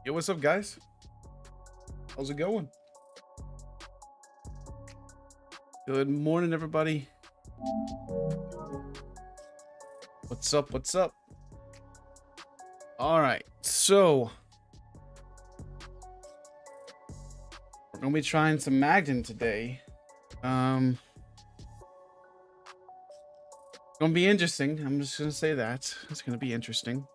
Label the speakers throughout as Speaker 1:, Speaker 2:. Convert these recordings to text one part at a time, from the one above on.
Speaker 1: Yo, what's up, guys? How's it going? Good morning, everybody. What's up? What's up? All right, so we're gonna be trying some Magden today. Gonna be interesting. I'm just gonna say that it's gonna be interesting.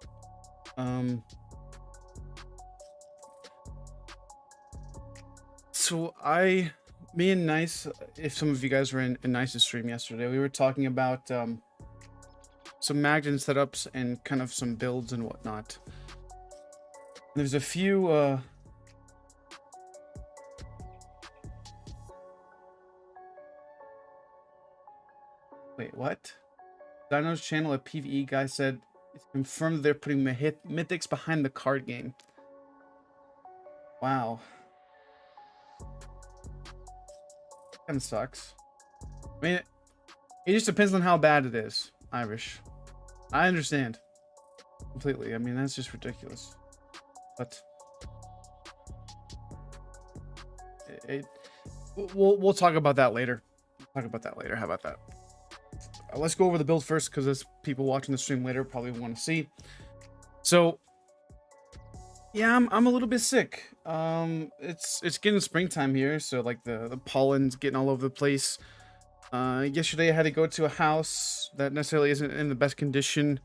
Speaker 1: So me and Nice, if some of you guys were in Nice's stream yesterday, we were talking about some Magden setups and kind of some builds and whatnot. There's a few wait, what? Dino's channel, a PvE guy said it's confirmed they're putting mythics behind the card game. Wow. Kind of sucks. I mean, it just depends on how bad it is, Irish. I understand completely. I mean, that's just ridiculous. But we'll talk about that later. We'll talk about that later. How about that? Let's go over the build first, because there's people watching the stream later probably want to see. So yeah, I'm a little bit sick. It's getting springtime here, so like the pollen's getting all over the place. Yesterday I had to go to a house that necessarily isn't in the best condition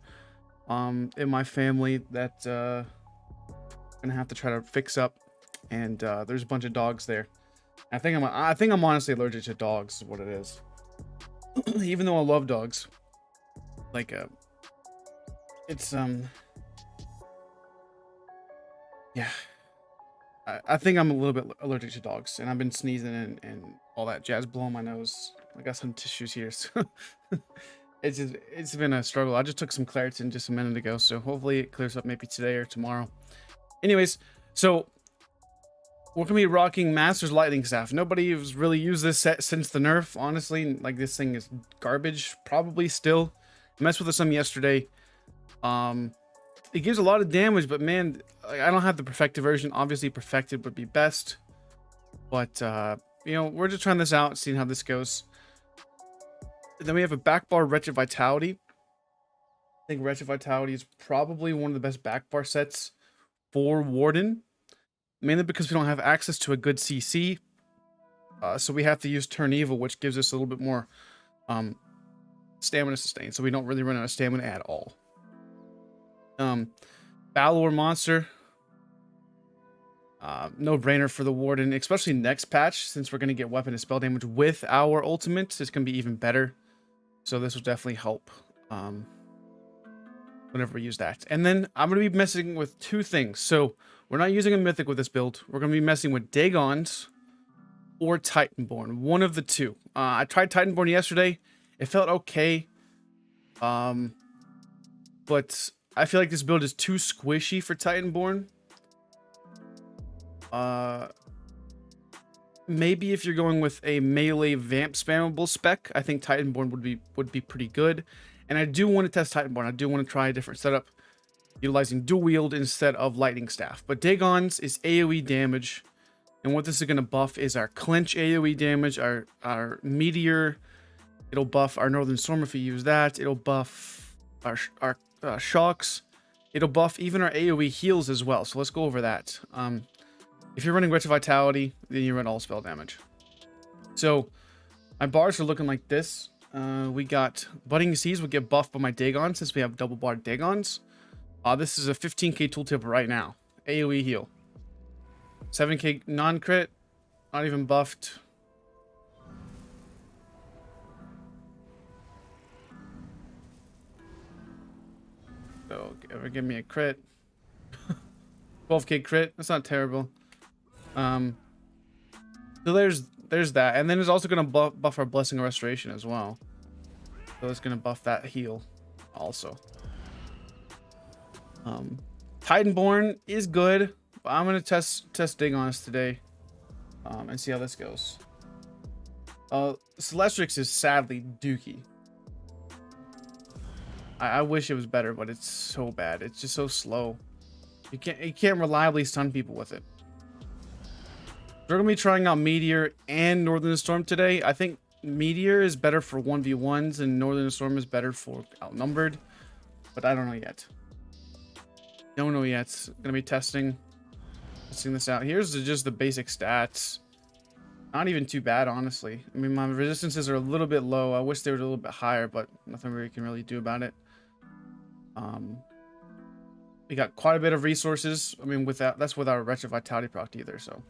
Speaker 1: in my family that I'm gonna have to try to fix up, and there's a bunch of dogs there. I think I'm honestly allergic to dogs is what it is. Even though I love dogs, like it's yeah, I think I'm a little bit allergic to dogs, and I've been sneezing and all that jazz, blowing my nose. I got some tissues here, so it's been a struggle. I just took some Claritin just a minute ago, so hopefully it clears up maybe today or tomorrow. Anyways, so we're gonna be rocking Master's Lightning Staff. Nobody has really used this set since the nerf, honestly. Like, this thing is garbage, probably still. I messed with it some yesterday. It gives a lot of damage, but man, I don't have the perfected version. Obviously, perfected would be best, but you know, we're just trying this out, seeing how this goes. And then we have a back bar Wretched Vitality. I think Wretched Vitality is probably one of the best back bar sets for Warden, mainly because we don't have access to a good CC. So we have to use Turn Evil, which gives us a little bit more stamina sustain, so we don't really run out of stamina at all. Balor Monster, no brainer for the Warden, especially next patch, since we're going to get weapon and spell damage with our ultimate. It's going to be even better, so this will definitely help whenever we use that. And then I'm going to be messing with two things. So we're not using a mythic with this build. We're going to be messing with Dagons or Titanborn, one of the two. I tried Titanborn yesterday. It felt okay, but I feel like this build is too squishy for Titanborn. Maybe if you're going with a melee vamp spammable spec, I think Titanborn would be pretty good. And I do want to test Titanborn. I do want to try a different setup, utilizing dual wield instead of lightning staff. But Dagons is AoE damage, and what this is going to buff is our clinch AoE damage, our meteor. It'll buff our Northern Storm if we use that. It'll buff our shocks. It'll buff even our AoE heals as well. So let's go over that. If you're running Wretched Vitality, then you run all spell damage. So my bars are looking like this. We got Budding Seas will get buffed by my Dagon since we have double barred Dagons. This is a 15k tooltip right now. AoE heal. 7k non-crit, not even buffed. So ever give me a crit. 12k crit, that's not terrible. So there's that, and then it's also going to buff our Blessing of Restoration as well. So it's going to buff that heal also. Titanborn is good, but I'm going to test Dagons today and see how this goes. Celestrix is sadly dookie. I wish it was better, but it's so bad. It's just so slow. You can't reliably stun people with it. We're gonna be trying out Meteor and Northern Storm today. I think Meteor is better for 1v1s and Northern Storm is better for outnumbered, but I don't know yet. Don't know yet. Gonna be testing this out. Here's just the basic stats. Not even too bad, honestly. I mean, my resistances are a little bit low. I wish they were a little bit higher, but nothing we can really do about it. We got quite a bit of resources. I mean, that's without a Wretched Vitality proc either, so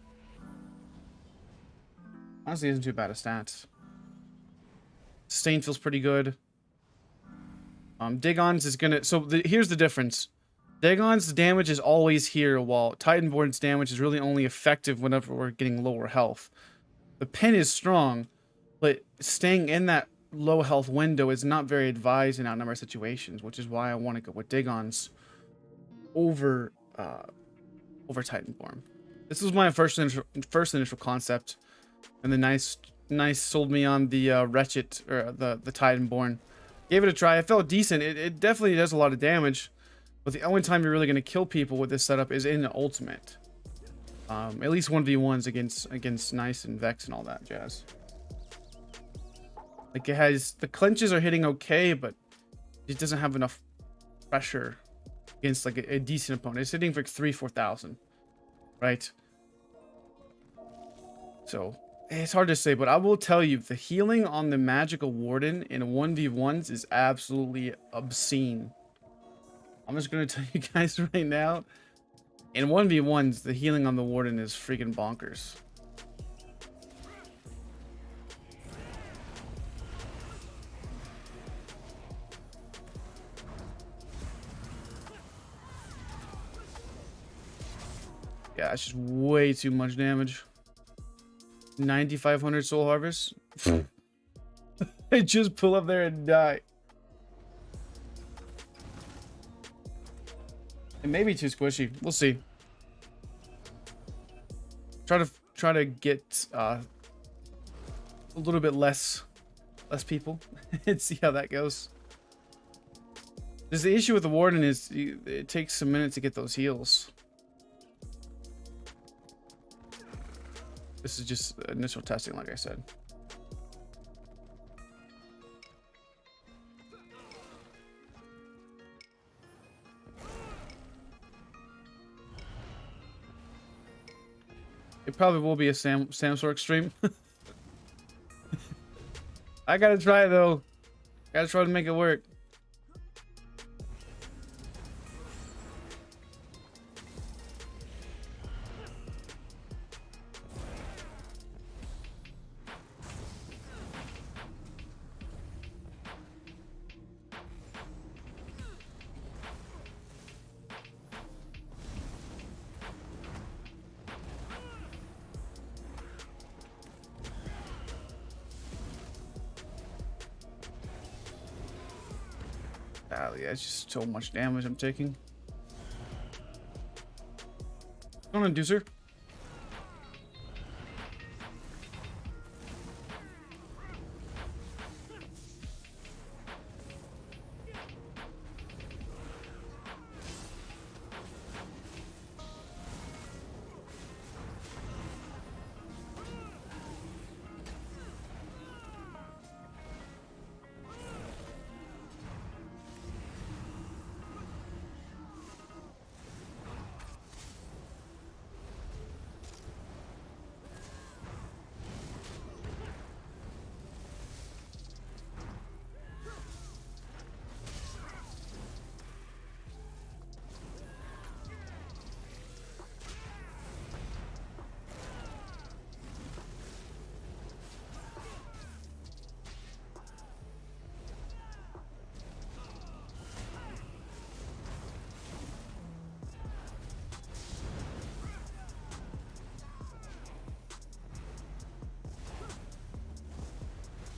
Speaker 1: honestly isn't too bad of stats. Sustain feels pretty good. Dagon's is gonna, so here's the difference. Dagon's damage is always here, while Titanborn's damage is really only effective whenever we're getting lower health. The pen is strong, but staying in that low health window is not very advised in outnumbered situations, which is why I want to go with Dagon's over Titanborn. This was my first initial concept, and the nice sold me on the Wretched, or the Titanborn. Gave it a try. It felt decent. It definitely does a lot of damage, but the only time you're really going to kill people with this setup is in the ultimate. At least 1v1s against Nice and Vex and all that jazz. Like, it has, the clenches are hitting okay, but it doesn't have enough pressure against like a decent opponent. It's hitting for 4,000, right? So it's hard to say, but I will tell you, the healing on the magical Warden in 1v1s is absolutely obscene. I'm just gonna tell you guys right now, in 1v1s, the healing on the Warden is freaking bonkers. Yeah, it's just way too much damage. 9,500 soul harvest. I just pull up there and die. It may be too squishy. We'll see. Try to get a little bit less people and see how that goes. Because the issue with the Warden is it takes a minute to get those heals. This is just initial testing, like I said. It probably will be a Samsorg stream. I gotta try though. Gotta try to make it work. Yeah, it's just so much damage I'm taking. Come on, Deucer.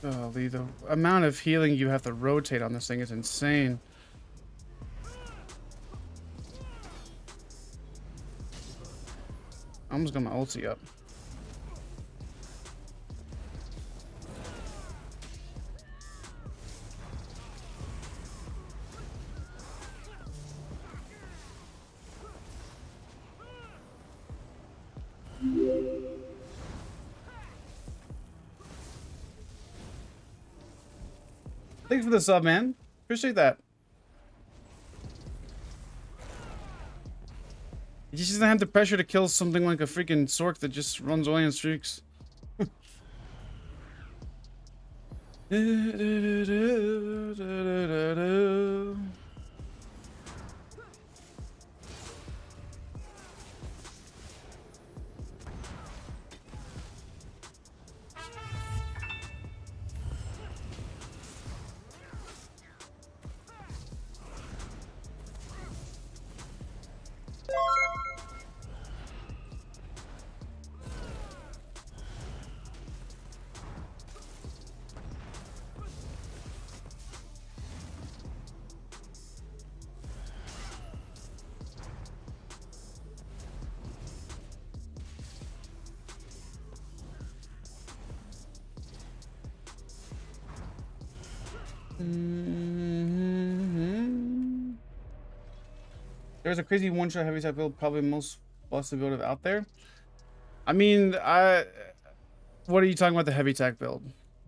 Speaker 1: Oh, the amount of healing you have to rotate on this thing is insane. I almost got my ulti up. Thanks for the sub, man. Appreciate that. He just doesn't have the pressure to kill something like a freaking Sork that just runs away and streaks. There's a crazy one-shot heavy tech build, probably most busted build out there. I mean, what are you talking about, the heavy tech build?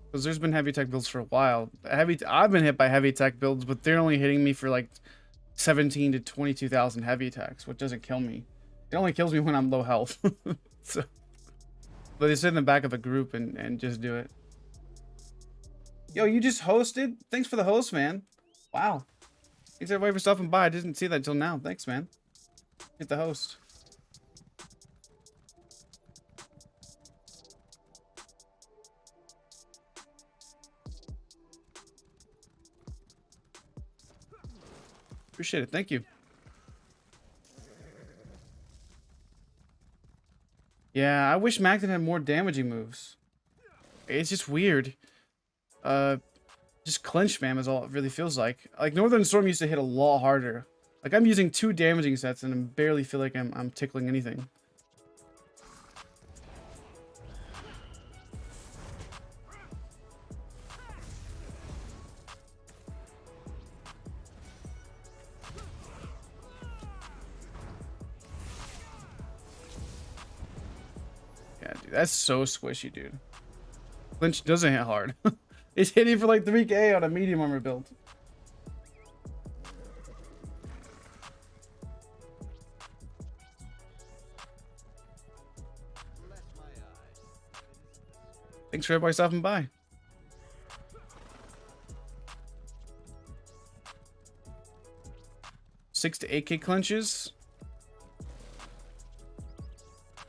Speaker 1: Because there's been heavy tech builds for a while. I've been hit by heavy tech builds, but they're only hitting me for like 17 to 22,000 heavy techs, which doesn't kill me. It only kills me when I'm low health. So, but they sit in the back of a group and just do it. Yo, you just hosted? Thanks for the host, man. Wow. Thanks everybody for stopping by. I didn't see that till now. Thanks, man. Hit the host. Appreciate it. Thank you. Yeah, I wish Macton had more damaging moves. It's just weird. Just clinch spam is all it really feels like. Like Northern Storm used to hit a lot harder. Like I'm using 2 damaging sets and I barely feel like I'm tickling anything. Yeah, dude, that's so squishy, dude. Clinch doesn't hit hard. It's hitting for like 3k on a medium armor build. Thanks for everybody stopping by. Six to 8k clinches.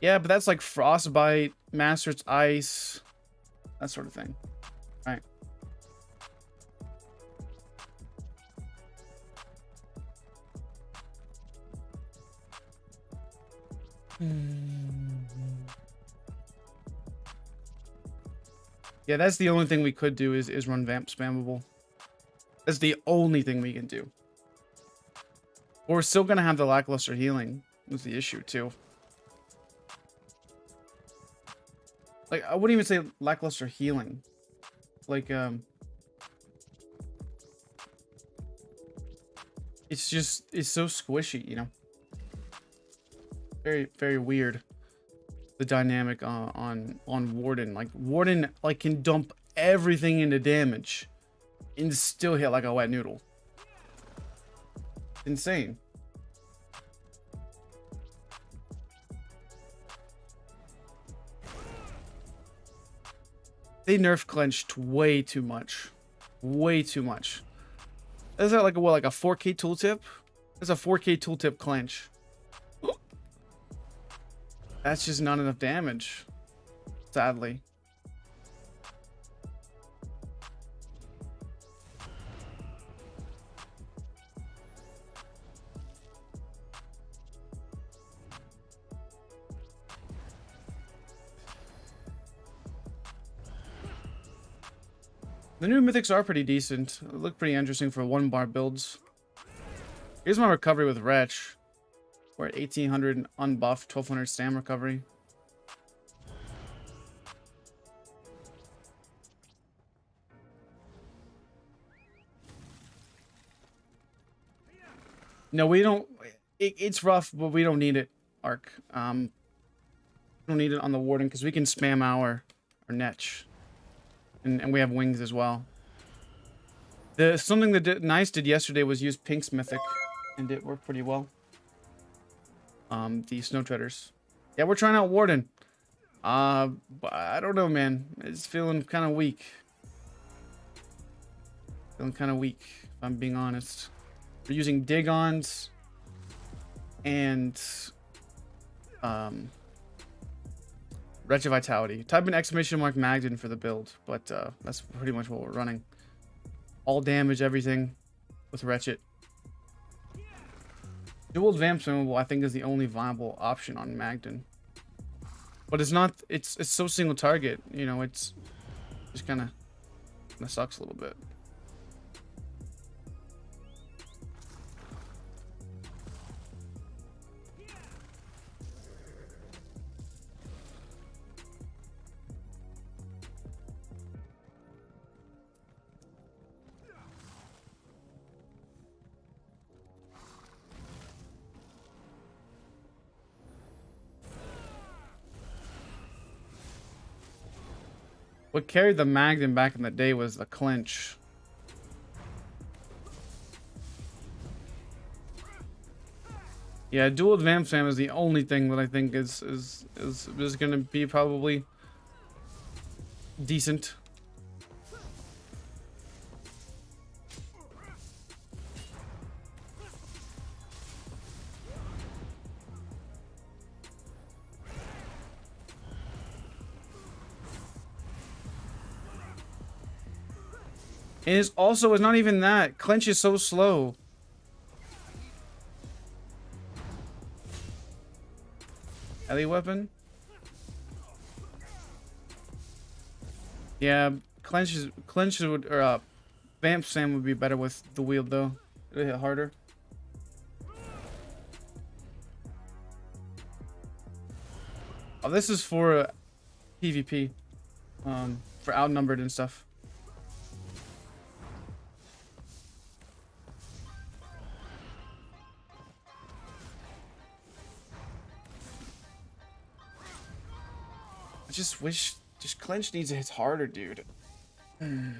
Speaker 1: Yeah, but that's like Frostbite, Master's Ice, that sort of thing. Right. Yeah, that's the only thing we could do is run vamp spammable. That's the only thing we can do. We're still gonna have the lackluster healing was the issue too. Like I wouldn't even say lackluster healing. Like it's so squishy, you know. Very, very weird. The dynamic on Warden. Like Warden like can dump everything into damage and still hit like a wet noodle. Insane. They nerf clenched way too much. Way too much. Is that like a what, like a 4K tooltip? That's a 4K tooltip clench. That's just not enough damage, sadly. The new mythics are pretty decent. They look pretty interesting for 1-bar builds. Here's my recovery with Wretch. We're at 1800 unbuffed, 1200 stam recovery. No, we don't. It's rough, but we don't need it, Ark. We don't need it on the Warden because we can spam our Netch. And we have wings as well. Something that Nice did yesterday was use Pink's Mythic, and it worked pretty well. The Snow Treaders. Yeah, we're trying out Warden. But I don't know, man. It's feeling kind of weak. Feeling kind of weak, if I'm being honest. We're using Digons and Wretched Vitality. Type in ! Magden for the build, but that's pretty much what we're running. All damage, everything with Wretched. Dual Vamp Swimmable, I think, is the only viable option on Magden. But it's not, it's so single target, you know, it's just kind of sucks a little bit. What carried the Magden back in the day was the clinch. Yeah, dual Vamp Spam is the only thing that I think is gonna be probably decent. And it's not even that. Clench is so slow. Ellie weapon? Yeah, clench would, or Vamp Spam would be better with the wield though. It'll hit harder. Oh, this is for PvP. For outnumbered and stuff. Just wish clench needs to hit harder, dude. Kinda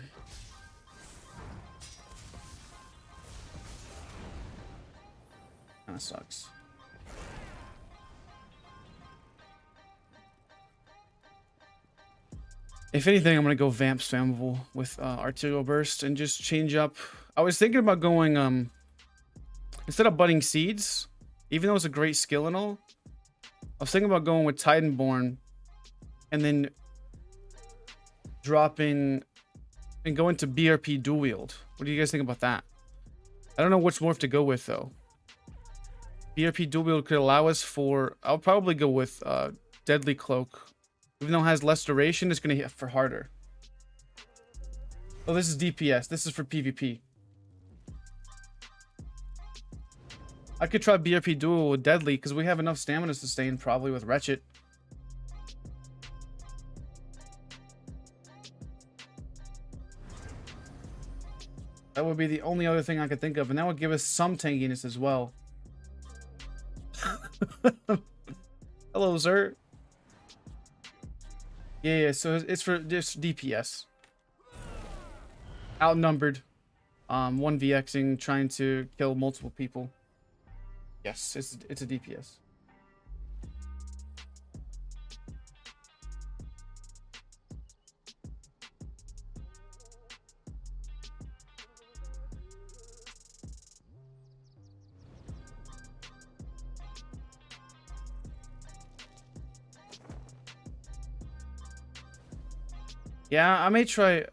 Speaker 1: sucks. If anything, I'm gonna go Vamp Spammable with Arterial Burst and just change up. I was thinking about going instead of Budding Seeds, even though it's a great skill and all, I was thinking about going with Titanborn and then dropping and going to BRP dual wield. What do you guys think about that? I don't know which morph to go with though. BRP dual wield could allow us for, I'll probably go with Deadly Cloak. Even though it has less duration, it's gonna hit for harder. Oh, this is DPS. This is for PvP. I could try BRP dual with Deadly because we have enough stamina to sustain probably with Wretched. That would be the only other thing I could think of, and that would give us some tankiness as well. Hello, sir. Yeah, so it's for just DPS. Outnumbered. 1vxing, trying to kill multiple people. Yes, it's a DPS. Yeah, I may try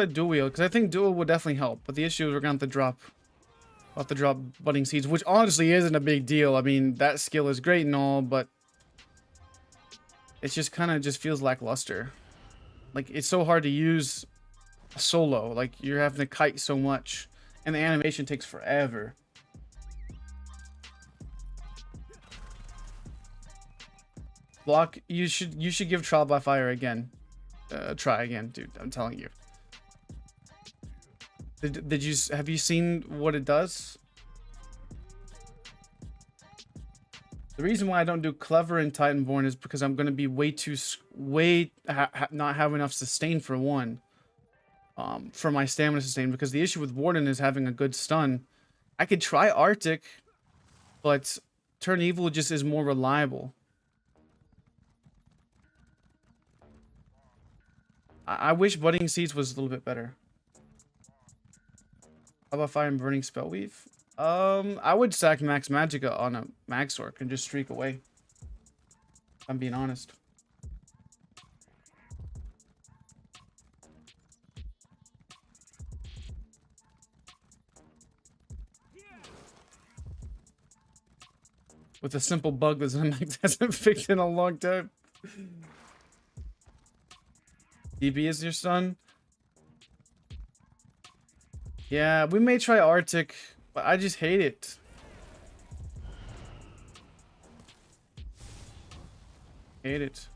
Speaker 1: dual wield because I think dual would definitely help. But the issue is we're gonna have to drop Budding Seeds, which honestly isn't a big deal. I mean, that skill is great and all, but it just kind of just feels lackluster. Like, it's so hard to use solo. Like, you're having to kite so much, and the animation takes forever. Block. You should give Trial by Fire again. Try again, dude. I'm telling you. Have you seen what it does? The reason why I don't do Clever and Titanborn is because I'm gonna be not have enough sustain for one. for my stamina sustain, because the issue with Warden is having a good stun. I could try Arctic, but Turn Evil just is more reliable. I wish Budding Seeds was a little bit better. How about Fire and Burning Spellweave? I would sack Max Magicka on a Max Orc and just streak away. If I'm being honest. With a simple bug that Max hasn't fixed in a long time. DB is your son? Yeah, we may try Arctic, but I just hate it. Hate it.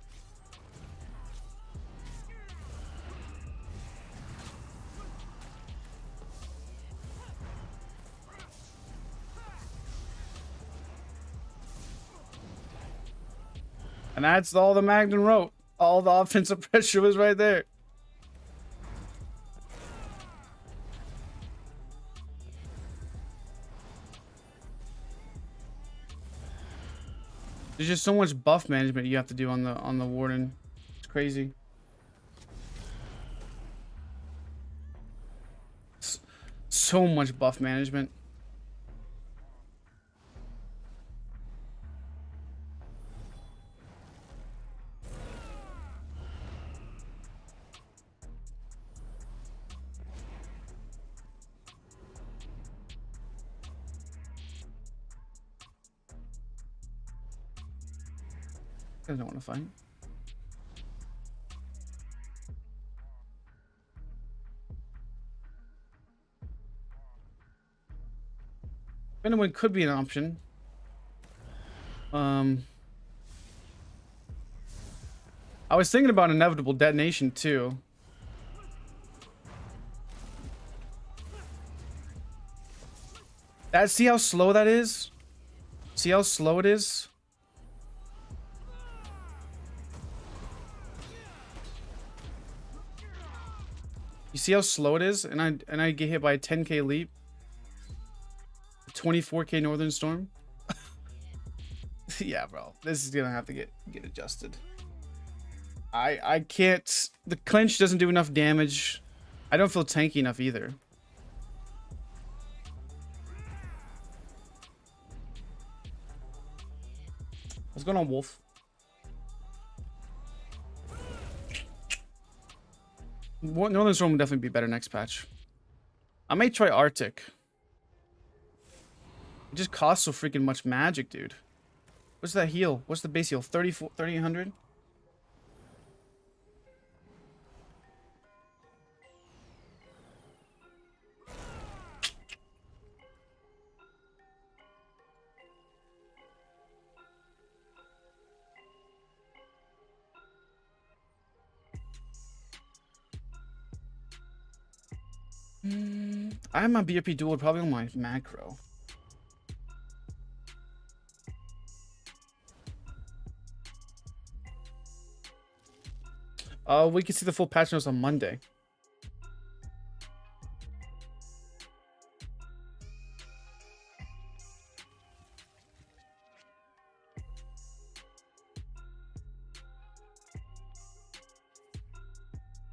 Speaker 1: And that's all the Magnan wrote. All the offensive pressure was right there. There's just so much buff management you have to do on the Warden. It's crazy. So much buff management. I don't want to fight. Anyone could be an option. I was thinking about Inevitable Detonation too. See how slow that is? See how slow it is? You see how slow it is? And I get hit by a 10k leap. 24k Northern Storm. Yeah, bro. This is gonna have to get adjusted. I can't. The clinch doesn't do enough damage. I don't feel tanky enough either. What's going on, Wolf? Northern Storm will definitely be better next patch. I may try Arctic. It just costs so freaking much magic, dude. What's that heal? What's the base heal? 3,800? I have my BRP dual probably on my macro. We can see the full patch notes on Monday.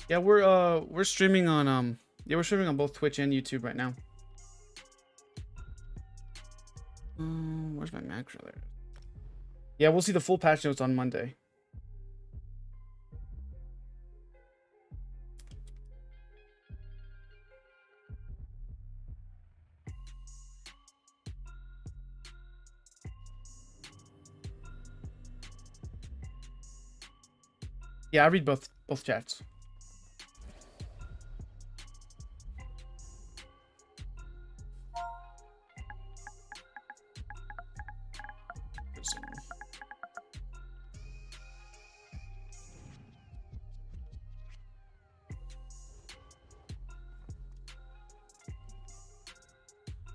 Speaker 1: Yeah, we're streaming on we're streaming on both Twitch and YouTube right now. Where's my macro there? Yeah, we'll see the full patch notes on Monday. Yeah, I read both chats.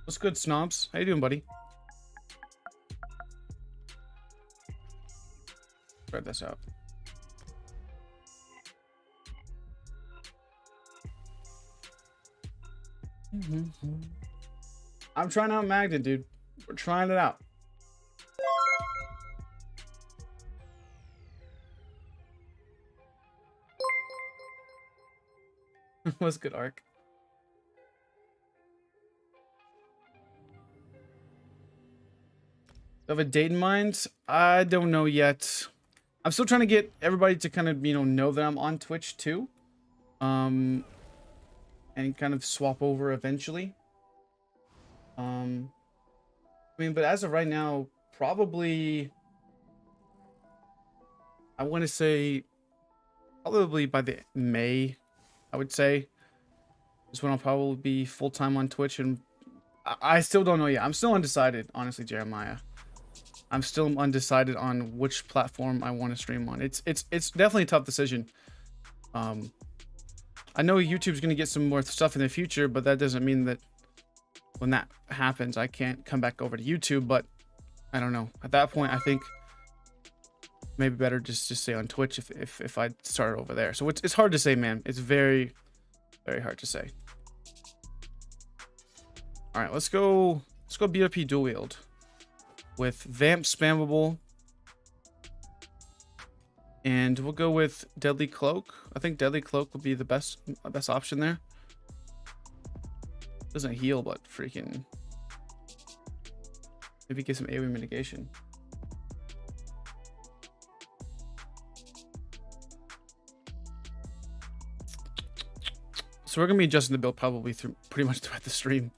Speaker 1: What's good, Snobs? How you doing, buddy? Spread this out. I'm trying out Magda, dude. We're trying it out. Was good arc. Do I have a date in mind? I don't know yet. I'm still trying to get everybody to kind of, know that I'm on Twitch too. And kind of swap over eventually. But as of right now, probably, I want to say, probably by the May, I would say, is when I'll probably be full-time on Twitch, and I still don't know yet. I'm still undecided, honestly, Jeremiah. I'm still undecided on which platform I want to stream on. It's definitely a tough decision. I know YouTube's going to get some more stuff in the future, but that doesn't mean that when that happens, I can't come back over to YouTube. But I don't know. At that point, I think maybe better just stay on Twitch if I start over there. So it's hard to say, man. It's very, very hard to say. All right, let's go BRP dual wield with Vamp Spammable, and we'll go with Deadly Cloak. I think Deadly Cloak will be the best option there. Doesn't heal, but freaking maybe get some AoE mitigation. So we're gonna be adjusting the build probably pretty much throughout the stream.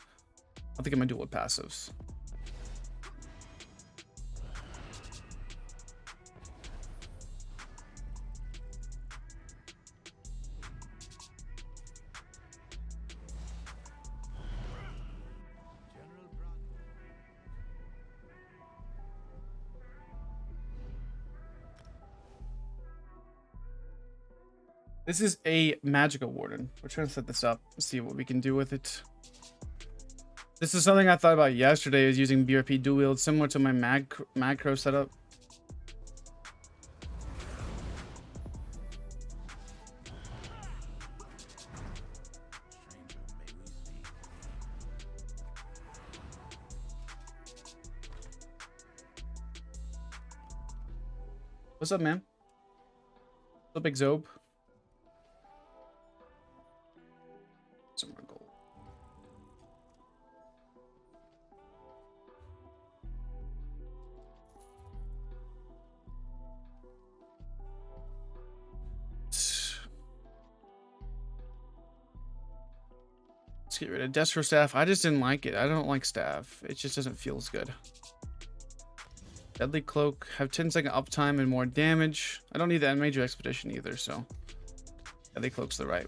Speaker 1: I think I'm gonna do it with passives. This is a magical warden. We're trying to set this up, see what we can do with it. This is something I thought about yesterday, is using BRP dual wield similar to my macro setup. What's up, man? What's up, Big Zob? Some more gold. Let's get rid of Destro Staff. I just didn't like it. I don't like Staff. It just doesn't feel as good. Deadly Cloak. Have 10-second uptime and more damage. I don't need that major expedition either, so Deadly Cloak's the right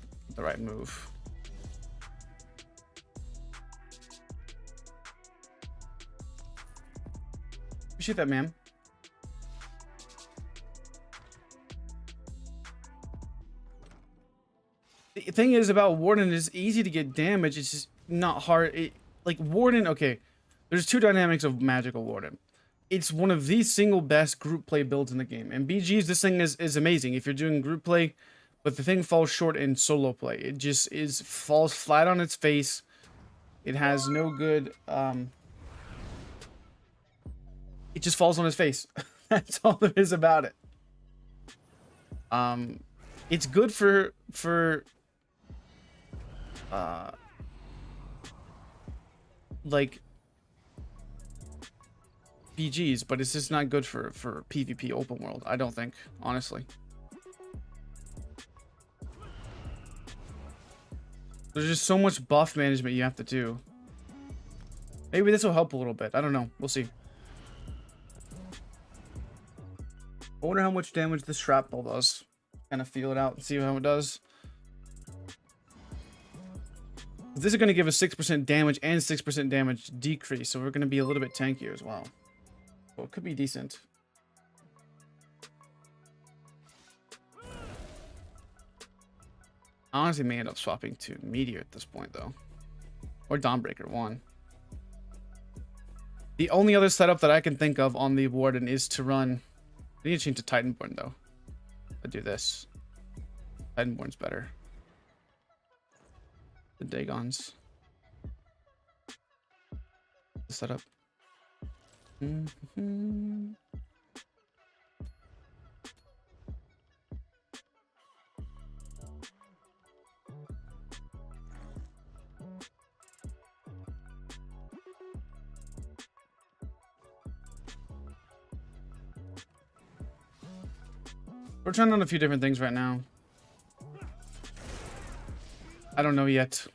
Speaker 1: move. Appreciate that, ma'am. The thing is about Warden, is easy to get damage. It's just not hard. Like Warden, okay, there's two dynamics of magical Warden. It's one of the single best group play builds in the game. And BG's, this thing is amazing if you're doing group play, but the thing falls short in solo play. It just falls flat on its face. It has no good it just falls on his face. That's all there is about it. It's good for like BGs, but it's just not good for PvP open world, I don't think, honestly. There's just so much buff management you have to do. Maybe this will help a little bit. I don't know. We'll see. I wonder how much damage this shrapnel does. Kind of feel it out and see how it does. This is going to give us 6% damage and 6% damage decrease, so we're going to be a little bit tankier as well. So it could be decent. I honestly may end up swapping to Meteor at this point, though. Or Dawnbreaker 1. The only other setup that I can think of on the Warden is to run... I need to change to Titanborn, though. I do this. Titanborn's better. The Dagons. Setup. Mm-hmm. We're trying on a few different things right now. I don't know yet.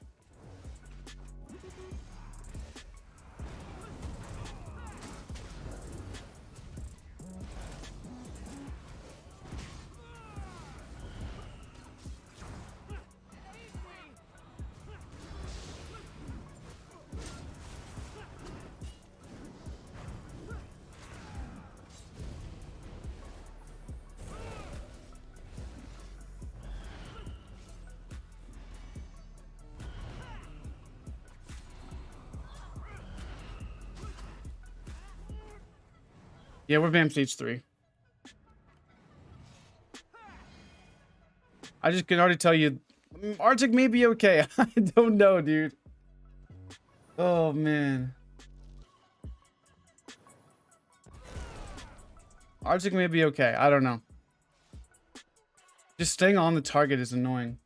Speaker 1: Yeah, we're Vamp Stage 3. I just can already tell you, Arctic may be okay. I don't know, dude. Oh, man. Arctic may be okay. I don't know. Just staying on the target is annoying.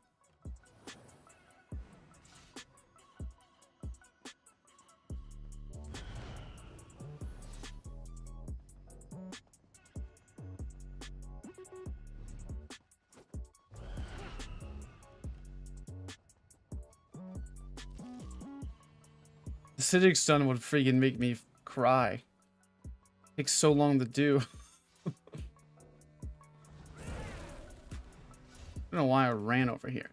Speaker 1: The acidic stun would freaking make me cry. Takes so long to do. I don't know why I ran over here.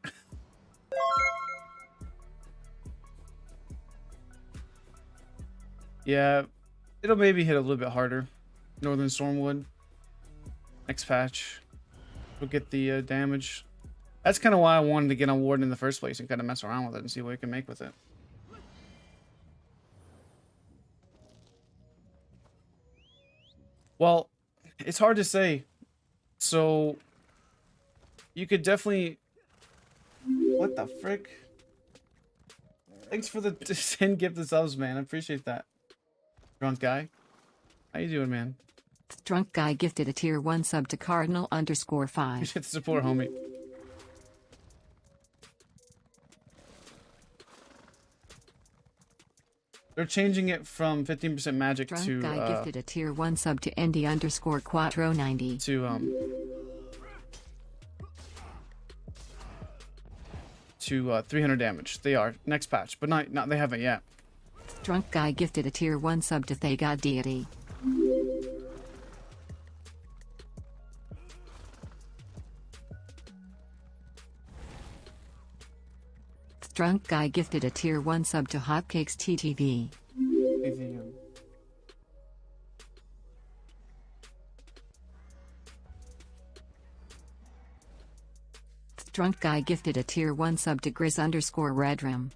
Speaker 1: Yeah, it'll maybe hit a little bit harder. Northern Stormwood. Next patch. We'll get the damage. That's kind of why I wanted to get on Warden in the first place and kind of mess around with it and see what we can make with it. Well, it's hard to say. So, you could definitely... What the frick? Thanks for the 10 gifted subs, man. I appreciate that. Drunk guy. How you doing, man?
Speaker 2: Drunk guy gifted a tier 1 sub to Cardinal_5.
Speaker 1: Appreciate the support, homie. They're changing it from 15% magic
Speaker 2: Drunk
Speaker 1: to
Speaker 2: guy gifted a tier 1 sub to Indy_Quattro90
Speaker 1: to 300 damage. They are next patch, but not they haven't yet.
Speaker 2: Drunk guy gifted a tier 1 sub to Thagod Deity. Drunk guy gifted a tier 1 sub to Hotcakes TTV. Drunk guy gifted a tier 1 sub to Grizz_Redrum.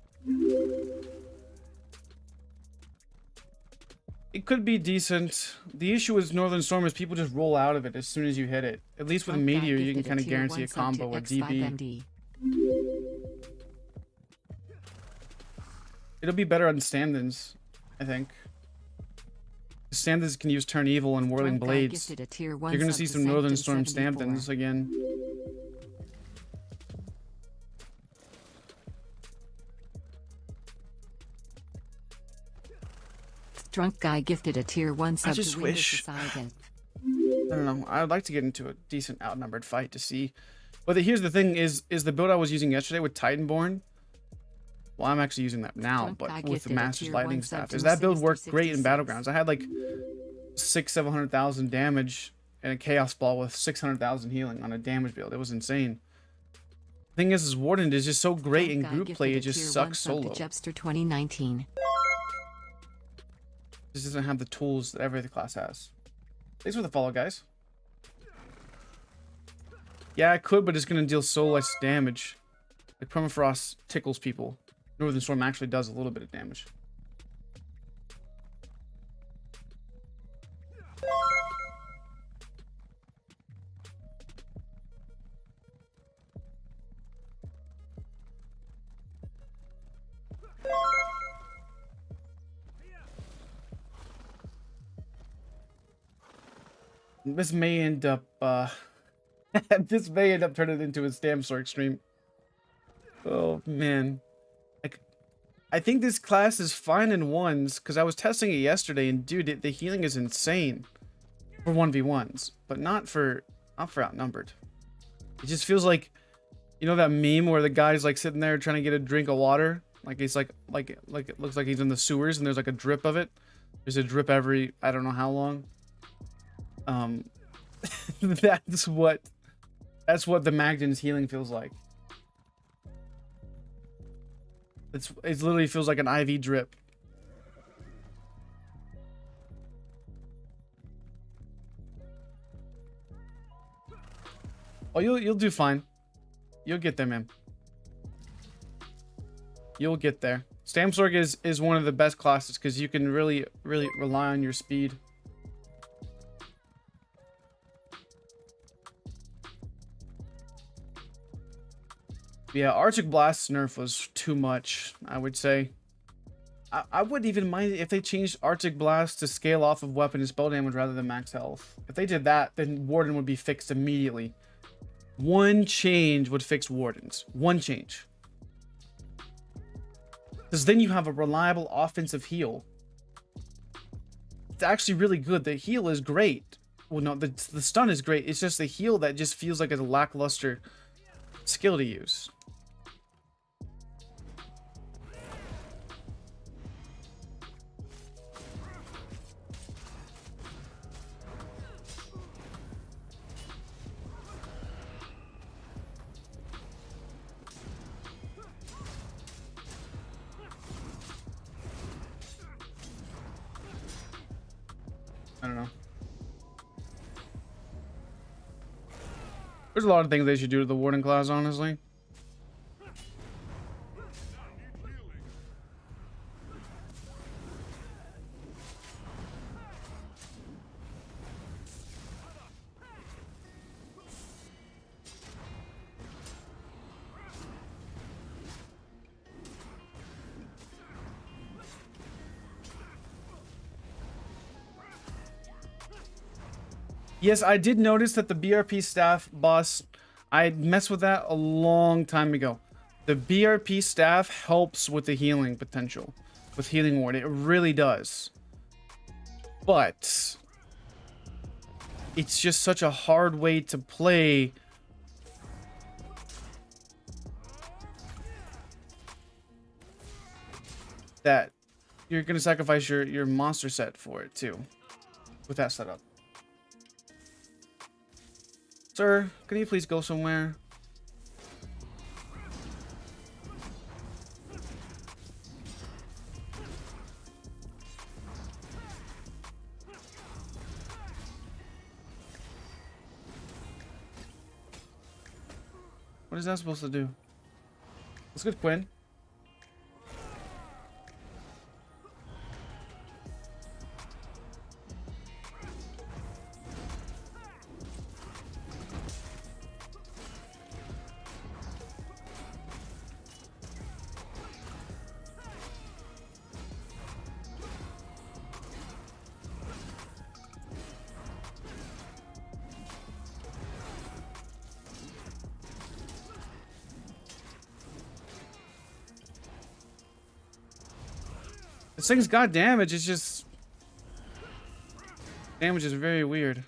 Speaker 1: It could be decent. The issue with Northern Storm is people just roll out of it as soon as you hit it. At least with Meteor, you can kind of guarantee a combo with DB. It'll be better on stand-ins, I think. Stand-ins can use Turn Evil and Whirling Blades. You're going to see some Northern Storm stand-ins again.
Speaker 2: Drunk guy gifted a tier 1 sub
Speaker 1: I just
Speaker 2: to
Speaker 1: wish. I don't know. I'd like to get into a decent outnumbered fight to see. But here's the thing: is the build I was using yesterday with Titanborn. Well, I'm actually using that now, but with the Master's Lightning Staff. Is that build worked great in Battlegrounds? I had like 600,000-700,000 damage and a Chaos Ball with 600,000 healing on a damage build. It was insane. The thing is Warden is just so great in group play. It just sucks solo.
Speaker 2: Jepster 2019.
Speaker 1: This doesn't have the tools that every other class has. Thanks for the follow, guys. Yeah, I could, but it's going to deal so less damage. Like Permafrost tickles people. Northern Storm actually does a little bit of damage. This may end up this may end up turning into a Stamsor stream. Oh man. I think this class is fine in ones because I was testing it yesterday and dude, the healing is insane for 1v1s, but not for outnumbered. It just feels like, you know that meme where the guy's like sitting there trying to get a drink of water, like he's like it looks like he's in the sewers and there's like a drip of it. There's a drip every I don't know how long. That's what the Magden's healing feels like. It literally feels like an IV drip. Oh, you'll do fine. You'll get there, man. You'll get there. Stamsorg is one of the best classes because you can really rely on your speed. Yeah, Arctic Blast's nerf was too much, I would say. I wouldn't even mind if they changed Arctic Blast to scale off of weapon and spell damage rather than max health. If they did that, then Warden would be fixed immediately. One change would fix Wardens. One change. Because then you have a reliable offensive heal. It's actually really good. The heal is great. Well, no, the stun is great. It's just the heal that just feels like a lackluster skill to use. I don't know. There's a lot of things they should do to the Warden class, honestly. Yes, I did notice that the BRP staff boss, I messed with that a long time ago. The BRP staff helps with the healing potential, with healing ward. It really does. But it's just such a hard way to play. That you're going to sacrifice your monster set for it too, with that setup. Sir, can you please go somewhere? What is that supposed to do? Let's get Quinn. This thing's got damage, it's just... Damage is very weird.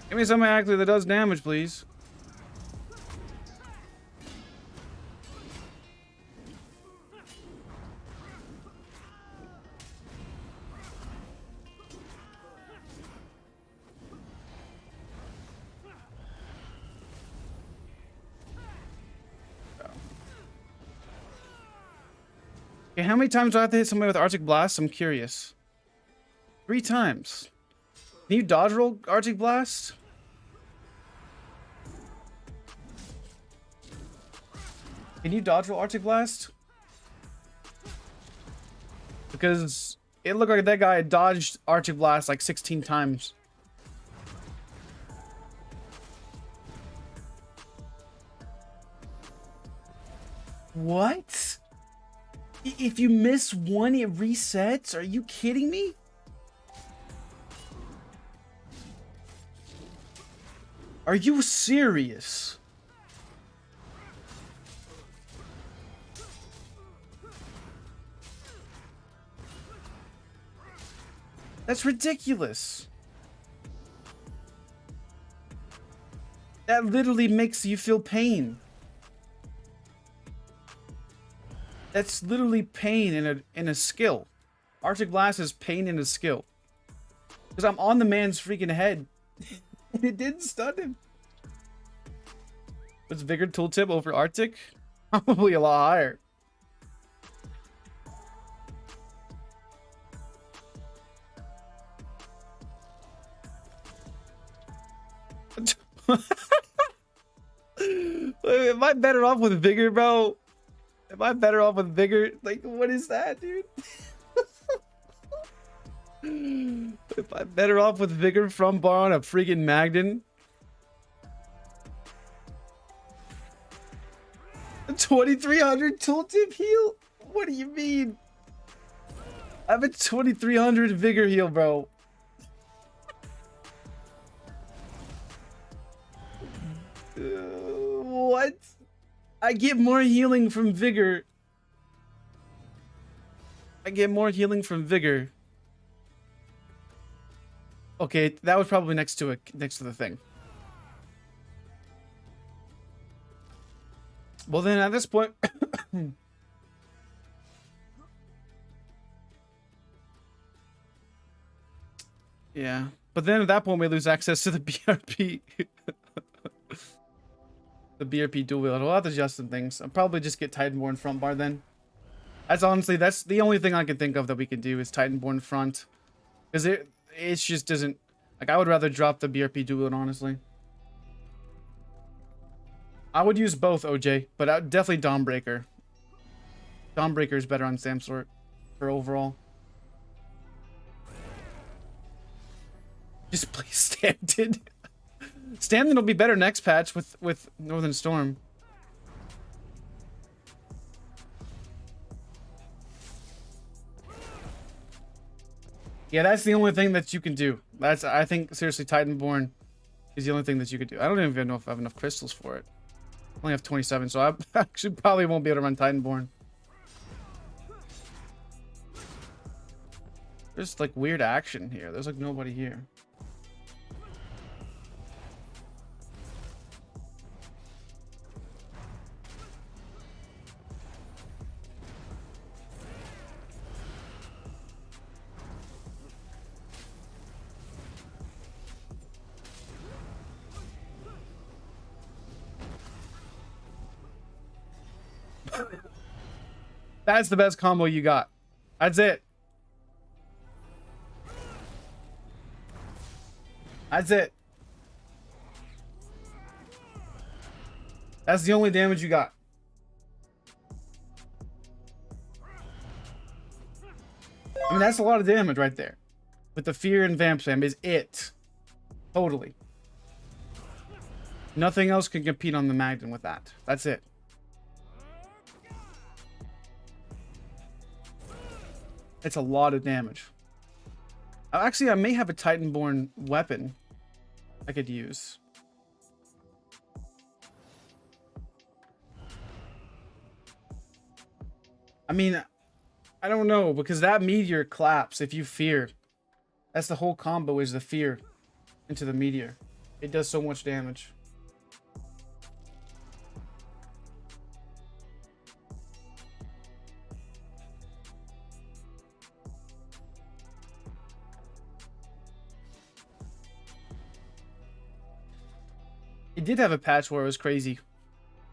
Speaker 1: Give me something actually that does damage, please. Okay, how many times do I have to hit somebody with Arctic Blast? I'm curious. 3 times. Can you dodge roll Arctic Blast? Can you dodge roll Arctic Blast? Because it looked like that guy dodged Arctic Blast like 16 times. What? If you miss one, it resets? Are you kidding me? Are you serious? That's ridiculous. That literally makes you feel pain. That's literally pain in a skill. Arctic Blast is pain in a skill. Because I'm on the man's freaking head. And it didn't stun him. Was Vigor tooltip over Arctic? Probably a lot higher. Am I better off with Vigor, bro? Am I better off with Vigor? Like, what is that, dude? Am I better off with Vigor from bar on a freaking Magden? 2300 tooltip heal? What do you mean? I have a 2300 Vigor heal, bro. What? I get more healing from Vigor. I get more healing from Vigor. Okay, that was probably next to the thing. Well then, at this point, yeah. But then at that point, we lose access to the BRP. The BRP dual wield. We'll have to adjust some things. I'll probably just get Titanborn front bar then. That's honestly, that's the only thing I can think of that we can do is Titanborn front. Because it just doesn't, like, I would rather drop the BRP dual wield, honestly. I would use both, OJ, but I would definitely Dawnbreaker. Dawnbreaker is better on Samsort for overall. Just play Stanton. Stanton will be better next patch with Northern Storm. Yeah, that's the only thing that you can do. That's, I think, seriously, Titanborn is the only thing that you could do. I don't even know if I have enough crystals for it. I only have 27, so I actually probably won't be able to run Titanborn. There's like weird action here. There's like nobody here. That's the best combo you got. That's it. That's it. That's the only damage you got. I mean, that's a lot of damage right there. With the fear and vamp spam is it. Totally. Nothing else can compete on the Magden with that. That's it. It's a lot of damage. Actually, I may have a Titanborn weapon I could use. I mean, I don't know, because that meteor claps if you fear. That's the whole combo, is the fear into the meteor. It does so much damage. It did have a patch where it was crazy.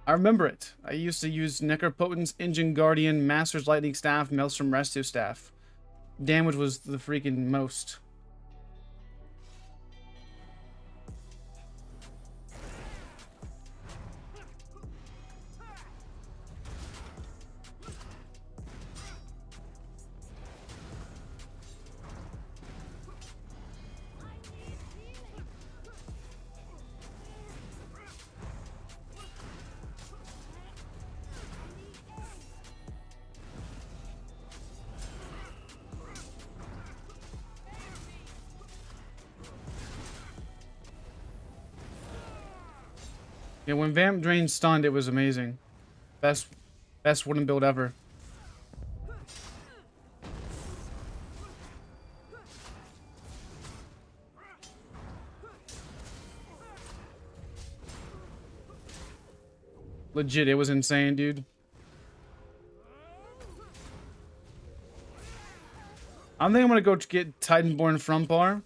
Speaker 1: I remember it. I used to use Necropotence, Engine Guardian, Master's Lightning Staff, Maelstrom Rescue Staff. Damage was the freaking most. Yeah, when Vamp Drain stunned, it was amazing. Best wooden build ever. Legit, it was insane, dude. I think I'm gonna go get Titanborn front bar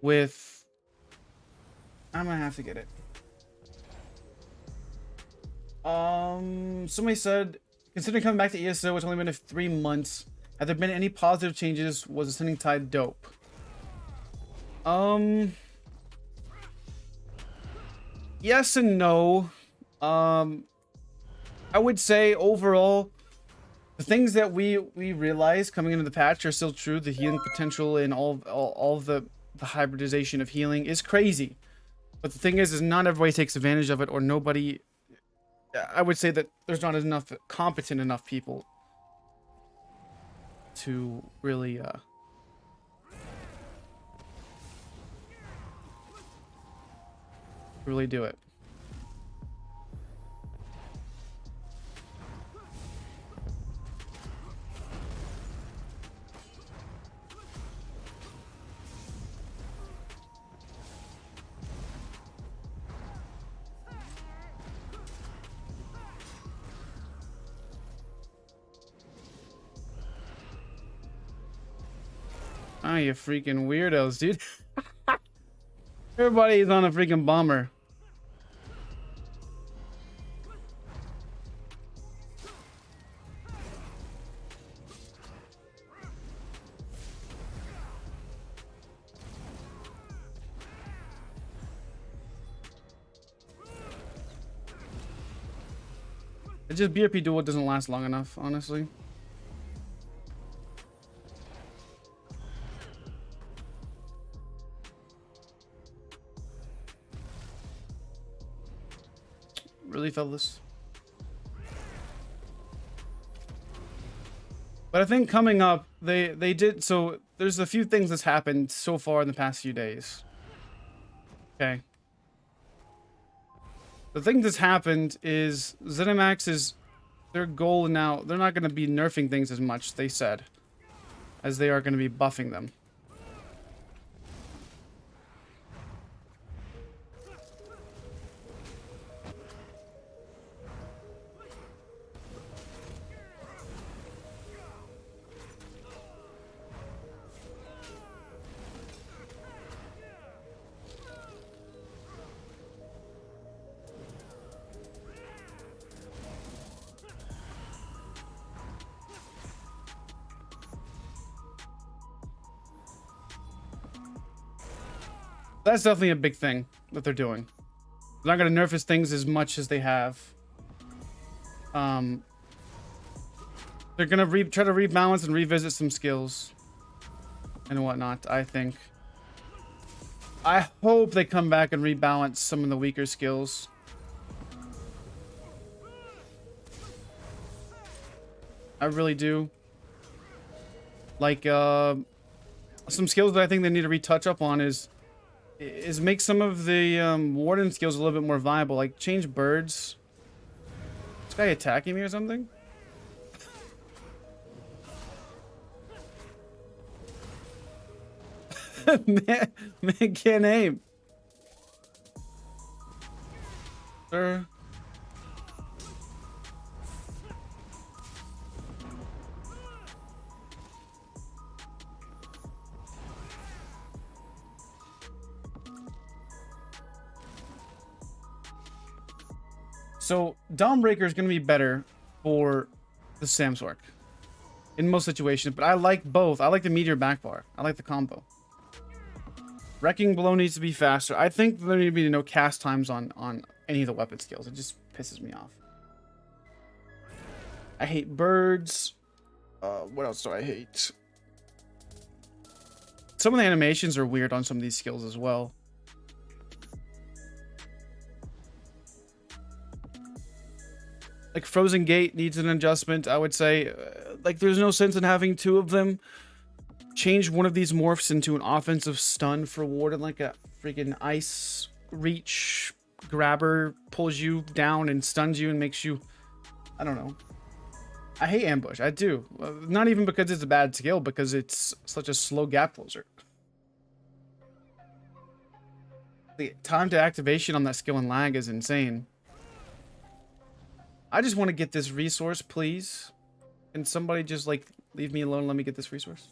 Speaker 1: with... I'm gonna have to get it. Somebody said, considering coming back to ESO, it's only been 3 months. Have there been any positive changes? Was Ascending Tide dope? Yes and no. I would say overall, the things that we realized coming into the patch are still true. The healing potential and all of the hybridization of healing is crazy. But the thing is not everybody takes advantage of it, or nobody... I would say that there's not enough competent enough people to really do it. Ah, you freaking weirdos, dude. Everybody's on a freaking bomber. It's just BRP duel doesn't last long enough, honestly. Really, fellas? But I think coming up, they did, so there's a few things that's happened so far in the past few days. Okay. The thing that's happened is ZeniMax is their goal now. They're not going to be nerfing things as much, they said, as they are going to be buffing them. That's definitely a big thing that they're doing. They're not going to nerf his things as much as they have. They're going to try to rebalance and revisit some skills and whatnot, I think. I hope they come back and rebalance some of the weaker skills. I really do. Like, some skills that I think they need to retouch up on is make some of the Warden skills a little bit more viable. Like, change birds. This guy attacking me or something? man can't aim. Sir. So, Dawnbreaker is going to be better for the Samsark in most situations, but I like both. I like the Meteor backbar. I like the combo. Wrecking Blow needs to be faster. I think there need to be no cast times on any of the weapon skills. It just pisses me off. I hate birds. What else do I hate? Some of the animations are weird on some of these skills as well. Like Frozen Gate needs an adjustment, I would say. Like, there's no sense in having two of them. Change one of these morphs into an offensive stun for Warden, like a freaking ice reach grabber pulls you down and stuns you and makes you, I don't know. I hate ambush. I do. Not even because it's a bad skill, because it's such a slow gap closer. The time to activation on that skill and lag is insane. I just want to get this resource, please. Can somebody just like leave me alone and let me get this resource?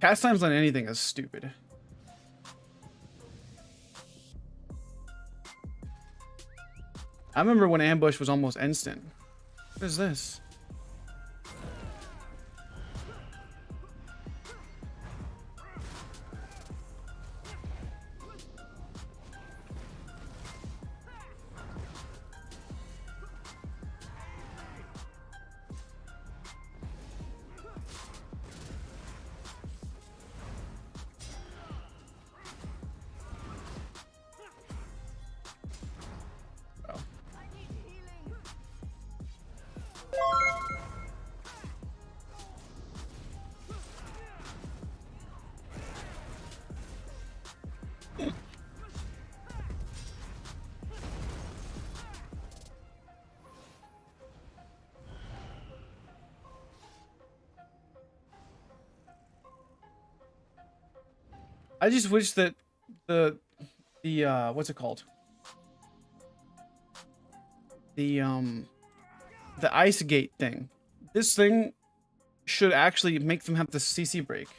Speaker 1: Cast times on anything is stupid. I remember when ambush was almost instant. What is this? I just wish that the what's it called? The ice gate thing. This thing should actually make them have the CC break.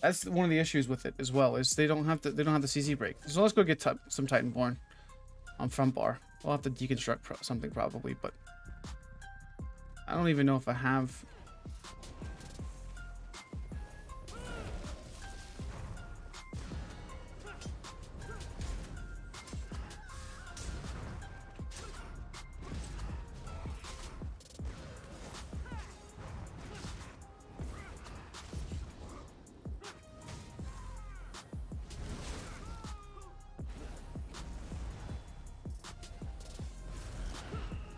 Speaker 1: That's one of the issues with it as well, is they don't have the CC break. So let's go get some Titanborn on front bar. We'll have to deconstruct something probably, but I don't even know if I have.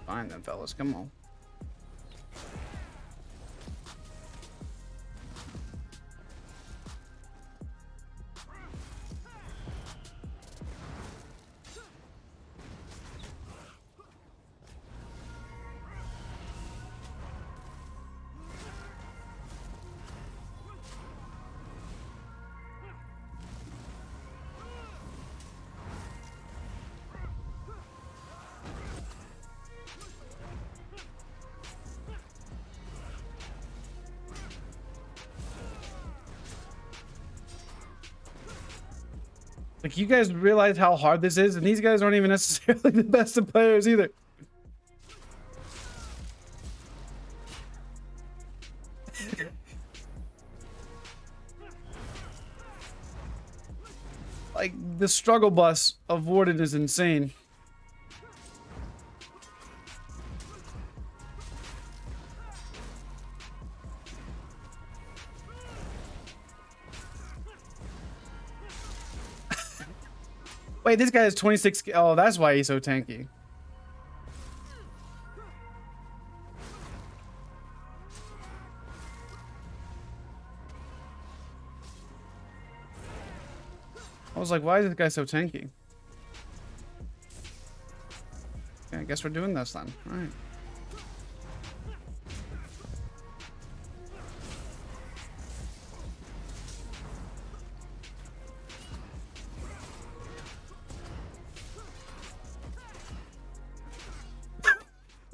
Speaker 1: Fine then, fellas, come on. Like, you guys realize how hard this is, and these guys aren't even necessarily the best of players either. Like, the struggle bus of Warden is insane. Wait, this guy has 26. Oh, that's why he's so tanky. I was like, why is this guy so tanky? Okay, I guess we're doing this then. All right.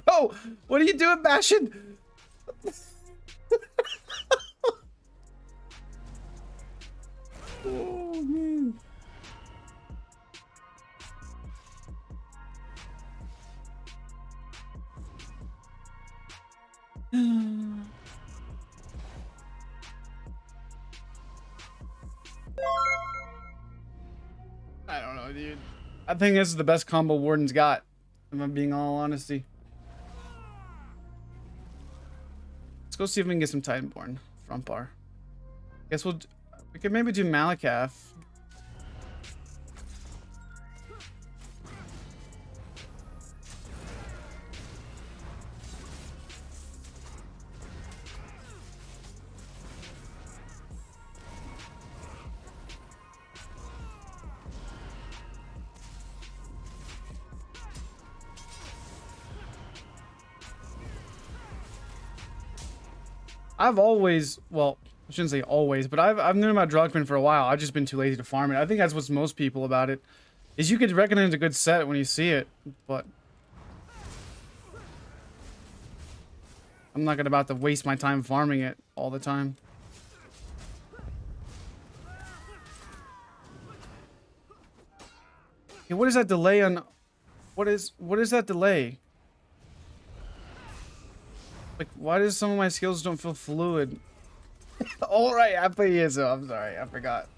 Speaker 1: Oh, what are you doing, Bastion? Oh, man. I don't know, dude. I think this is the best combo Warden's got, if I'm being all honesty. Let's go see if we can get some Titanborn front bar. Guess we could maybe do Malakath. I've always, well, I shouldn't say always, but I've known about Drugman for a while. I've just been too lazy to farm it. I think that's what's most people about it, is you could recognize a good set when you see it, but I'm not gonna about to waste my time farming it all the time. Hey, what is that delay on? What is that delay? Like, why does some of my skills don't feel fluid? All right, I play ESO. I'm sorry, I forgot.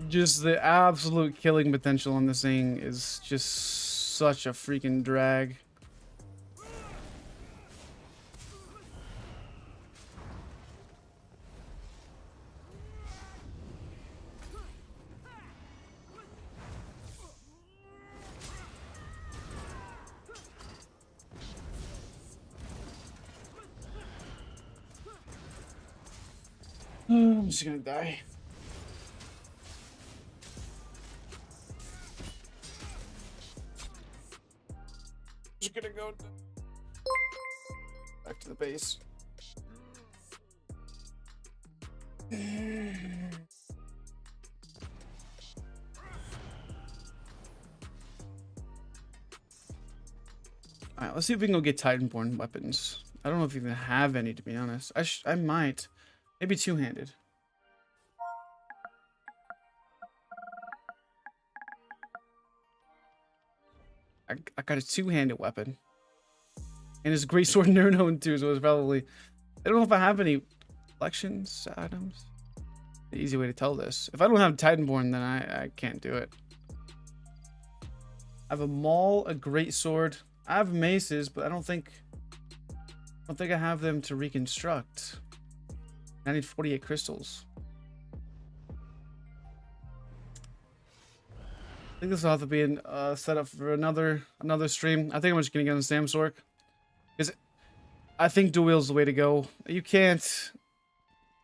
Speaker 1: Just the absolute killing potential on this thing is just such a freaking drag. I'm just gonna die. Just gonna go back to the base. Alright, let's see if we can go get Titanborn weapons. I don't know if we even have any, to be honest. I might. Maybe two-handed. I got a two-handed weapon. And it's a great sword in U.N.O too, so it's probably... I don't know if I have any collections items. The easy way to tell this. If I don't have Titanborn, then I can't do it. I have a maul, a great sword. I have maces, but I don't think I have them to reconstruct. I need 48 crystals. I think this will have to be a setup for another stream. I think I'm just gonna get on Samsork, because I think dual wield is the way to go. You can't.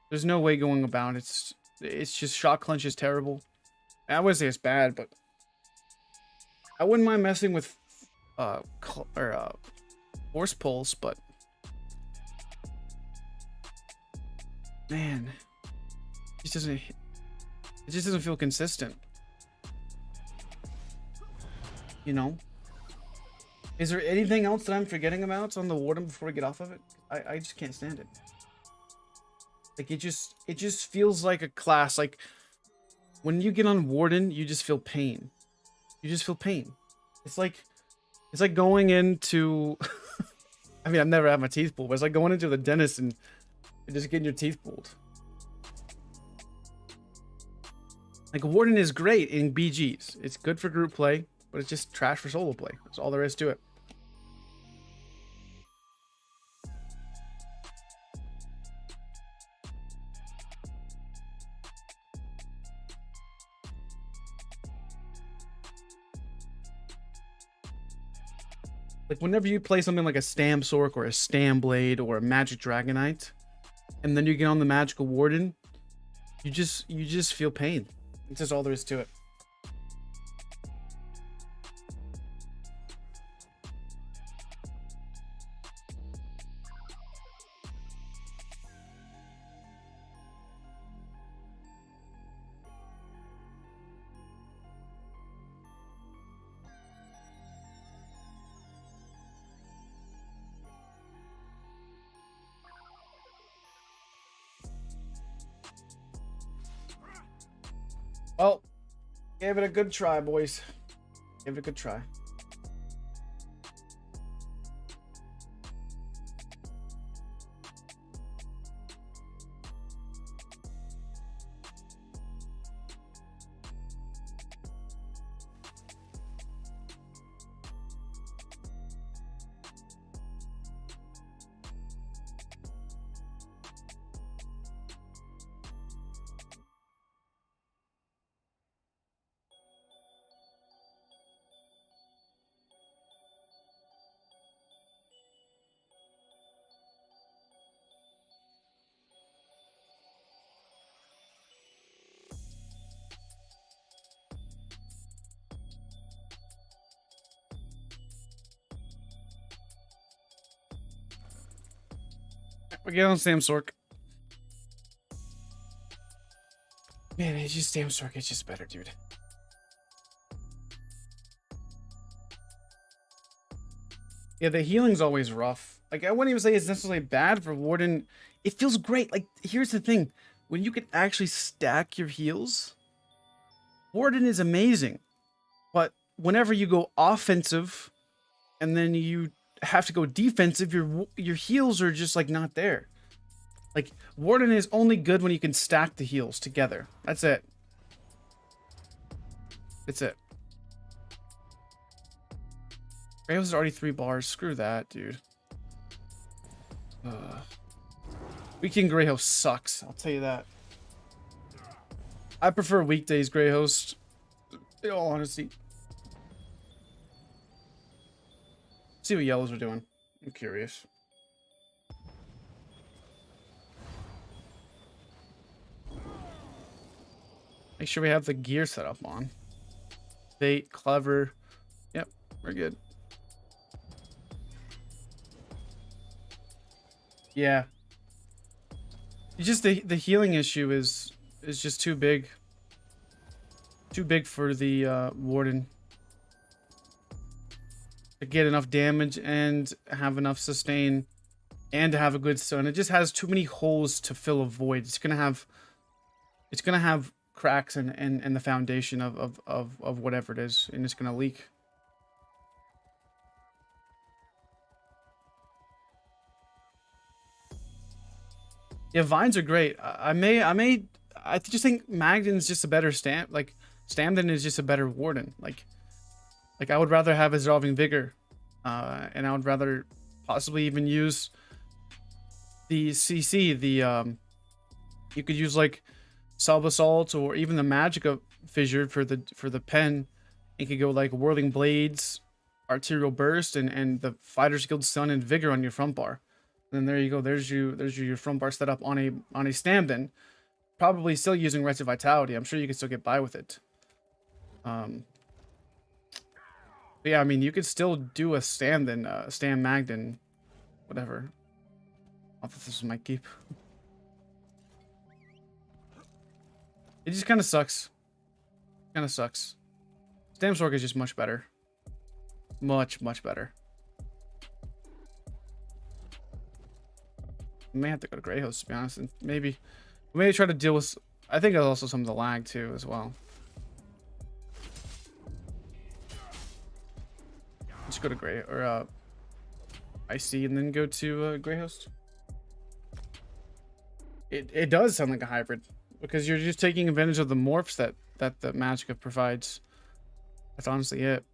Speaker 1: There's no way going about it. It's just shot clench is terrible. I wouldn't say it's bad, but I wouldn't mind messing with force pulse, but man, it just doesn't feel consistent. You know? Is there anything else that I'm forgetting about on the Warden before we get off of it? I just can't stand it. Like, it just feels like a class. Like, when you get on Warden, you just feel pain. You just feel pain. It's like going into I mean, I've never had my teeth pulled, but it's like going into the dentist and just getting your teeth pulled. Like, Warden is great in BGs. It's good for group play, but it's just trash for solo play. That's all there is to it. Like, whenever you play something like a Stam Sork or a Stam Blade or a Magic Dragonite, and then you get on the Magical Warden, you just feel pain. It's just all there is to it. Well, gave it a good try, boys. Gave it a good try. We get on Sam Sork. Man, it's just Sam Sork. It's just better, dude. Yeah, the healing's always rough. Like, I wouldn't even say it's necessarily bad for Warden. It feels great. Like, here's the thing. When you can actually stack your heals, Warden is amazing. But whenever you go offensive and then you have to go defensive, your heals are just, like, not there. Like, Warden is only good when you can stack the heals together. That's it. That's it. Greyhouse is already 3 bars. Screw that, dude. Weekend Greyhouse sucks. I'll tell you that. I prefer weekdays Greyhouse. In all honesty. See what yellows are doing. I'm curious. Make sure we have the gear set up on. Bait, clever. Yep, we're good. Yeah. It's just the healing issue is just too big. Too big for the Warden. To get enough damage and have enough sustain and to have a good stun. It just has too many holes to fill a void. It's gonna have cracks in the foundation of whatever it is, and it's gonna leak. Yeah, vines are great. I just think Magden's just a better stamp. Like, Stamden is just a better Warden. Like I would rather have a Dissolving Vigor, and I would rather possibly even use the CC. You could use like Salve Assault or even the Magicka Fissure for the pen. You could go like Whirling Blades, Arterial Burst, and the Fighter's Guild Stun and Vigor on your front bar. And then there you go. There's your front bar set up on a Stamden. Probably still using Wretched Vitality. I'm sure you can still get by with it. But yeah, I mean, you could still do a Stamden, Stam Magden, whatever. I thought this was my keep. It just kind of sucks. Kind of sucks. Stam Sork is just much better. Much better. I may have to go to Greyhouse, to be honest, and maybe try to deal with. I think there's also some of the lag too, as well. Just go to Grey or IC, and then go to Greyhouse. It does sound like a hybrid because you're just taking advantage of the morphs that the Magicka provides. That's honestly it.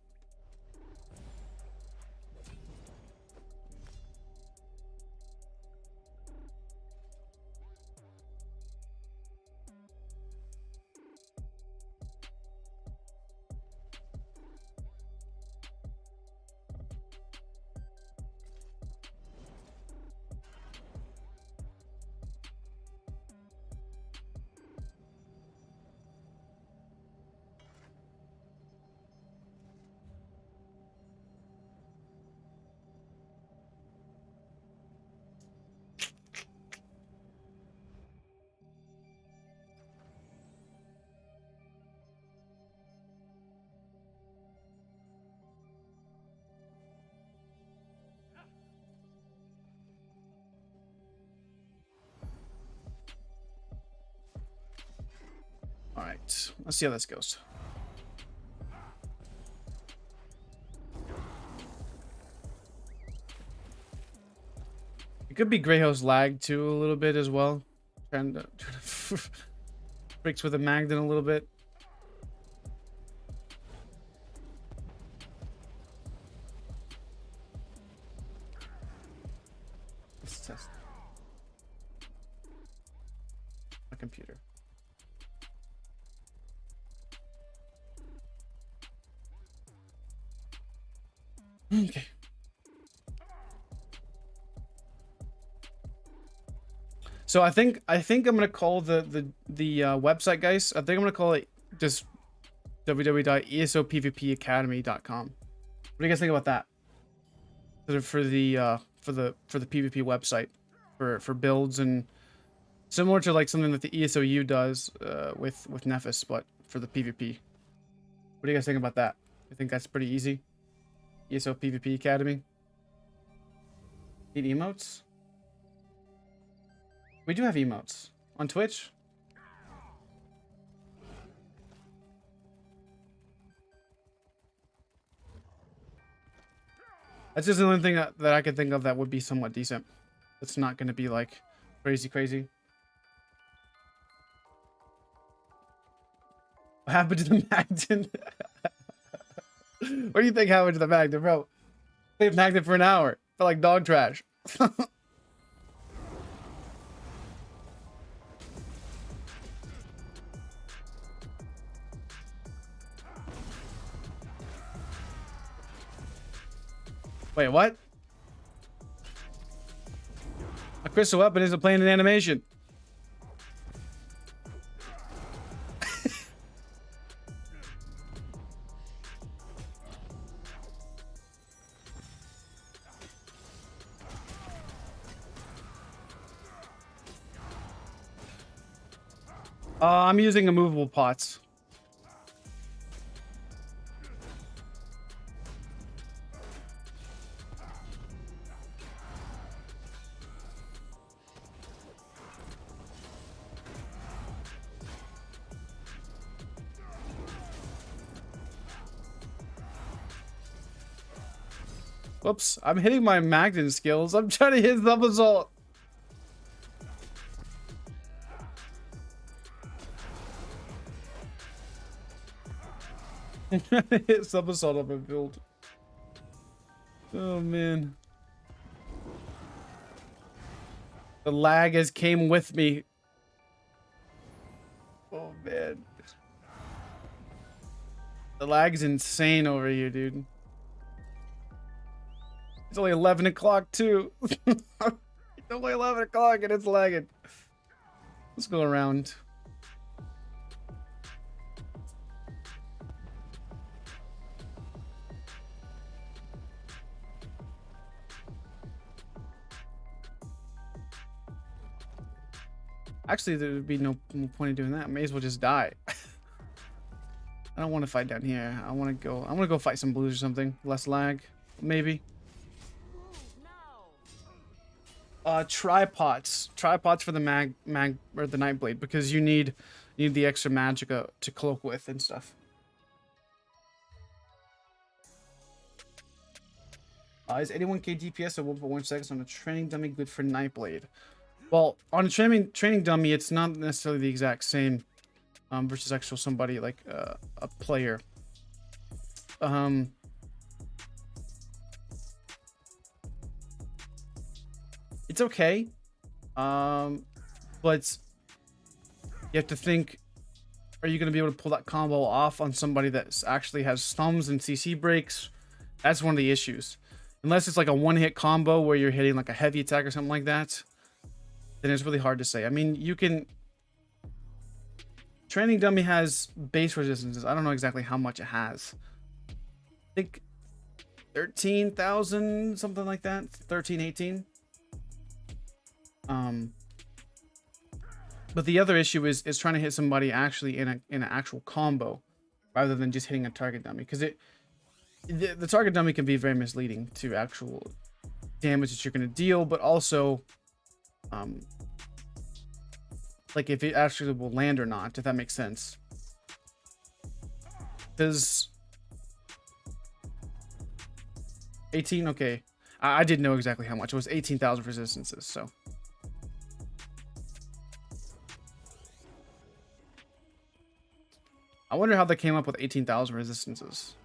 Speaker 1: All right, let's see how this goes. It could be Greyhouse lag too a little bit as well. Trying to breaks with the Magden a little bit. Let's test my computer. Okay. So I think I'm gonna call the website, guys. I think I'm gonna call it just www.esopvpacademy.com. What do you guys think about that? For the PvP website for builds, and similar to like something that the ESOU does with Nephis, but for the PvP. What do you guys think about that? I think that's pretty easy. ESO PvP Academy. Need emotes? We do have emotes on Twitch. That's just the only thing that I could think of that would be somewhat decent. It's not going to be like crazy. What happened to the Magden? What do you think happened to the Magden, bro? Played Magden for an hour. Felt like dog trash. Wait, what? A crystal weapon isn't playing an animation. I'm using immovable pots. Whoops, I'm hitting my Magden skills. I'm trying to hit Sub Assault. I'm trying to hit Sub Assault on my build. Oh man. The lag has came with me. Oh man. The lag's insane over here, dude. It's only 11 o'clock too. It's only 11 o'clock and it's lagging. Let's go around. Actually, there would be no point in doing that. I may as well just die. I don't want to fight down here. I want to go fight some blues or something. Less lag, maybe. Tripods for the mag or the Nightblade, because you need the extra magicka to cloak with and stuff. Is 81k DPS at 1.1 seconds on a training dummy good for Nightblade? Well, on a training dummy, it's not necessarily the exact same versus actual somebody like a player. It's okay, but you have to think: are you going to be able to pull that combo off on somebody that actually has thumbs and CC breaks? That's one of the issues. Unless it's like a one-hit combo where you're hitting like a heavy attack or something like that, then it's really hard to say. I mean, you can... Training dummy has base resistances. I don't know exactly how much it has. I think 13,000, something like that. 13, 18. But the other issue is trying to hit somebody actually in an actual combo rather than just hitting a target dummy, because the target dummy can be very misleading to actual damage that you're going to deal, but also like if it actually will land or not, if that makes sense. Because 18, okay, I didn't know exactly how much. It was 18,000 resistances, so I wonder how they came up with 18,000 resistances.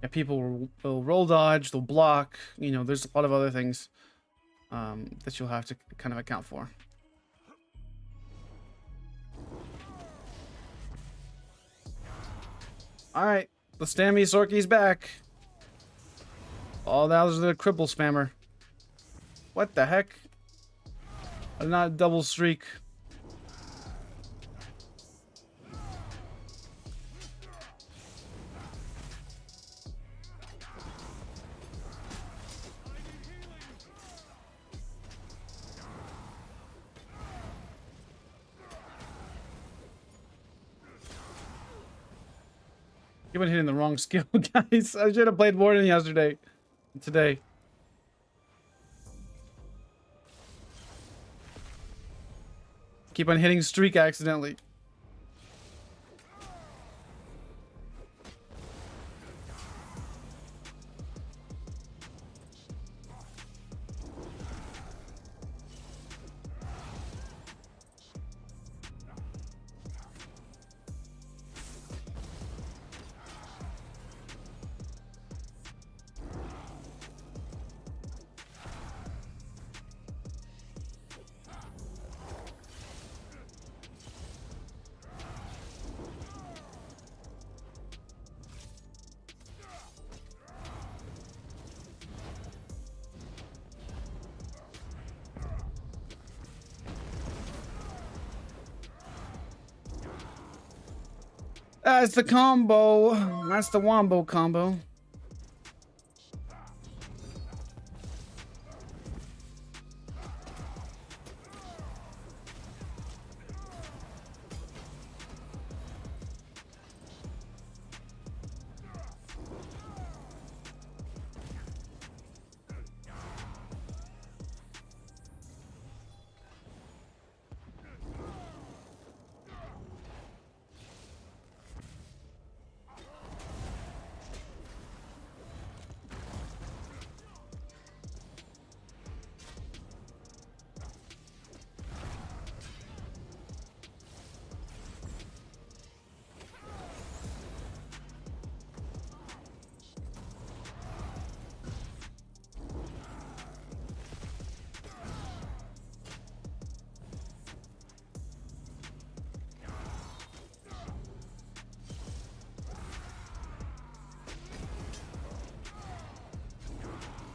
Speaker 1: Yeah, people will roll dodge, they'll block, you know, there's a lot of other things that you'll have to kind of account for. Alright, the Stammy Sorky's back. Oh, that was the cripple spammer. What the heck? Not a double streak. Keep on hitting the wrong skill, guys. I should have played Warden yesterday. Today. Keep on hitting streak accidentally. That's the combo. That's the wombo combo.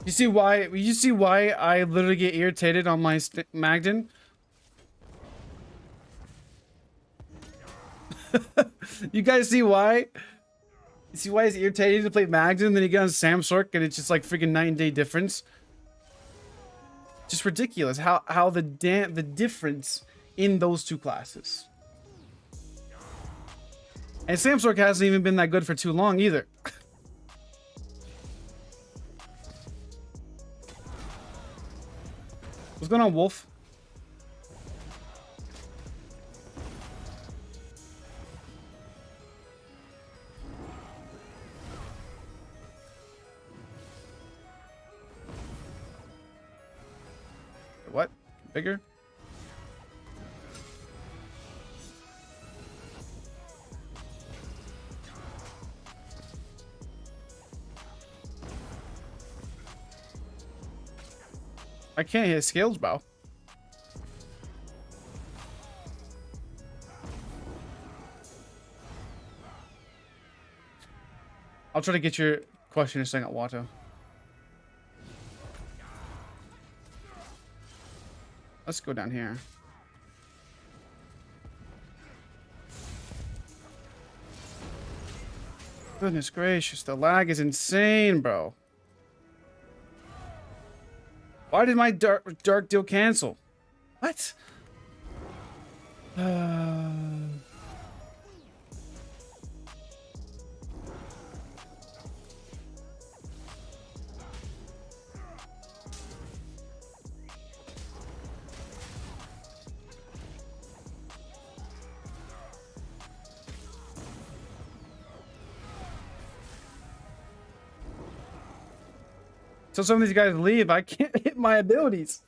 Speaker 1: You see why? You see why I literally get irritated on my Magden? You guys see why? You see why it's irritating to play Magden, then you get on Samsork and it's just like freaking night and day difference. Just ridiculous how the difference in those two classes. And Samsork hasn't even been that good for too long either. What's going on, Wolf? What? Bigger? I can't hit Scales Bow. I'll try to get your question in a second, Watto. Let's go down here. Goodness gracious, the lag is insane, bro. Why did my dark deal cancel? What? So some of these guys leave, I can't hit my abilities.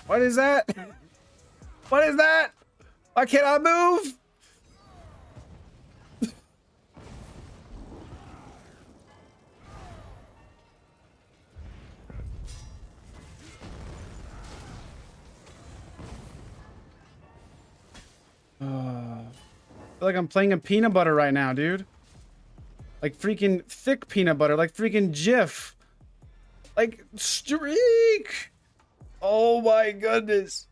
Speaker 1: What is that? What is that? Why can't I move? I feel like I'm playing a peanut butter right now, dude. Like freaking thick peanut butter, like freaking Jif. Like streak. Oh my goodness.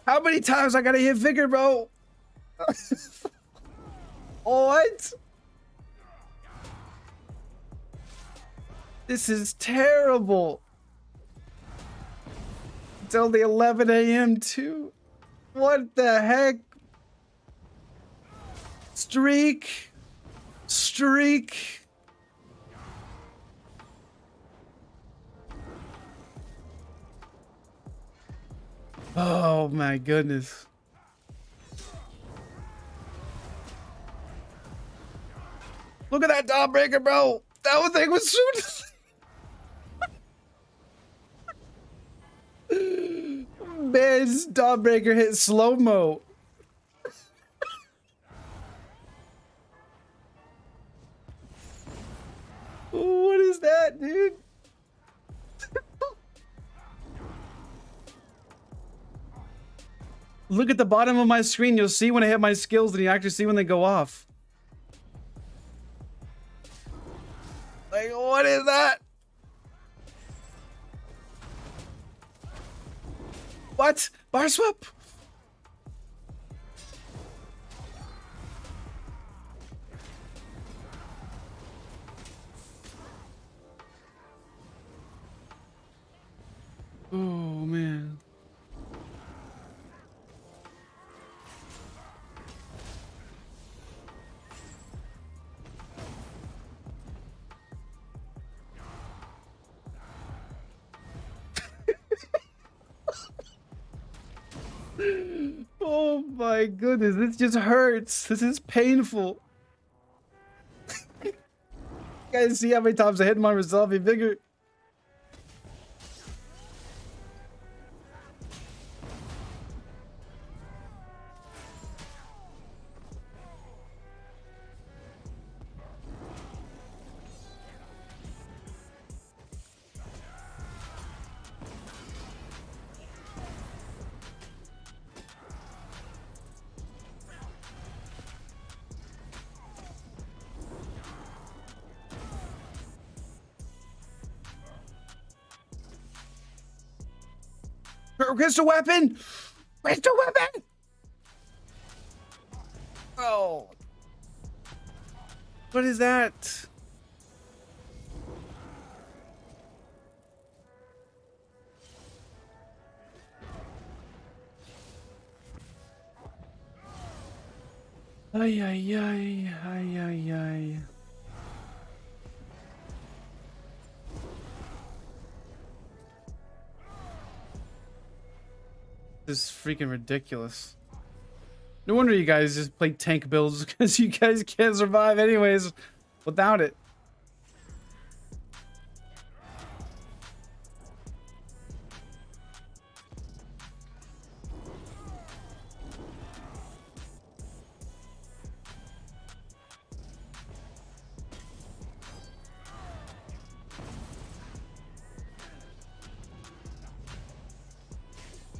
Speaker 1: How many times I gotta hit Vigor, bro? What? This is terrible. It's only 11 a.m. too. What the heck? Streak. Streak. Oh my goodness. Look at that Dawnbreaker, bro. That one thing was shooting. Man, this Dawnbreaker hit slow-mo. What is that, dude? Look at the bottom of my screen. You'll see when I hit my skills, and you actually see when they go off. Like, what is that? What? Bar swap? Oh, man. Oh my goodness, this just hurts. This is painful. You guys see how many times I hit my resolving vigor? Crystal weapon! Crystal weapon! Oh. What is that? Ay, ay, ay, ay, ay, ay. This is freaking ridiculous. No wonder you guys just play tank builds, because you guys can't survive anyways without it.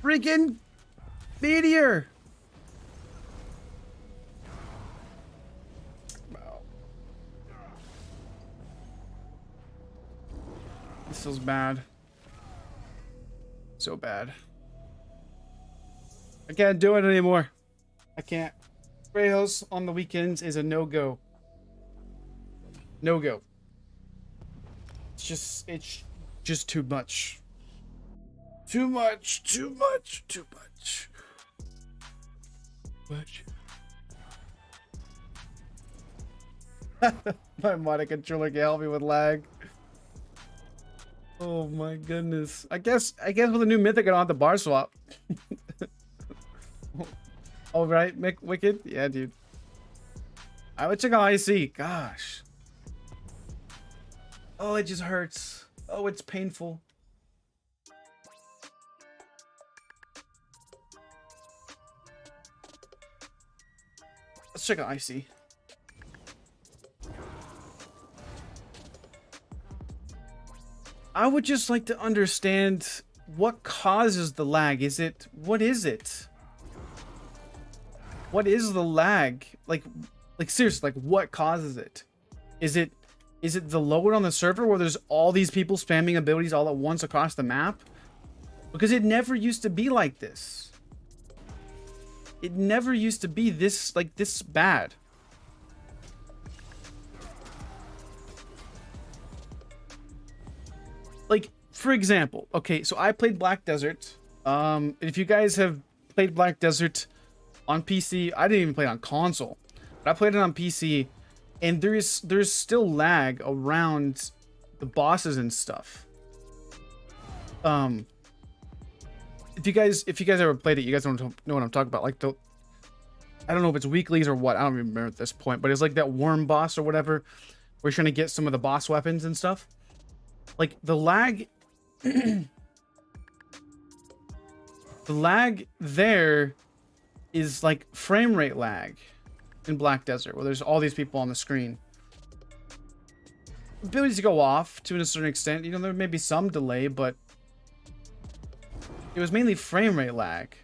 Speaker 1: Freaking meteor! Wow. This feels bad. So bad. I can't do it anymore. I can't. Brais on the weekends is a no-go. No-go. It's just too much. Too much, too much, too much. My modded controller can help me with lag. Oh my goodness. I guess with a new mythic I don't have to bar swap. All right, Wicked? Yeah, dude. I would check out IC. Gosh. Oh, it just hurts. Oh, it's painful. Let's check out IC. I would just like to understand what causes the lag. What is it? What is the lag? Like seriously, like what causes it? Is it the load on the server where there's all these people spamming abilities all at once across the map? Because it never used to be like this. It never used to be this, like, this bad. Like, for example, okay, so I played Black Desert. If you guys have played Black Desert on PC, I didn't even play it on console, but I played it on PC, and there's still lag around the bosses and stuff. If you guys ever played it, you guys don't know what I'm talking about. Like I don't know if it's weeklies or what. I don't remember at this point, but it's like that worm boss or whatever, where you're trying to get some of the boss weapons and stuff. Like the lag, the lag there is like frame rate lag in Black Desert, where there's all these people on the screen. Abilities go off to a certain extent. You know, there may be some delay, but it was mainly frame rate lag.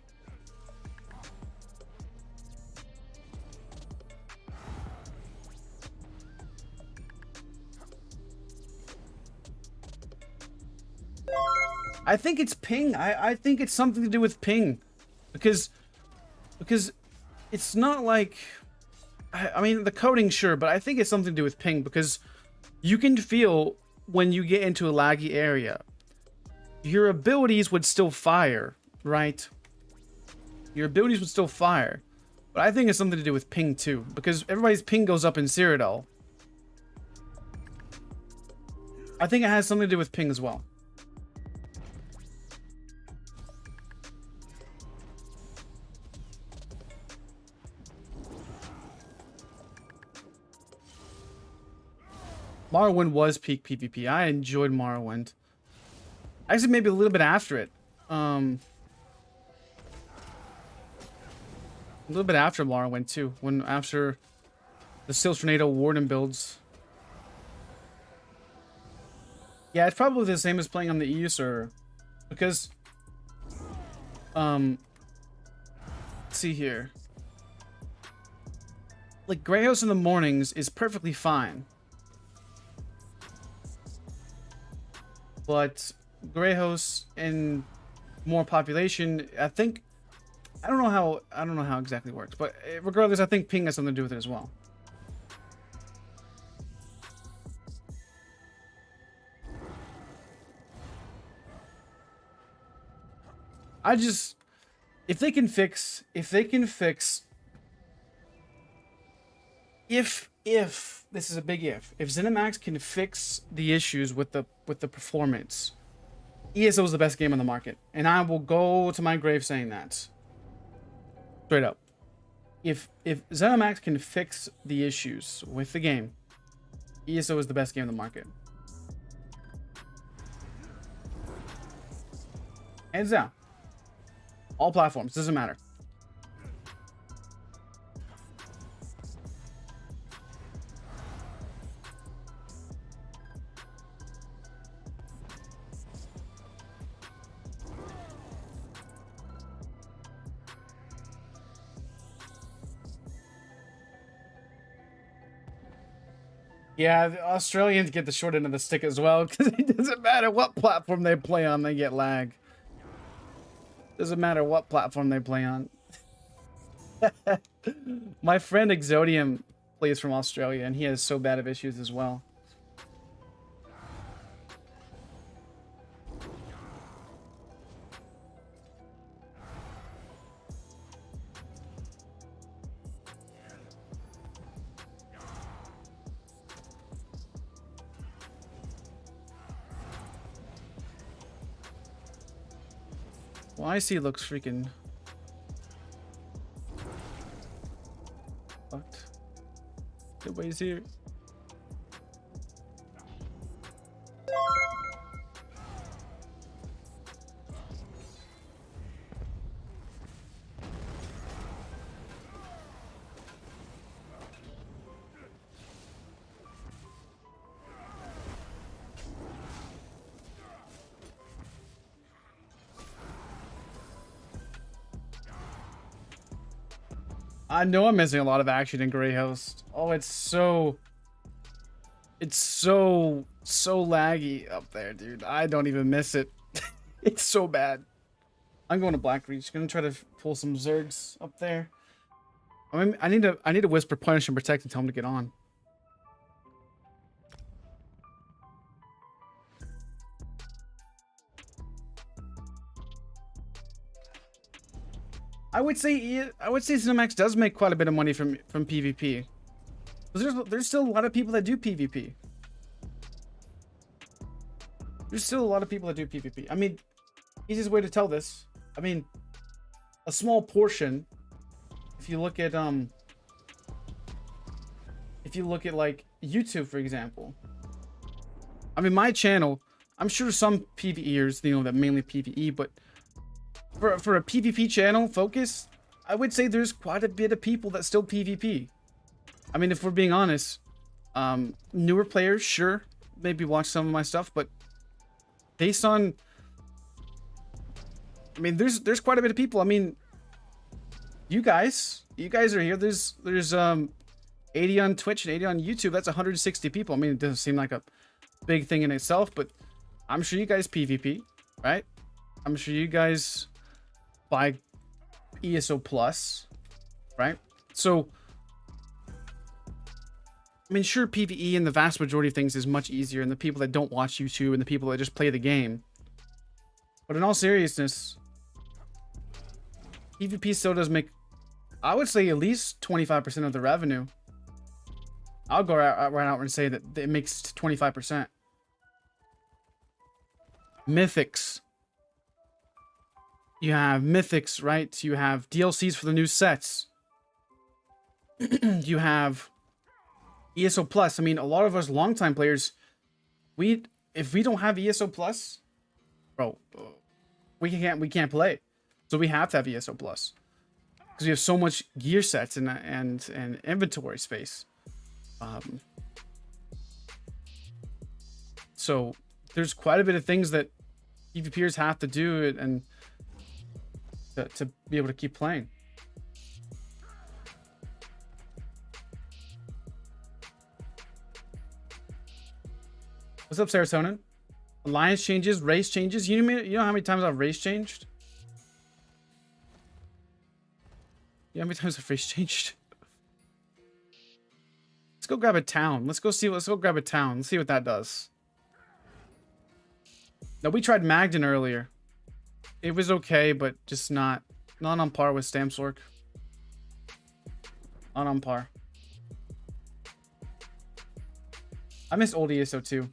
Speaker 1: I think it's ping. I think it's something to do with ping, because it's not like, I mean, the coding, sure, but I think it's something to do with ping, because you can feel when you get into a laggy area, your abilities would still fire, right? Your abilities would still fire, but I think it's something to do with ping too, because everybody's ping goes up in Cyrodiil. I think it has something to do with ping as well. Morrowind was peak PvP. I enjoyed Morrowind. Actually, maybe a little bit after it. A little bit after Morrowind too. After the Steel Tornado Warden builds. Yeah, it's probably the same as playing on the EU server, because let's see here. Like Greyhouse in the mornings is perfectly fine. But Greyhouse and more population, I think, I don't know how exactly it works, but regardless, I think ping has something to do with it as well. If they can fix this is a big if ZeniMax can fix the issues with the performance, ESO is the best game on the market, and I will go to my grave saying that straight up. If ZeniMax can fix the issues with the game, ESO is the best game on the market, hands down. All platforms, doesn't matter. Yeah, the Australians get the short end of the stick as well, because it doesn't matter what platform they play on, they get lag. Doesn't matter what platform they play on. My friend Exodium plays from Australia, and he has so bad of issues as well. Well, I see it looks freaking fucked. Everybody's here. I know I'm missing a lot of action in Greyhouse. Oh, it's so laggy up there, dude. I don't even miss it. It's so bad. I'm going to Black Reach. Gonna try to pull some Zergs up there. I mean, I need to whisper, punish, and protect and tell him to get on. I would say Cinemax does make quite a bit of money from PvP. There's still a lot of people that do PvP. There's still a lot of people that do PvP. I mean, easiest way to tell this. I mean, a small portion. If you look at like YouTube, for example. I mean, my channel. I'm sure some PvEers, you know, that mainly PvE, but for a PvP channel focus, I would say there's quite a bit of people that still PvP. I mean, if we're being honest, newer players, sure, maybe watch some of my stuff, but based on, I mean, there's quite a bit of people. I mean, you guys are here. There's 80 on Twitch and 80 on YouTube. That's 160 people. I mean, it doesn't seem like a big thing in itself, but I'm sure you guys PvP, right? I'm sure you guys buy ESO Plus, right? So, I mean, sure, PvE and the vast majority of things is much easier, and the people that don't watch YouTube and the people that just play the game. But in all seriousness, PvP still does make, I would say, at least 25% of the revenue. I'll go right out and say that it makes 25%. Mythics. You have mythics, right? You have DLCs for the new sets. You have ESO Plus. I mean, a lot of us longtime players, if we don't have ESO Plus, bro, we can't play. So we have to have ESO Plus because we have so much gear sets and inventory space. So there's quite a bit of things that PvPers have to do and to be able to keep playing. What's up, Serotonin? Alliance changes, race changes. You know how many times I've race changed? You know how many times I've race changed? Let's go grab a town. Let's go grab a town. Let's see what that does. Now, we tried Magden earlier. It was okay, but just not on par with Stamsork. Not on par. I miss old ESO too.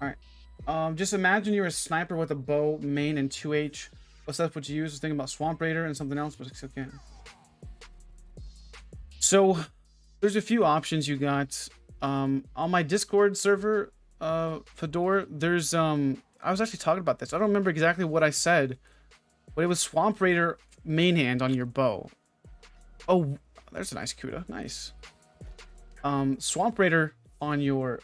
Speaker 1: Alright. Just imagine you're a sniper with a bow, main, and 2H. What stuff would you use? I was thinking about Swamp Raider and something else, but it's okay. So, there's a few options you got. On my Discord server, Fedor, there's I was actually talking about this. I don't remember exactly what I said, but it was Swamp Raider main hand on your bow. Oh, there's a nice Kuda. Nice. Swamp Raider on your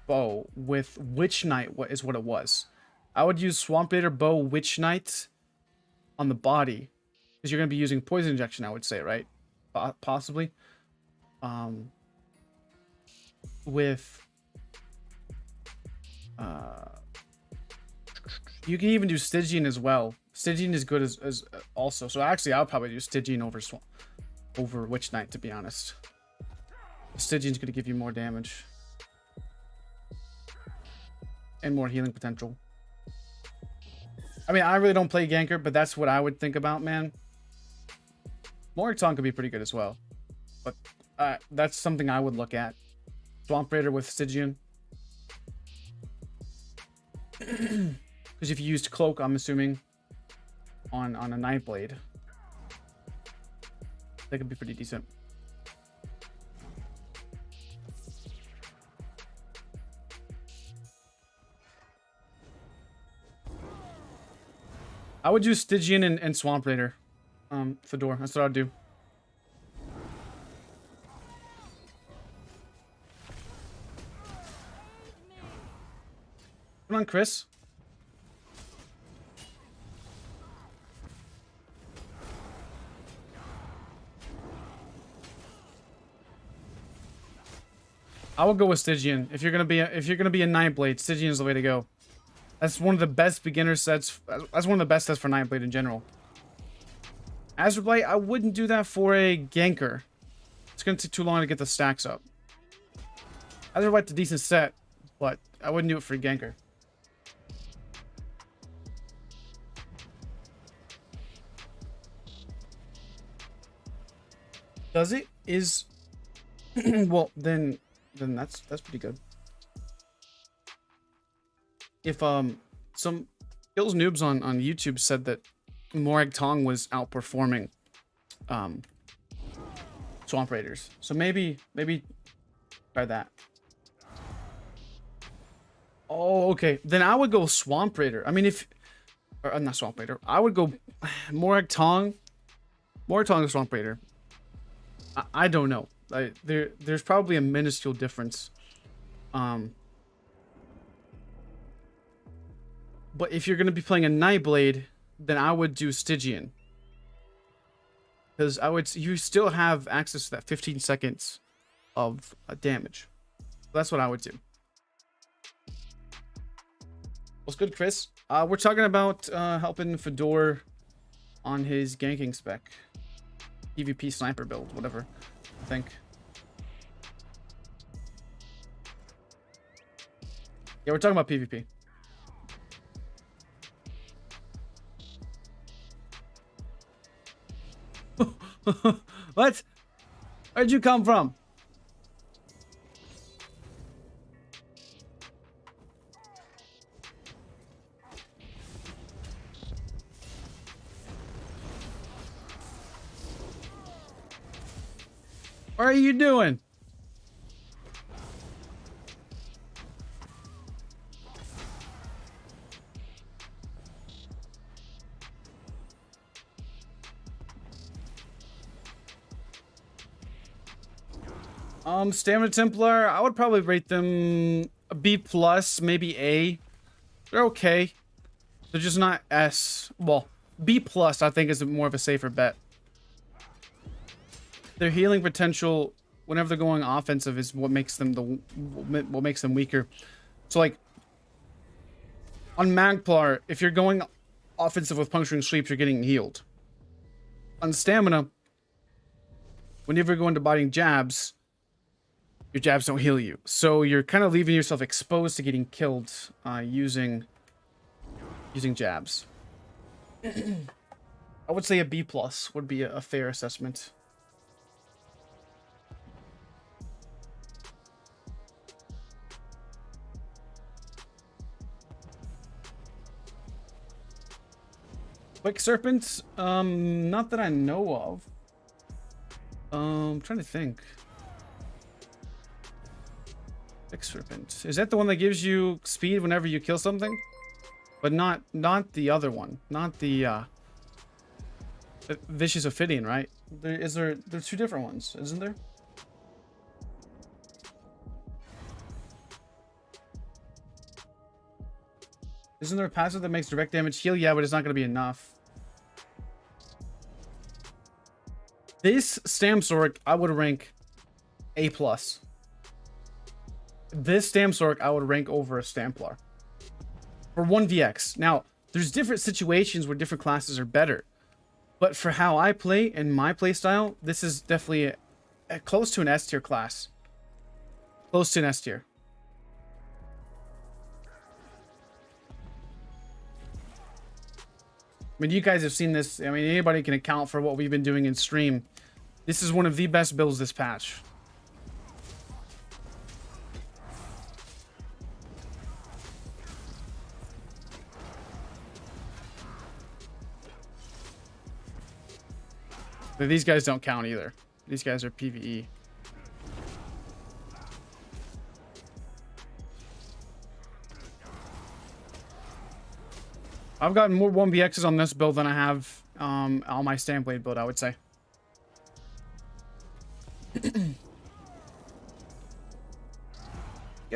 Speaker 1: bow with Witch Knight, what is what it was. I would use Swamp Raider bow Witch Knight on the body because you're going to be using poison injection, I would say, right? Possibly. With you can even do Stygian as well. Stygian is good as also. So actually, I'll probably do Stygian over Witch Knight, to be honest. Stygian's going to give you more damage and more healing potential. I mean, I really don't play Ganker, but that's what I would think about, man. Morgton could be pretty good as well, but that's something I would look at. Swamp Raider with Stygian. Because if you used Cloak, I'm assuming, on a Nightblade, that could be pretty decent. I would use Stygian and Swamp Raider. Fedor, that's what I'd do. Come on, Chris. I will go with Stygian. If you're gonna be a Nightblade, Stygian is the way to go. That's one of the best beginner sets. That's one of the best sets for Nightblade in general. Azurblight, I wouldn't do that for a ganker. It's going to take too long to get the stacks up. Azurlight's a decent set, but I wouldn't do it for a ganker. Does it? Is... well, then that's pretty good. If some Skills Noobs on YouTube said that Morag Tong was outperforming Swamp Raiders, so maybe try that. Oh, okay, then I would go Swamp Raider. I mean, or not Swamp Raider, I would go Morag Tong or Swamp Raider. I don't know. There's probably a minuscule difference. But if you're going to be playing a Nightblade, then I would do Stygian. Because you still have access to that 15 seconds of damage. That's what I would do. What's good, Chris? We're talking about helping Fedor on his ganking spec. PvP sniper build, whatever. I think. Yeah, we're talking about PvP. What? Where'd you come from? What are you doing? Stamina Templar, I would probably rate them a B plus, maybe A. They're okay. They're just not S. Well, B plus I think is more of a safer bet. Their healing potential whenever they're going offensive is what makes them what makes them weaker. So like on Magplar, if you're going offensive with puncturing sweeps, you're getting healed. On stamina, whenever you're going to biting jabs, your jabs don't heal you. So you're kind of leaving yourself exposed to getting killed using jabs. I would say a B plus would be a fair assessment. Quick Serpent, not that I know of. I'm trying to think. Quick Serpent, is that the one that gives you speed whenever you kill something? But not the other one, not the Vicious Ophidian, right? There's two different ones, isn't there? Isn't there a passive that makes direct damage heal? Yeah, but it's not going to be enough. This Stamsork, I would rank A+. This Stamsork, I would rank over a Stamplar. For 1vx. Now, there's different situations where different classes are better. But for how I play and my playstyle, this is definitely close to an S tier class. Close to an S tier. I mean, you guys have seen this. I mean, anybody can account for what we've been doing in stream. This is one of the best builds this patch. But these guys don't count either. These guys are PvE. I've gotten more 1vx's on this build than I have on my Standblade build, I would say. Can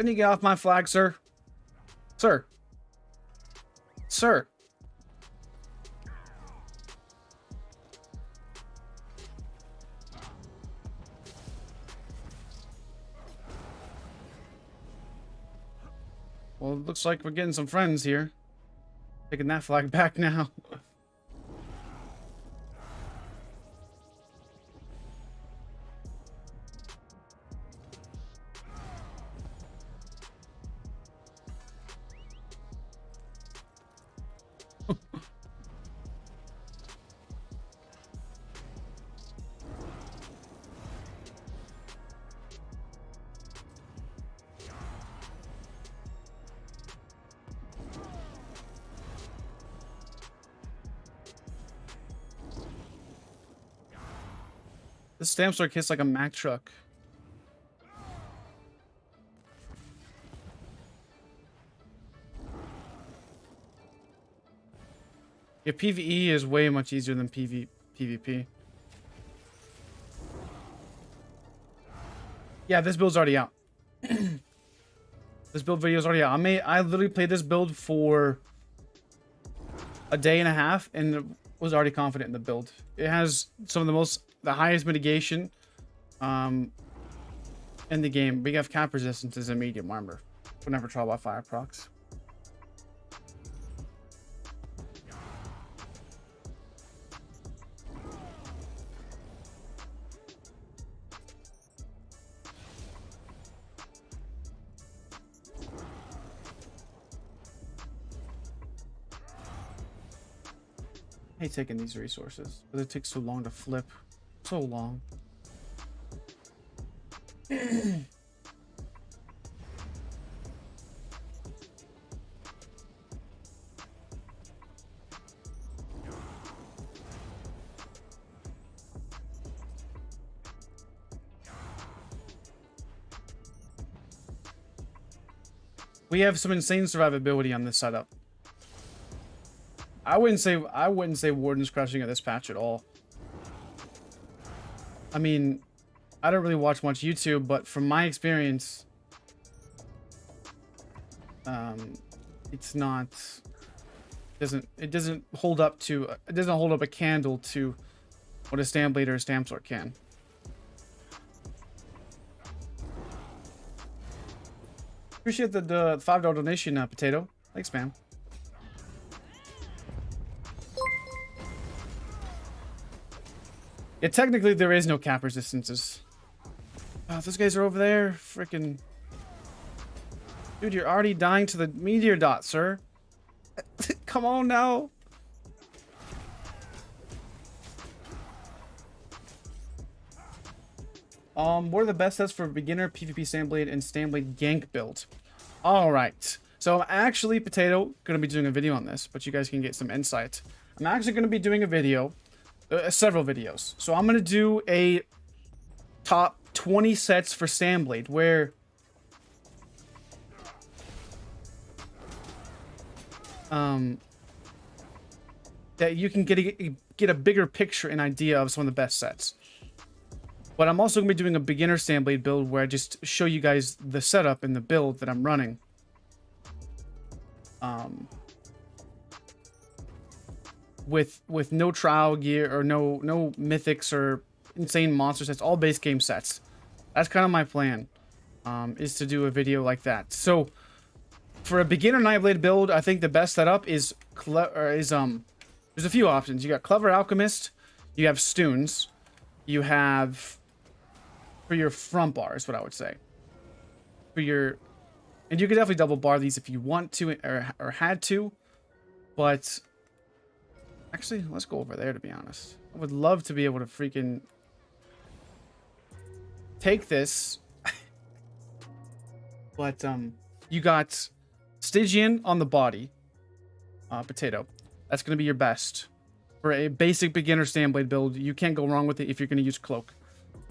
Speaker 1: you get off my flag, sir? Sir. Sir. Well, it looks like we're getting some friends here. Taking that flag back now. This stamp store hits like a Mack truck. Yeah, PvE is way much easier than PvP. Yeah, this build's already out. This build video is already out. I literally played this build for a day and a half and was already confident in the build. It has some of the highest mitigation in the game. We have cap resistances and medium armor whenever trial by fire procs. I hate taking these resources, but it takes so long to flip. So long. We have some insane survivability on this setup. I wouldn't say Warden's crushing at this patch at all. I mean, I don't really watch much YouTube, but from my experience, it's not. It doesn't hold up a candle to what a stamp blade or a stamp sword can. Appreciate the $5 donation, Potato. Thanks, man. Yeah, technically there is no cap resistances. Oh, those guys are over there. Freaking. Dude, you're already dying to the meteor dot, sir. Come on now. What are the best sets for beginner PvP Sandblade and Sandblade gank build? Alright. So I'm actually, Potato, going to be doing a video on this, but you guys can get some insight. I'm actually going to be doing a video. Several videos. So I'm going to do a top 20 sets for Sandblade where that you can get a bigger picture and idea of some of the best sets. But I'm also going to be doing a beginner Sandblade build where I just show you guys the setup and the build that I'm running. With no trial gear or no mythics or insane monster sets, all base game sets. That's kind of my plan, is to do a video like that. So for a beginner Nightblade build, I think the best setup is there's a few options. You got Clever Alchemist, you have Stuns, you have for your front bar is what I would say. And you could definitely double bar these if you want to or had to, but actually, let's go over there, to be honest. I would love to be able to freaking take this. But, you got Stygian on the body. Potato. That's going to be your best. For a basic beginner Sandblade build, you can't go wrong with it if you're going to use Cloak.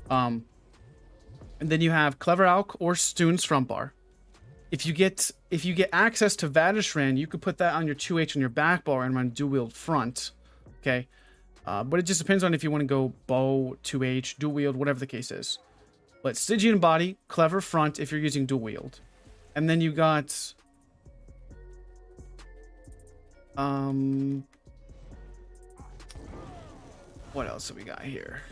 Speaker 1: And then you have Clever Alch or Stuns front bar. If you get access to Vadishran, you could put that on your 2H on your back bar and run dual wield front. Okay. But it just depends on if you want to go bow, 2H, dual wield, whatever the case is. But Stygian body, Clever front if you're using dual wield. And then you got what else have we got here?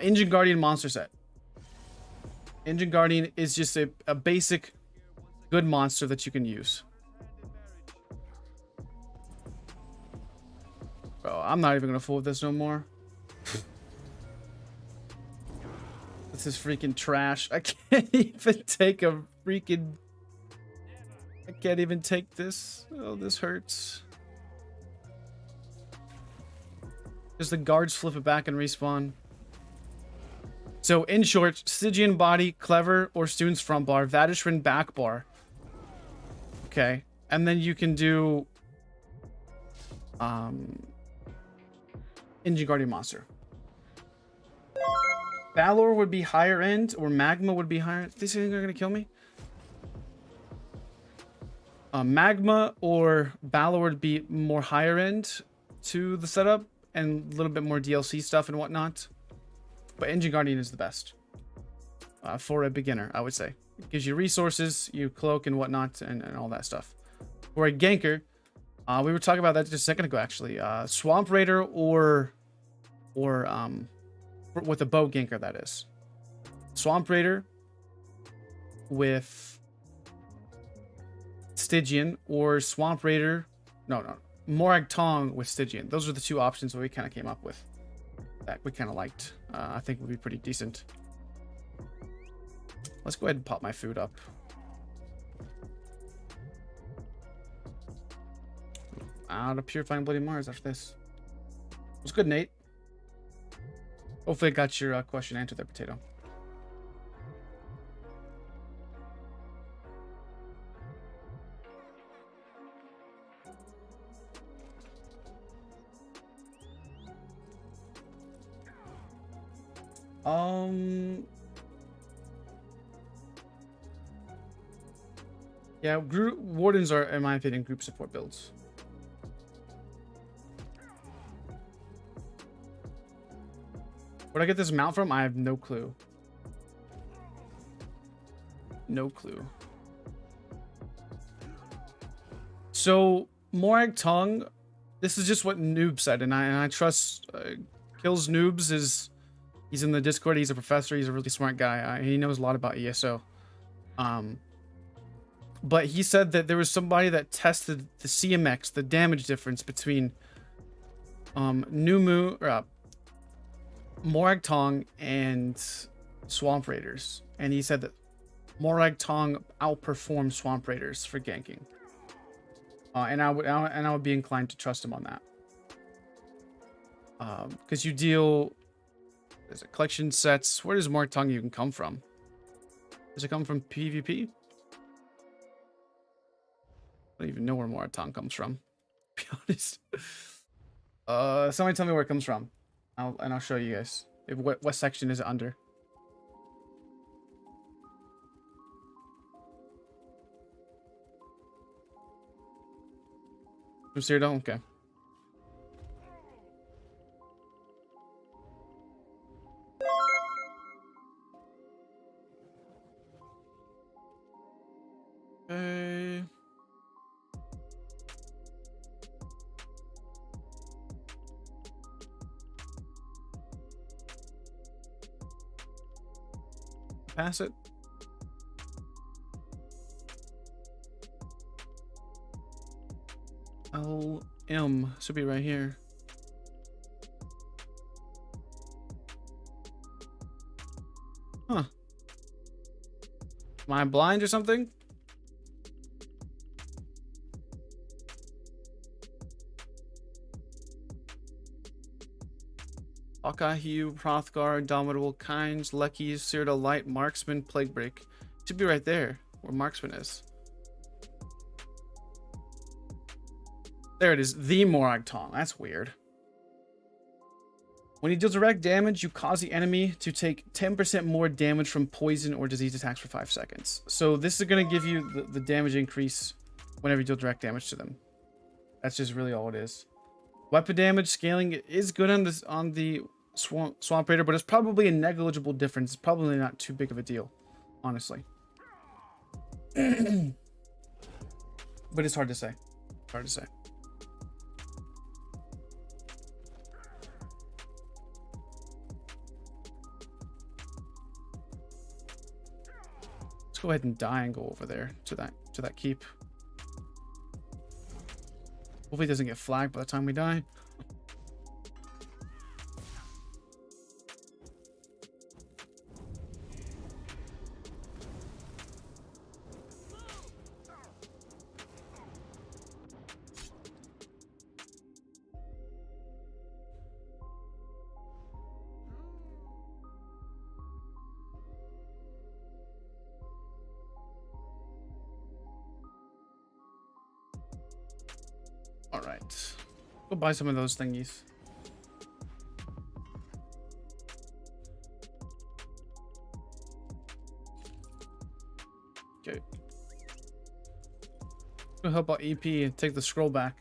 Speaker 1: Engine Guardian monster set. Engine Guardian is just a basic good monster that you can use. Bro, I'm not even gonna fool with this no more. This is freaking trash. I can't even take a freaking... I can't even take this. Oh, this hurts. Because the guards flip it back and respawn. So, in short, Stygian body, clever, or student's front bar, Vadishrin back bar. Okay. And then you can do... Engine Guardian Monster. Valor would be higher end, or Magma would be higher. These things are gonna kill me. Magma or Valor would be more higher end to the setup and a little bit more DLC stuff and whatnot. But Engine Guardian is the best for a beginner, I would say. It gives you resources, you cloak and whatnot, and all that stuff. For a ganker, we were talking about that just a second ago, actually. Swamp Raider or with a bow ganker, that is. Swamp Raider with Stygian, or Swamp Raider... No. Morag Tong with Stygian. Those are the two options that we kind of came up with. That we kind of liked. I think would be pretty decent. Let's go ahead and pop my food up. Out of Purifying Bloody Mars after this. What's good, Nate? Hopefully I got your question answered there, Potato. Yeah, Wardens are, in my opinion, group support builds. Where'd I get this mount from? I have no clue. No clue. So, Morag Tong, this is just what Noob said, and I trust Kills Noobs is... He's in the Discord. He's a professor. He's a really smart guy. He knows a lot about ESO. But he said that there was somebody that tested the CMX, the damage difference between Morag Tong and Swamp Raiders. And he said that Morag Tong outperformed Swamp Raiders for ganking. And I would be inclined to trust him on that. Because you deal... There's a collection sets. Where does Morag Tong even come from? Does it come from PvP? I don't even know where Morag Tong comes from, to be honest. Somebody tell me where it comes from. I'll show you guys. What section is it under? From Cyrodiil? Okay. Okay. Pass it. LM should be right here. Huh. Am I blind or something? Hawkeye, Hugh, Hrothgar, Indomitable, Kynes, Letï, Cyrodiil, Light, Marksman, Plague Break. Should be right there, where Marksman is. There it is, the Morag Tong. That's weird. When you deal direct damage, you cause the enemy to take 10% more damage from poison or disease attacks for 5 seconds. So this is going to give you the damage increase whenever you deal direct damage to them. That's just really all it is. Weapon damage scaling is good on the Swamp Raider, but it's probably a negligible difference. It's probably not too big of a deal, honestly. But it's hard to say. Hard to say. Let's go ahead and die and go over there to that to that keep. Hopefully it doesn't get flagged by the time we die. All right, go buy some of those thingies. Okay. Go help out EP and take the scroll back.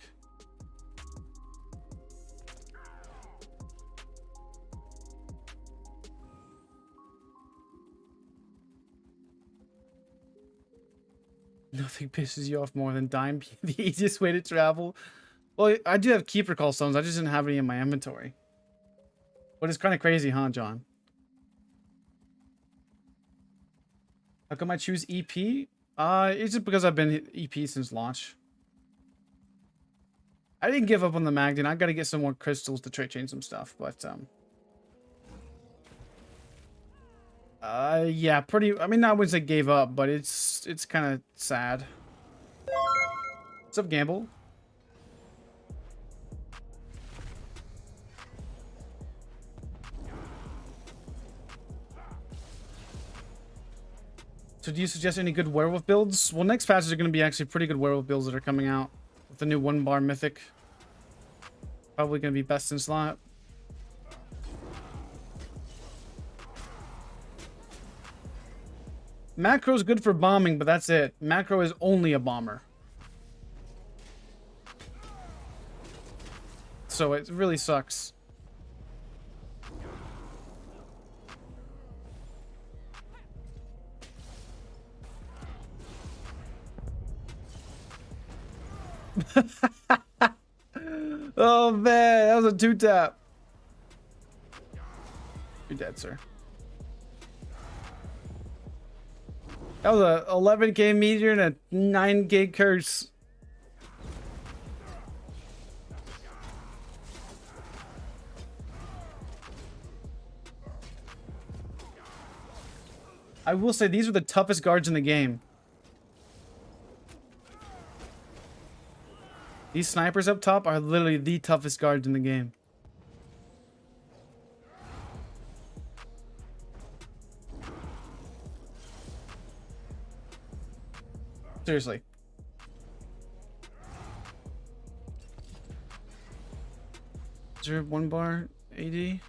Speaker 1: Nothing pisses you off more than dying being the easiest way to travel. Well, I do have keeper call stones. I just didn't have any in my inventory. But it's kind of crazy, huh, John? How come I choose EP? It's just because I've been EP since launch. I didn't give up on the Magdon. I got to get some more crystals to trait chain some stuff, but yeah, pretty. I mean, I wouldn't say gave up, but it's kind of sad. What's up, Gamble? So do you suggest any good werewolf builds? Well, next patches are going to be actually pretty good werewolf builds that are coming out. With the new 1-bar mythic. Probably going to be best in slot. Macro is good for bombing, but that's it. Macro is only a bomber. So it really sucks. Oh man, that was a 2-tap. You're dead, sir. That was a 11k meteor and a 9k curse. I will say these are the toughest guards in the game. These snipers up top are literally the toughest guards in the game. Seriously. Is there 1-bar AD?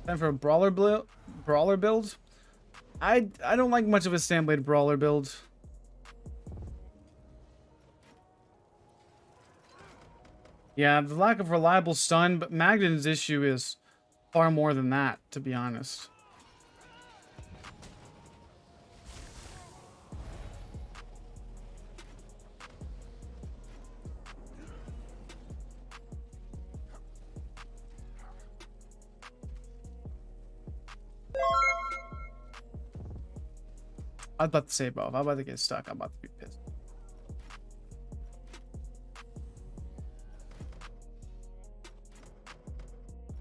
Speaker 1: Time for a brawler build? I don't like much of a Sandblade brawler build. Yeah, the lack of reliable stun, but Magdon's issue is far more than that, to be honest. I was about to say both. I'm about to get stuck. I'm about to be pissed.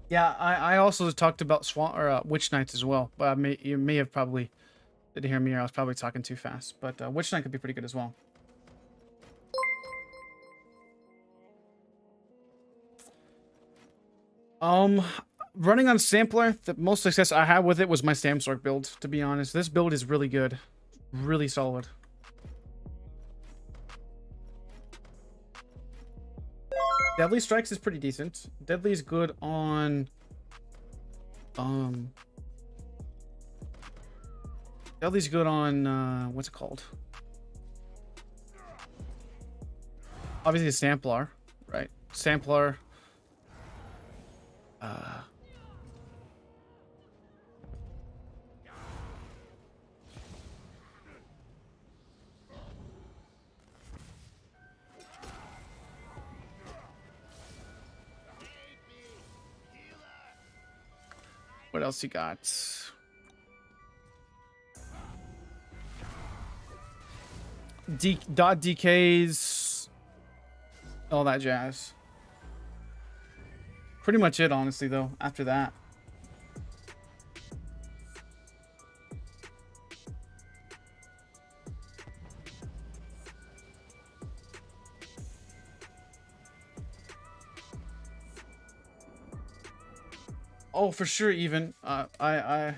Speaker 1: Yeah, I also talked about Witch Knights as well, but you may have probably didn't hear me, or I was probably talking too fast. But Witch Knight could be pretty good as well. Running on Sampler, the most success I had with it was my Samsorg build, to be honest. This build is really good. Really solid. Deadly Strikes is pretty decent. Deadly is good on Deadly's good on what's it called? Obviously Sampler, right? Sampler. What else you got? dot DKs, all that jazz. Pretty much it, honestly, though, after that. Oh, for sure, even. I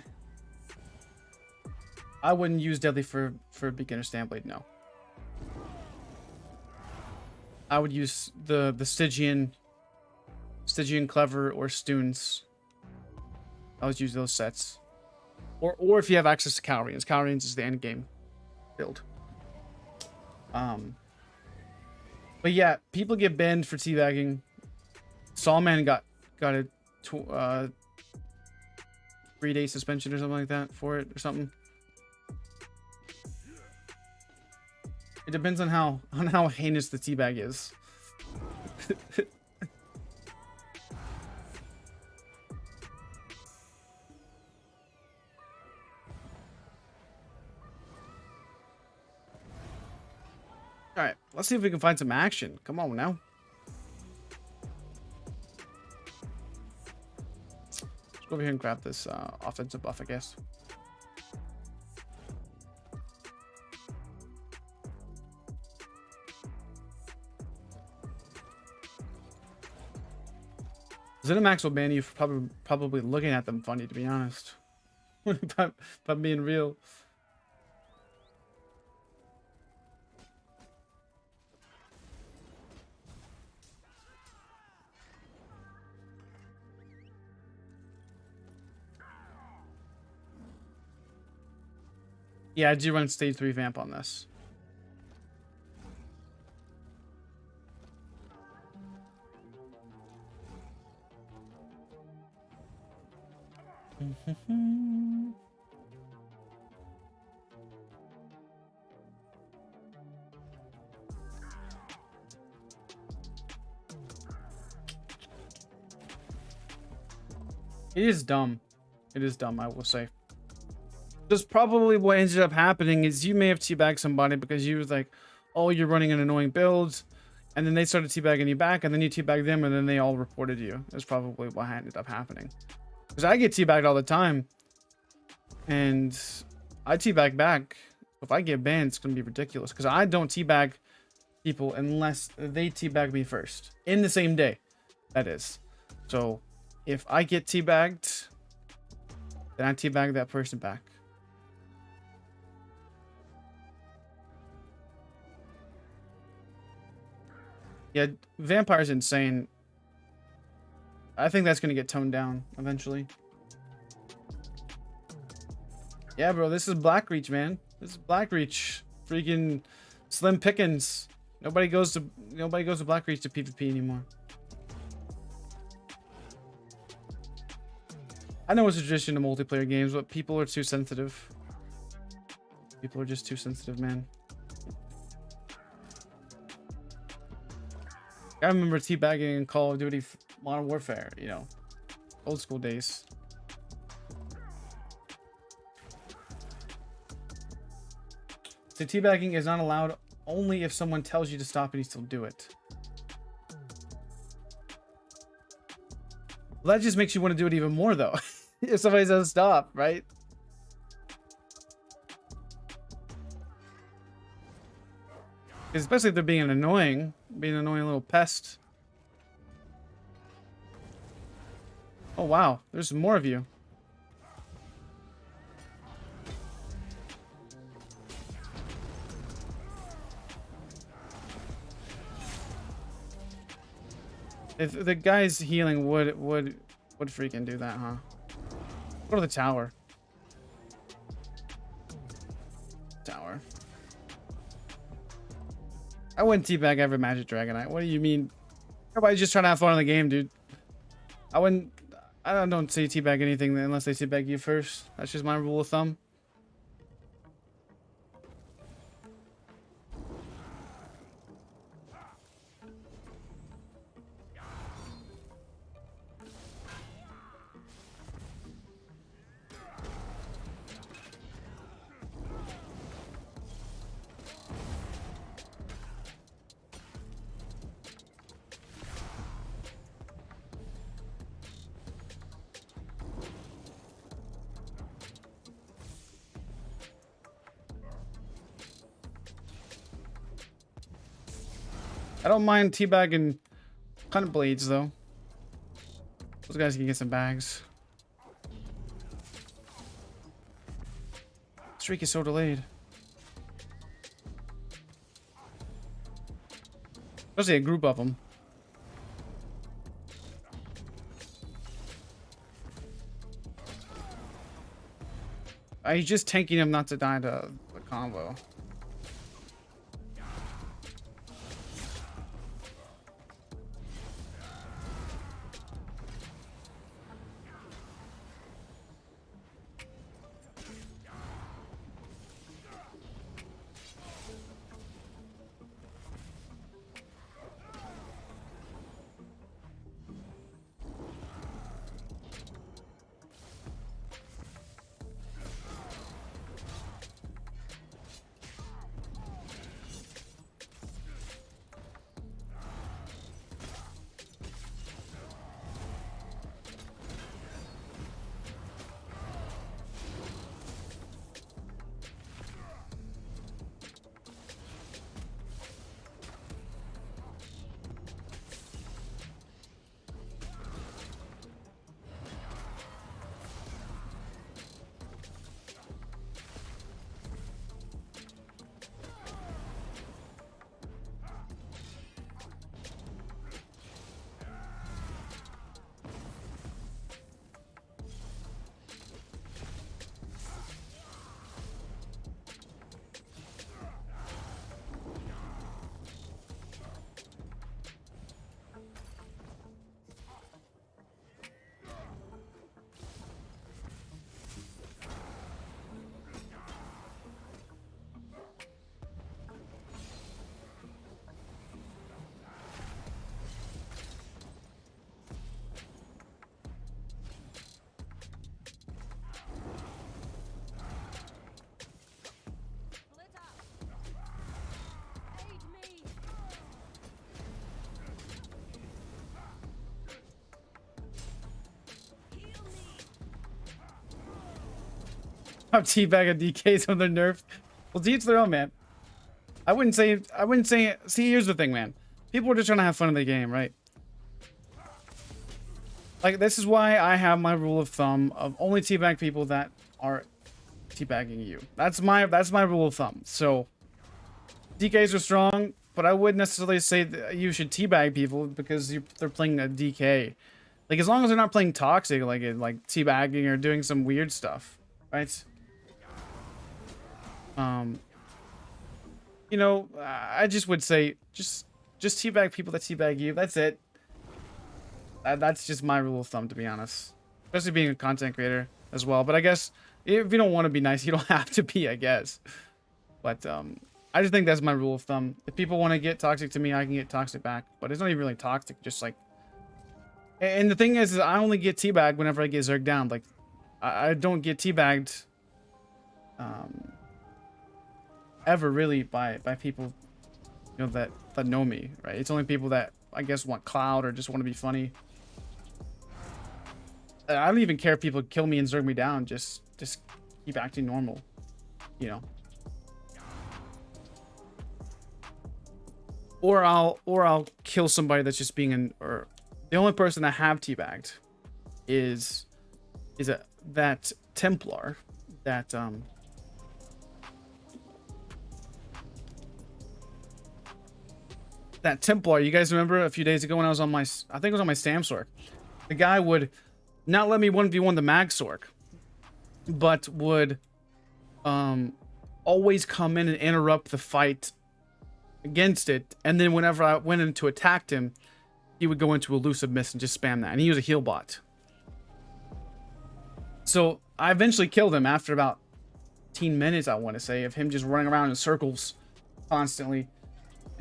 Speaker 1: wouldn't use Deadly for beginner Standblade, no. I would use the Stygian Clever or Stoons. I would use those sets. Or if you have access to Calrians. Calrians is the end game build. But yeah, people get banned for teabagging. Sawman got a 3-day suspension or something like that for it or something. It depends on how heinous the teabag is. All right, let's see if we can find some action. Come on now. Let's go over here and grab this offensive buff, I guess. Zenimax will ban you for probably looking at them funny, to be honest. if I'm being real. Yeah, I do run stage 3 vamp on this. It is dumb. It is dumb, I will say. Just probably what ended up happening is you may have teabagged somebody because you was like, oh, you're running an annoying build. And then they started teabagging you back, and then you teabagged them, and then they all reported you. That's probably what ended up happening. Because I get teabagged all the time. And I teabag back. If I get banned, it's going to be ridiculous. Because I don't teabag people unless they teabag me first. In the same day, that is. So, if I get teabagged, then I teabag that person back. Yeah, Vampire's insane. I think that's going to get toned down eventually. Yeah, bro, this is Blackreach, man. This is Blackreach. Freaking slim pickings. Nobody goes to Blackreach to PvP anymore. I know it's a tradition in multiplayer games, but people are too sensitive. People are just too sensitive, man. I remember teabagging in Call of Duty Modern Warfare, you know, old school days. So teabagging is not allowed only if someone tells you to stop and you still do it. Well, that just makes you want to do it even more, though. If somebody says stop, right? Especially if they're being an annoying little pest. Oh wow, there's more of you. If the guy's healing would freaking do that, huh? Go to the tower. Tower. I wouldn't teabag every Magic Dragonite. What do you mean? Everybody's just trying to have fun in the game, dude. I don't say teabag anything unless they teabag you first. That's just my rule of thumb. I don't mind teabagging kind of blades though. Those guys can get some bags. Streak is so delayed. Especially a group of them. He's just tanking him not to die to the combo. I'm teabagging DKs when they're nerfed. Well, to each their own, man. I wouldn't say. See, here's the thing, man. People are just trying to have fun in the game, right? Like, this is why I have my rule of thumb of only teabag people that are teabagging you. That's my rule of thumb. So, DKs are strong, but I wouldn't necessarily say that you should teabag people because they're playing a DK. Like, as long as they're not playing toxic, like teabagging or doing some weird stuff, right? You know, I just would say just teabag people that teabag you. That's it. That's just my rule of thumb, to be honest. Especially being a content creator as well. But I guess if you don't want to be nice, you don't have to be, I guess. But I just think that's my rule of thumb. If people want to get toxic to me, I can get toxic back. But it's not even really toxic, just like... And the thing is I only get teabagged whenever I get zerged down. Like, I don't get teabagged ever really by people, you know, that know me, right? It's only people that I guess want clout or just want to be funny. I don't even care if people kill me and zerg me down. Just keep acting normal, you know. Or I'll kill somebody that's just being or the only person I have teabagged is that Templar that that Templar, you guys remember a few days ago when I was on my, I think it was on my Stam Sork. The guy would not let me 1v1 the Mag Sork, but would always come in and interrupt the fight against it. And then whenever I went in to attack him, he would go into elusive miss and just spam that. And he was a heal bot. So I eventually killed him after about 15 minutes, I want to say, of him just running around in circles constantly.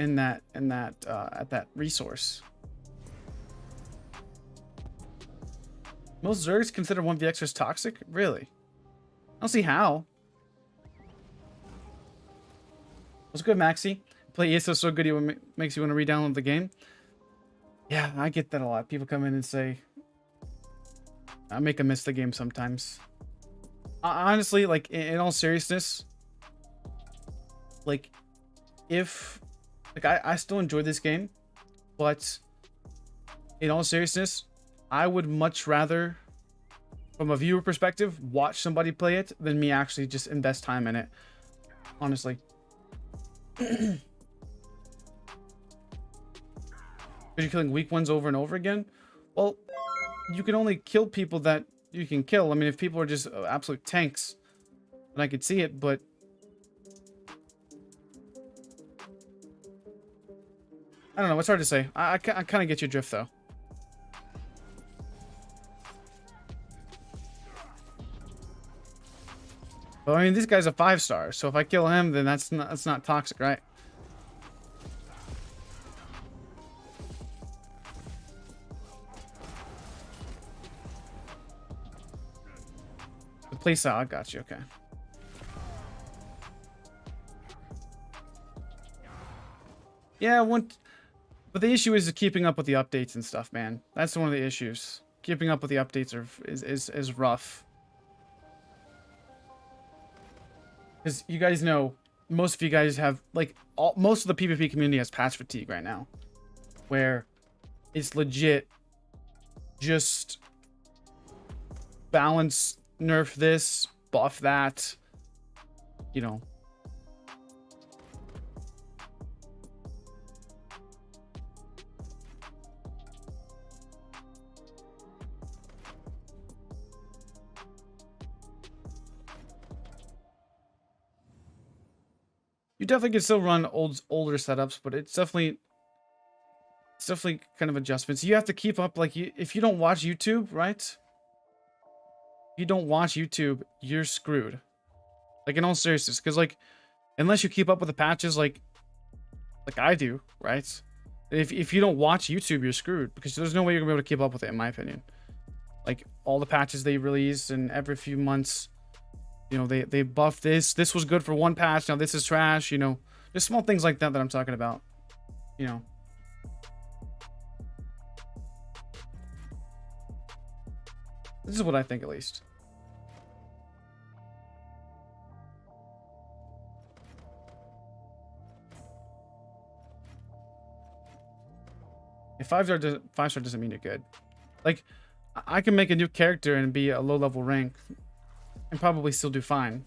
Speaker 1: At that resource. Most Zergs consider 1vx as toxic? Really? I don't see how. What's good, Maxi? Play ESO so good it makes you want to re-download the game. Yeah, I get that a lot. People come in and say I make them miss the game sometimes. Honestly, like in all seriousness, like if like I still enjoy this game, but in all seriousness, I would much rather, from a viewer perspective, watch somebody play it than me actually just invest time in it. Honestly. Because you're killing weak ones over and over again. Well, you can only kill people that you can kill. I mean, if people are just absolute tanks, then I could see it, but I don't know. It's hard to say. I kind of get your drift, though. But I mean, this guy's a 5-star, so if I kill him, then that's not toxic, right? The playstyle, I got you. Okay. Yeah, but the issue is keeping up with the updates and stuff, man. That's one of the issues. Keeping up with the updates is rough. Because you guys know, most of you guys have, like, most of the PvP community has patch fatigue right now. Where it's legit just balance, nerf this, buff that, you know. You definitely can still run older setups, but it's definitely kind of adjustments. You have to keep up, like, if you don't watch YouTube, right? If you don't watch YouTube, you're screwed. Like, in all seriousness, because, like, unless you keep up with the patches, like I do, right? If you don't watch YouTube, you're screwed, because there's no way you're gonna be able to keep up with it, in my opinion. Like, all the patches they release, and every few months, you know, they buff this. This was good for one patch. Now this is trash. You know, just small things like that I'm talking about. You know. This is what I think, at least. If 5-star doesn't mean you're good. Like, I can make a new character and be a low-level rank and probably still do fine.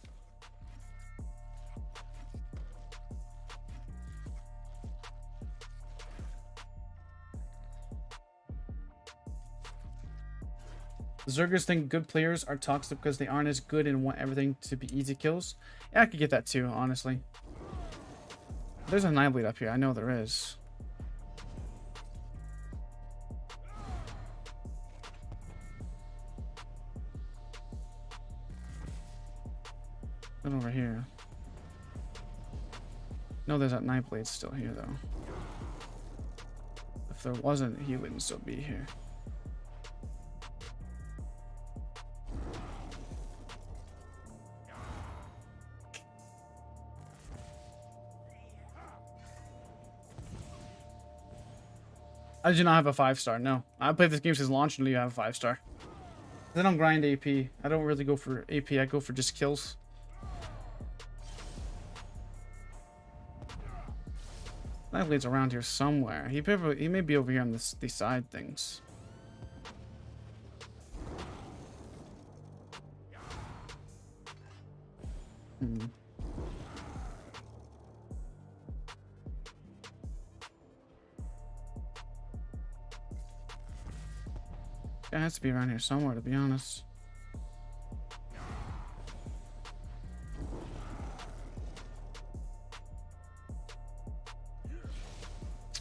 Speaker 1: Zergers think good players are toxic because they aren't as good and want everything to be easy kills. Yeah, I could get that too, honestly. There's a Nightblade up here. I know there is. Not over here. No, there's that Nightblade still here, though. If there wasn't, he wouldn't still be here. I do not have a 5-star. No, I played this game since launch until you have a 5-star. I don't grind AP. I don't really go for AP. I go for just kills. Nightblade's around here somewhere. He may be over here on these side things. It has to be around here somewhere, to be honest.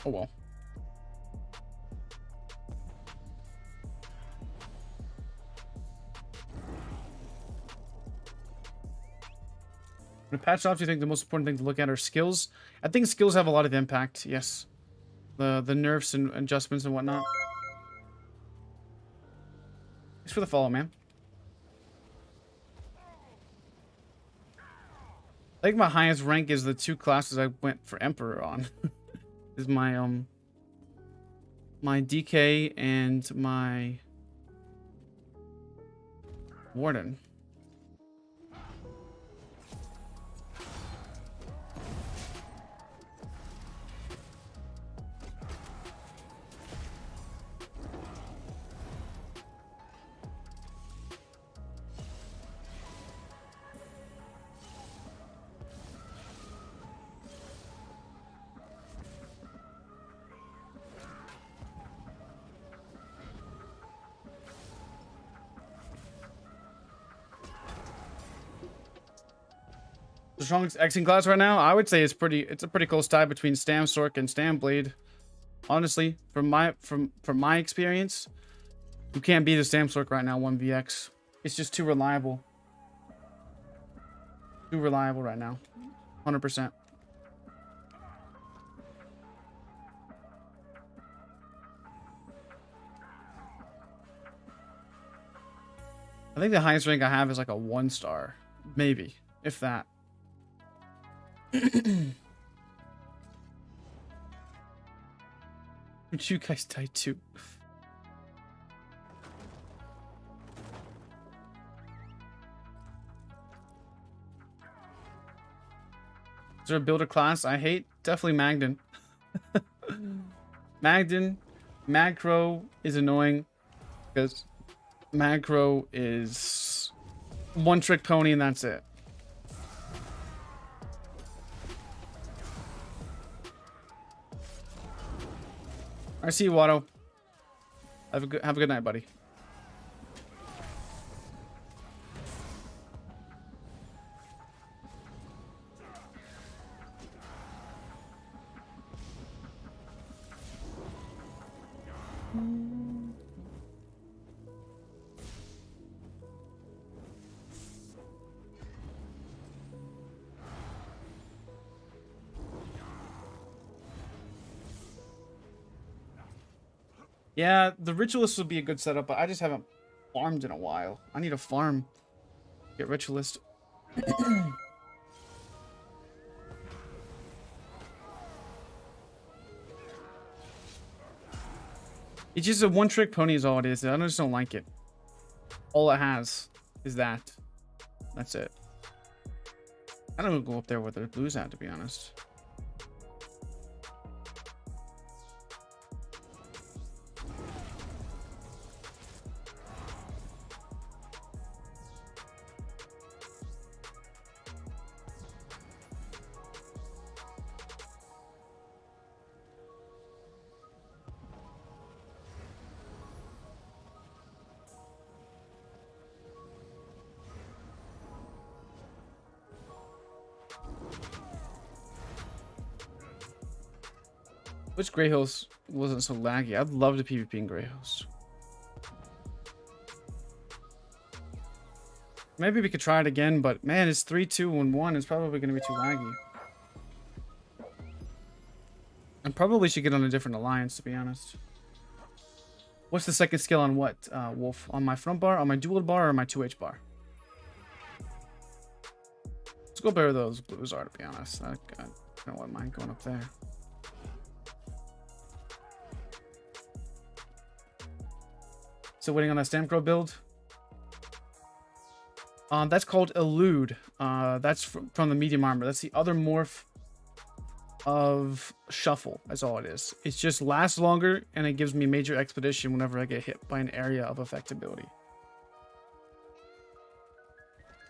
Speaker 1: Oh well. When a patch drops, you think the most important thing to look at are skills? I think skills have a lot of impact, yes. The nerfs and adjustments and whatnot. Thanks for the follow, man. I think my highest rank is the 2 classes I went for Emperor on. Is my my DK and my Warden. The strongest Xing class right now, I would say it's a pretty close tie between Stam Sork and Stam Blade. Honestly, from my experience, you can't beat a Stam Sork right now 1vx. It's just too reliable. Too reliable right now. 100%. I think the highest rank I have is like a 1-star. Maybe. If that. Would you guys die too? Is there a builder class I hate? Definitely Magden. Magden. Magcro is annoying because Magcro is one trick pony and that's it. I see you, Watto. Have a good night, buddy. Yeah, the Ritualist would be a good setup, but I just haven't farmed in a while. I need to farm. Get Ritualist. It's just a one-trick pony is all it is. I just don't like it. All it has is that. That's it. I don't go up there where the blue's at, to be honest. Which Grey Hills wasn't so laggy? I'd love to PvP in Grey Hills. Maybe we could try it again, but man, it's 3, 2, and 1. It's probably going to be too laggy. I probably should get on a different alliance, to be honest. What's the second skill on what, Wolf? On my front bar, on my dual bar, or my 2H bar? Let's go bear those blues are, to be honest. I don't want mine going up there. So waiting on that Stamcrow build. That's called Elude. That's from the medium armor. That's the other morph of Shuffle. That's all it is. It just lasts longer and it gives me major expedition whenever I get hit by an area of effectability.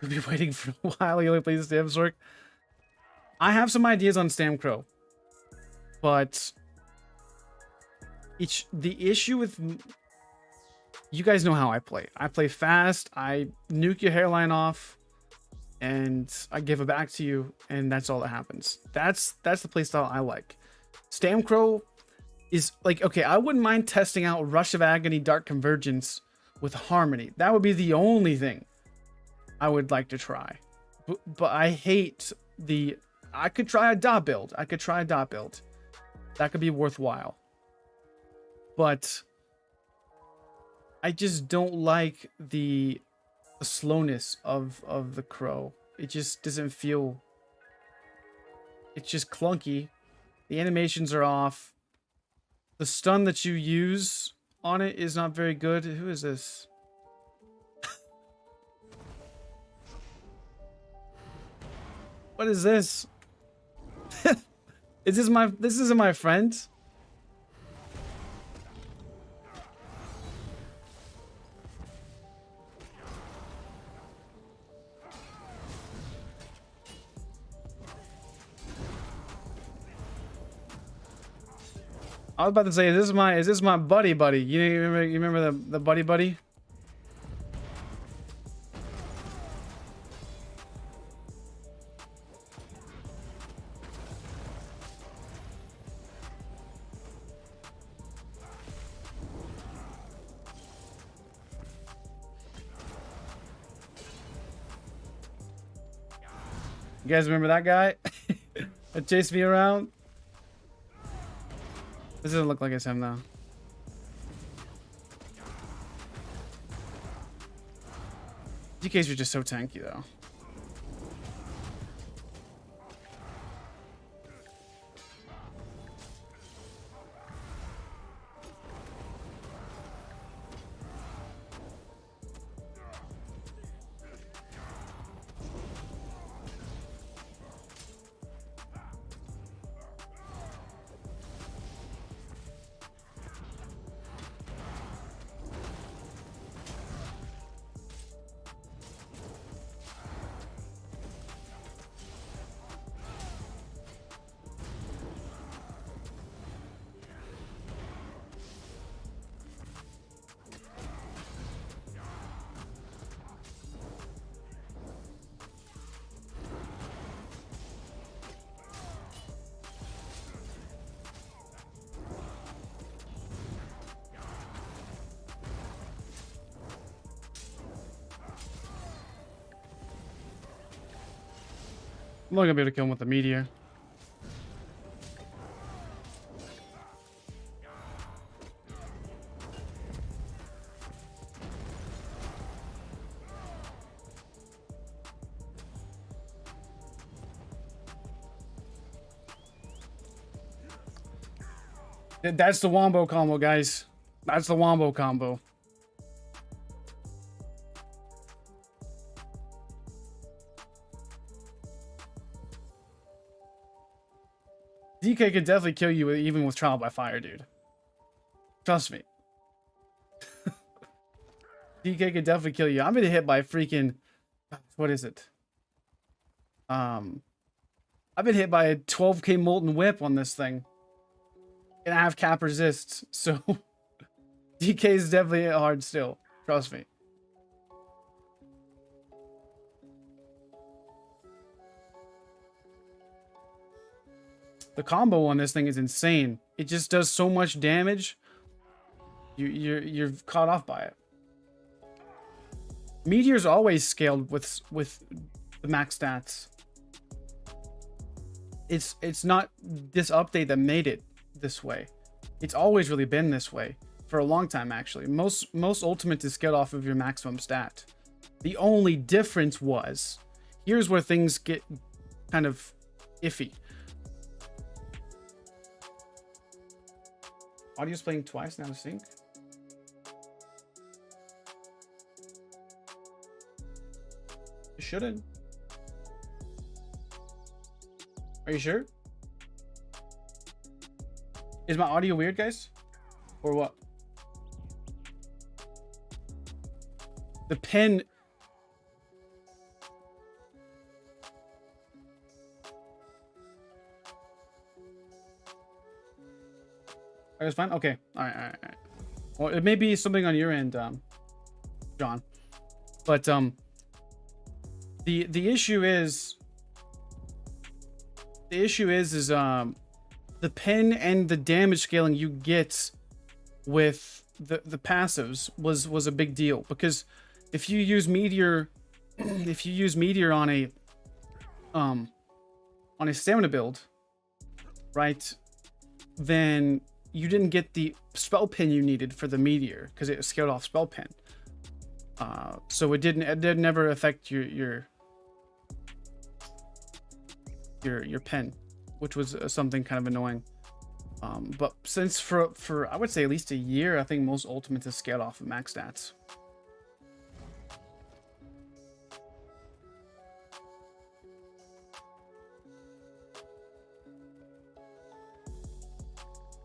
Speaker 1: You'll be waiting for a while. You only play Stam Sork. I have some ideas on Stamcrow, but the issue with you guys know how I play. I play fast. I nuke your hairline off, and I give it back to you, and that's all that happens. That's the playstyle I like. Stamcrow is like, okay, I wouldn't mind testing out Rush of Agony, Dark Convergence with Harmony. That would be the only thing I would like to try. But I hate the... I could try a dot build. That could be worthwhile. But I just don't like the slowness of the Crow. It just doesn't feel... It's just clunky. The animations are off. The stun that you use on it is not very good. Who is this? What is this? This isn't my friend? I was about to say, is this my buddy? You remember the buddy? You guys remember that guy that chased me around? This doesn't look like it's him though. DKs are just so tanky though. I'm not gonna be able to kill him with the meteor. That's the wombo combo, guys. That's the wombo combo. DK could definitely kill you even with trial by fire, dude. Trust me. DK could definitely kill you. I'm gonna hit by freaking, what is it? I've been hit by a 12k molten whip on this thing, and I have cap resist, so DK is definitely hard still. Trust me. The combo on this thing is insane. It just does so much damage. You're caught off by it. Meteor's always scaled with the max stats. It's not this update that made it this way. It's always really been this way for a long time, actually. Most ultimates is scaled off of your maximum stat. The only difference was, here's where things get kind of iffy. Audio's playing twice now to sync. It shouldn't. Are you sure? Is my audio weird, guys? Or what? The pen... It's fine? Okay. All right. Well, it may be something on your end, John. But the issue is the pen and the damage scaling you get with the passives was a big deal, because if you use meteor on a stamina build, right, then you didn't get the spell pin you needed for the meteor because it scaled off spell pin. So it did never affect your pen, which was something kind of annoying. But since for I would say at least a year, I think most ultimates have scaled off of max stats.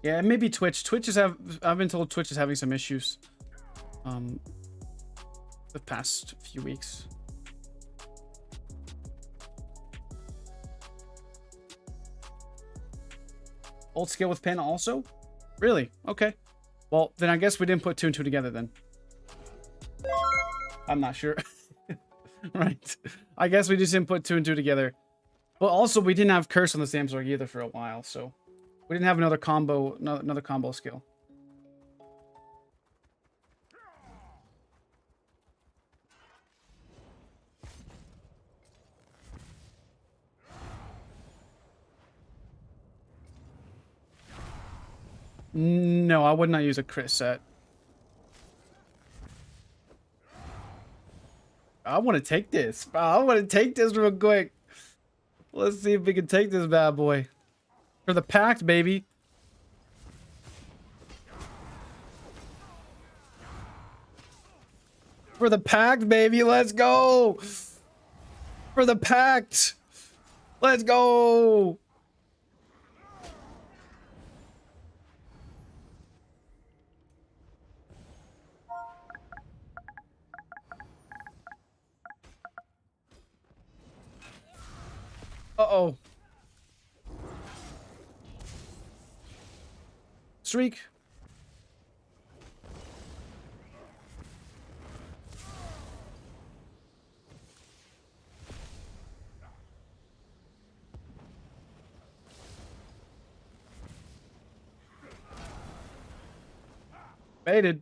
Speaker 1: Yeah, maybe Twitch. I've been told Twitch is having some issues the past few weeks. Old scale with pen also? Really? Okay. Well, then I guess we didn't put two and two together then. I'm not sure. Right. I guess we just didn't put two and two together. But also we didn't have curse on the Samsung either for a while, so we didn't have another combo skill. No, I would not use a crit set. I want to take this. I want to take this real quick. Let's see if we can take this bad boy. For the pact, baby. For the pact, baby. Let's go. For the pact. Let's go. Uh-oh. Streak. Baited.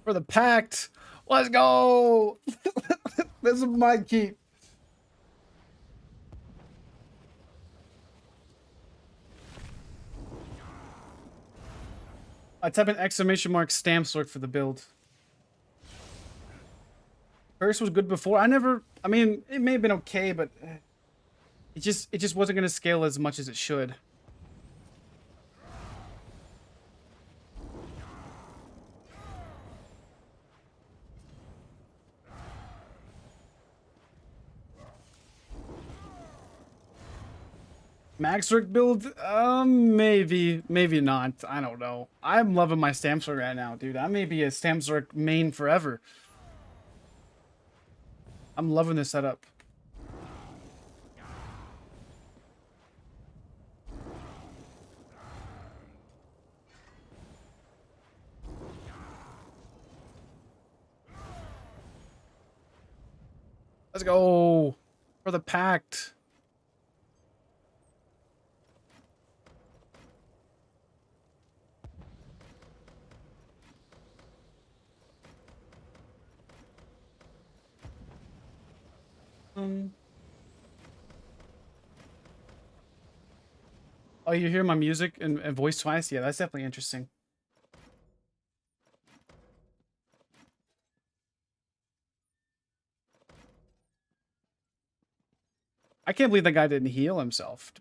Speaker 1: For the pact. Let's go. This is my keep. I type an exclamation mark stamp slurk for the build. First was good before. I mean, it may have been okay, but it just wasn't gonna scale as much as it should. Maxric build? Maybe not. I don't know. I'm loving my Stamswork right now, dude. I may be a Stamswork main forever. I'm loving this setup. Let's go for the pact. Oh, you hear my music and voice twice? Yeah, that's definitely interesting. I can't believe that guy didn't heal himself.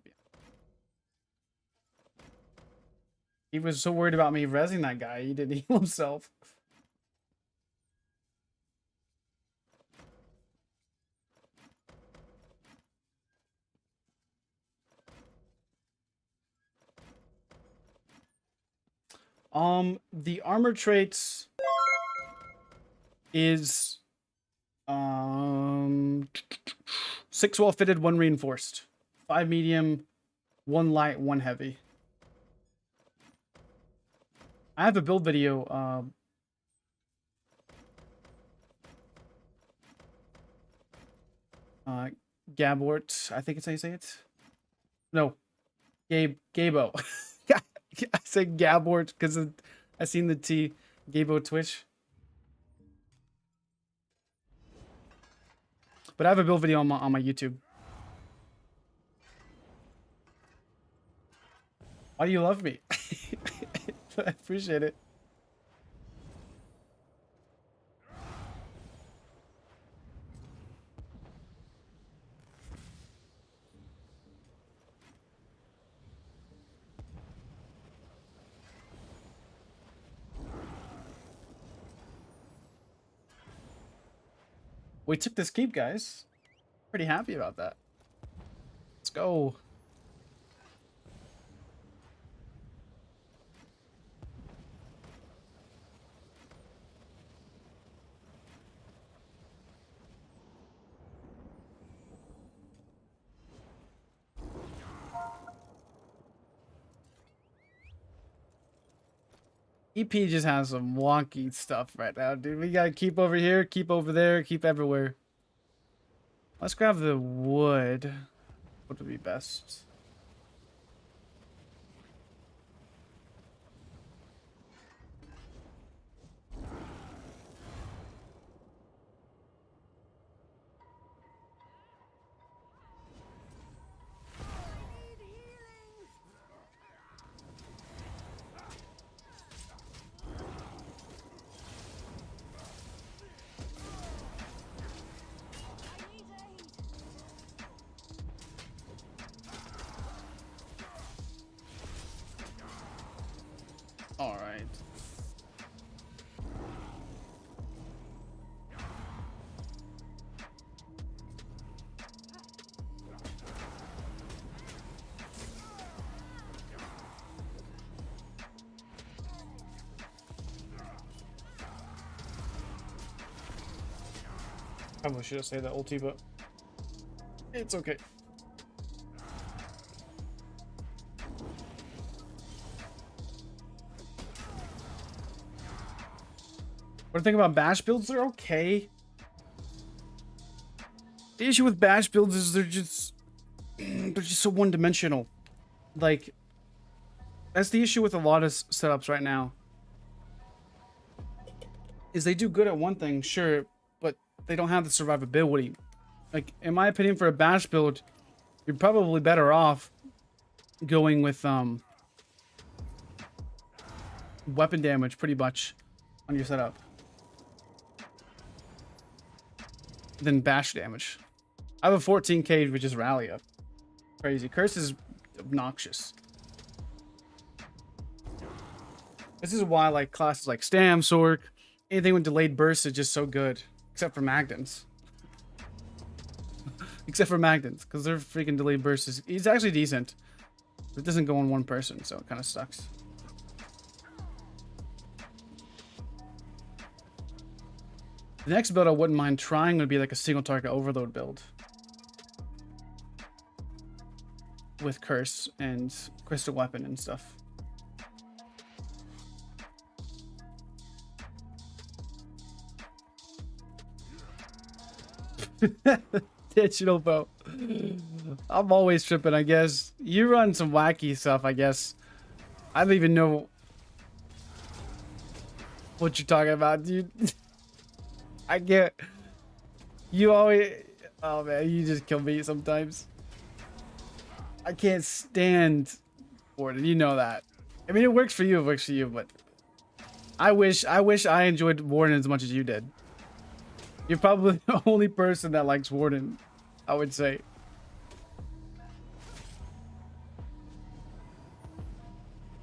Speaker 1: He was so worried about me rezzing that guy, he didn't heal himself. The armor traits is 6 well fitted, 1 reinforced, 5 medium, 1 light, 1 heavy. I have a build video. Gabort, I think it's how you say it. No, Gabo. I said Gabort because I seen the T. Gabo Twitch. But I have a build video on my YouTube. Why do you love me? I appreciate it. We took this keep, guys. Pretty happy about that. Let's go. EP just has some wonky stuff right now, dude. We gotta keep over here, keep over there, keep everywhere. Let's grab the wood. What would be best? All right. Probably should have saved that ulti, but it's okay. What do you think about bash builds? They're okay. The issue with bash builds is they're just so one-dimensional. Like, that's the issue with a lot of setups right now. Is they do good at one thing, sure, but they don't have the survivability. Like, in my opinion, for a bash build, you're probably better off going with weapon damage pretty much on your setup than bash damage. I have a 14k, which is rally up. Crazy. Curse is obnoxious. This is why like classes like Stam, Sork, anything with delayed bursts is just so good. Except for Magdans. Except for Magdans, because their freaking delayed burst is it's actually decent. But it doesn't go on one person, so it kind of sucks. The next build I wouldn't mind trying would be like a single target overload build. With Curse and Crystal Weapon and stuff. Digital bow. I'm always tripping, I guess. You run some wacky stuff, I guess. I don't even know what you're talking about, dude. I get you always. Oh man, you just kill me sometimes. I can't stand Warden. You know that. I mean, it works for you. It works for you, but I wish I enjoyed Warden as much as you did. You're probably the only person that likes Warden, I would say.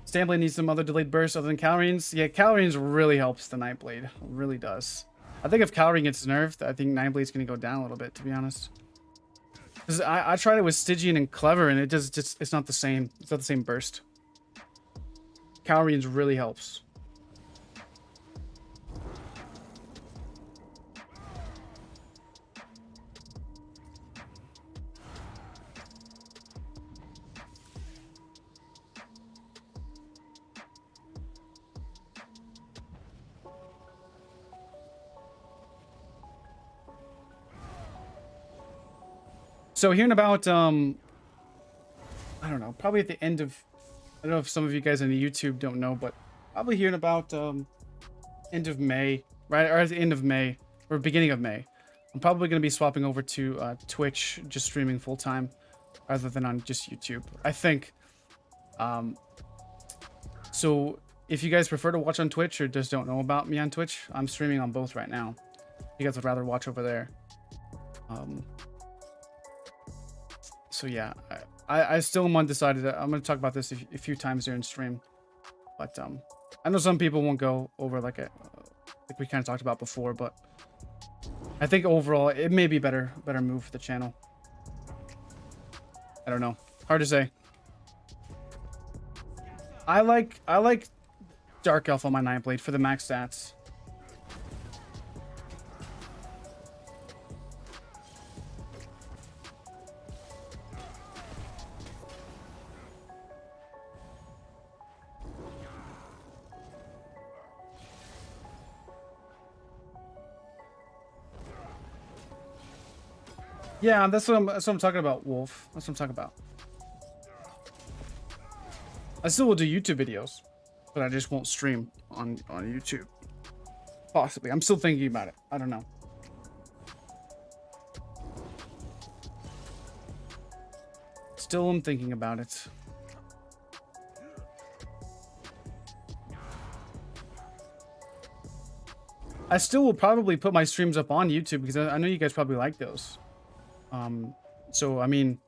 Speaker 1: Stamblade needs some other delayed bursts other than Calrine's. Yeah, Calrine's really helps the Nightblade. It really does. I think if Calrine gets nerfed, I think Nightblade's gonna go down a little bit, to be honest. Because I tried it with Stygian and Clever, and it just it's not the same. It's not the same burst. Calrine's really helps. So hearing about I don't know, probably at the end of, I don't know if some of you guys on the YouTube don't know, but probably hearing about end of May, right, or at the end of May or beginning of May, I'm probably going to be swapping over to Twitch, just streaming full time rather than on just YouTube, I think. So if you guys prefer to watch on Twitch or just don't know about me on Twitch, I'm streaming on both right now. You guys would rather watch over there. So yeah, I still am undecided. I'm going to talk about this a few times during stream, but I know some people won't go over like we kind of talked about before, but I think overall it may be better move for the channel. I don't know, hard to say. I like Dark Elf on my Nightblade for the max stats. Yeah, that's what I'm talking about, Wolf. That's what I'm talking about. I still will do YouTube videos, but I just won't stream on YouTube. Possibly. I'm still thinking about it. I don't know. Still am thinking about it. I still will probably put my streams up on YouTube because I know you guys probably like those. So I mean,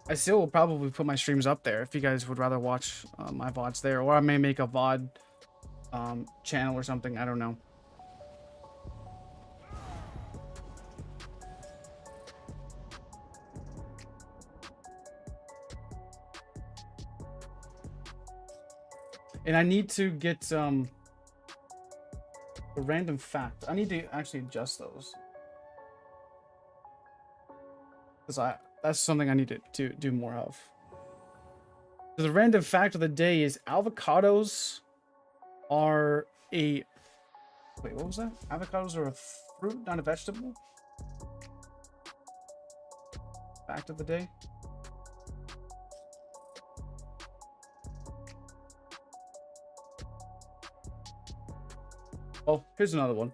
Speaker 1: I still will probably put my streams up there if you guys would rather watch my VODs there, or I may make a VOD channel or something. I don't know. And I need to get a random fact. I need to actually adjust those. Because that's something I need to do more of. So the random fact of the day is avocados are a... Wait, what was that? Avocados are a fruit, not a vegetable? Fact of the day? Oh, here's another one.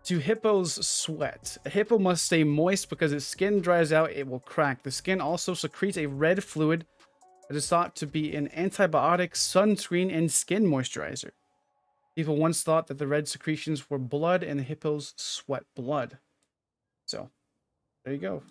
Speaker 1: Do hippos sweat? A hippo must stay moist because its skin dries out, it will crack. The skin also secretes a red fluid that is thought to be an antibiotic, sunscreen, and skin moisturizer. People once thought that the red secretions were blood and the hippos sweat blood. So, there you go.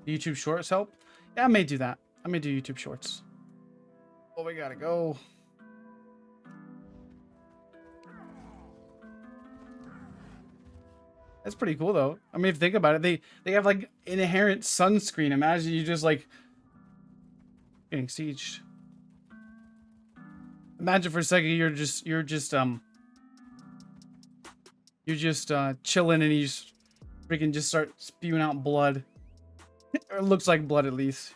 Speaker 1: YouTube Shorts help? Yeah, I may do that. I may do YouTube Shorts. Oh, we gotta go. That's pretty cool, though. I mean, if you think about it, they have like inherent sunscreen. Imagine you just like getting sieged. Imagine for a second you're just chilling and you just freaking just start spewing out blood. Or it looks like blood, at least.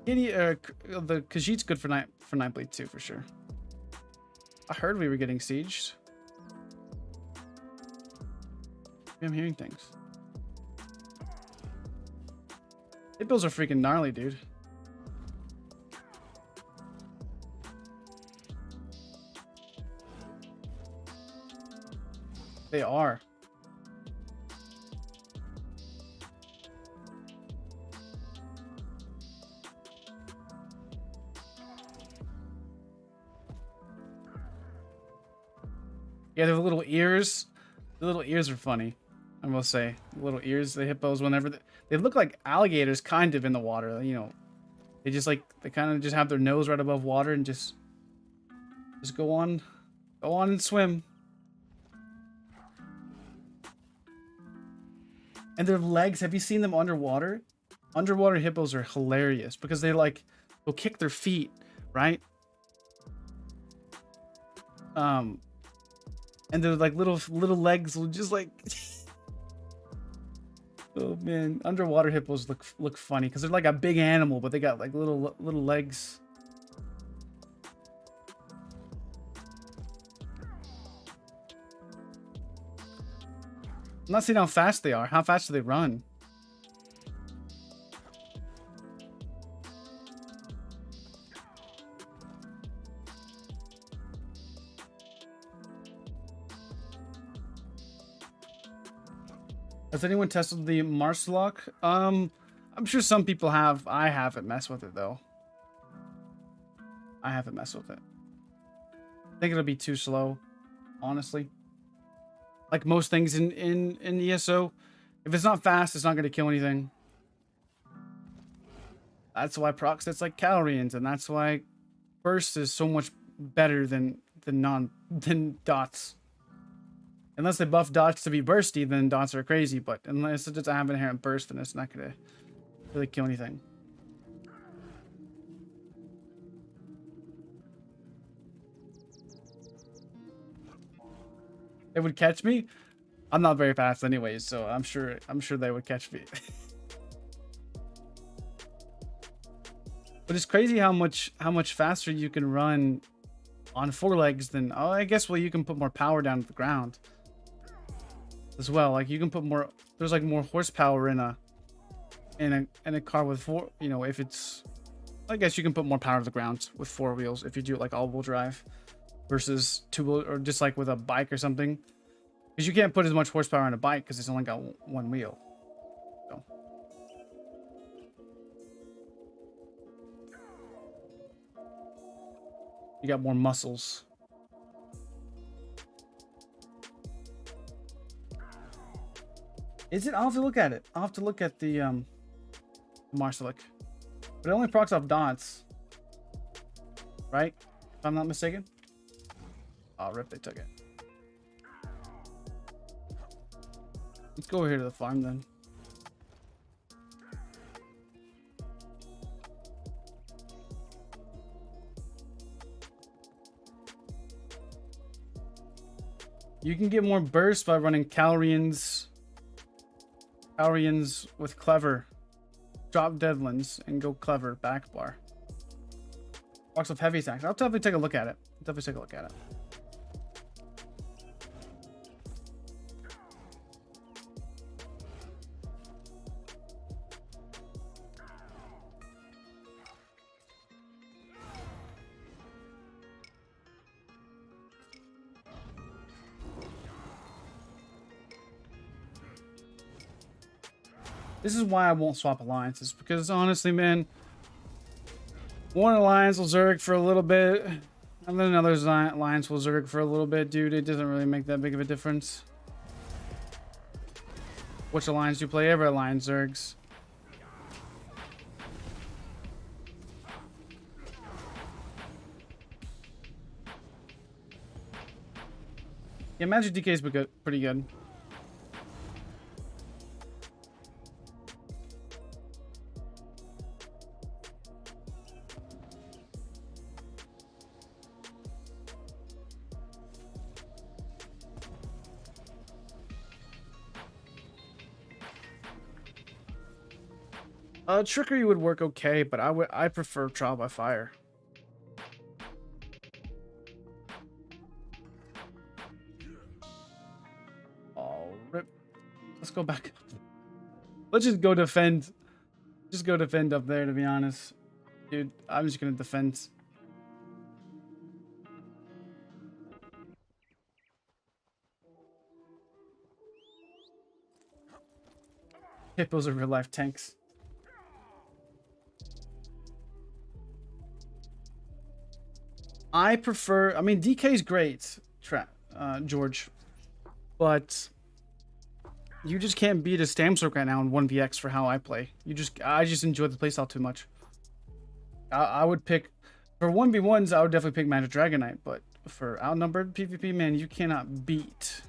Speaker 1: The Khajiit's good for Nightblade too, for sure. I heard we were getting sieged. I'm hearing things. Hippos are freaking gnarly, dude. They are. Yeah, their little ears. The little ears are funny. I will say, the little ears, the hippos, whenever they look like alligators, kind of in the water. You know, they just like they kind of just have their nose right above water and just go on and swim. And their legs, have you seen them underwater? Underwater hippos are hilarious because they'll kick their feet, right? And they're like little legs will just like oh man, underwater hippos look funny because they're like a big animal, but they got like little legs. I'm not seeing how fast they are. How fast do they run? Has anyone tested the Marsalok? I'm sure some people have. I haven't messed with it though. I haven't messed with it. I think it'll be too slow, honestly. Like most things in ESO, if it's not fast, it's not going to kill anything. That's why proc sets like Calorians, and that's why burst is so much better than dots. Unless they buff dots to be bursty, then dots are crazy. But unless it doesn't have an inherent burst, then it's not going to really kill anything. It would catch me. I'm not very fast anyways, so I'm sure they would catch me. But it's crazy how much faster you can run on 4 legs than, oh, I guess, well, you can put more power down to the ground as well. Like you can put more, there's like more horsepower in a car with 4, you know, if it's, I guess you can put more power to the ground with 4 wheels if you do it like all-wheel drive versus 2-wheel, or just like with a bike or something, because you can't put as much horsepower on a bike because it's only got 1 wheel. So. You got more muscles. Is it? I'll have to look at it. I'll have to look at the Marsalic. But it only procs off dots. Right? If I'm not mistaken. Oh, rip, they took it. Let's go over here to the farm then. You can get more burst by running Eyr0n with Clever. Drop Deadlands and go Clever back bar. Box of heavy attacks. I'll definitely take a look at it. This is why I won't swap alliances, because honestly, man, one alliance will Zerg for a little bit, and then another alliance will Zerg for a little bit, dude. It doesn't really make that big of a difference. Which alliance you play? Every alliance Zergs. Yeah, Magic DK is pretty good. Trickery would work okay, but I prefer Trial by Fire. Oh, rip. Let's go back up. Let's just go defend. Just go defend up there, to be honest. Dude, I'm just gonna defend. Hippos are real life tanks. I prefer, I mean, DK's great, George, but you just can't beat a Stamsork right now in 1vx for how I play. I just enjoy the playstyle too much. I would pick, for 1v1s, I would definitely pick Magic Dragonite, but for outnumbered PvP, man, you cannot beat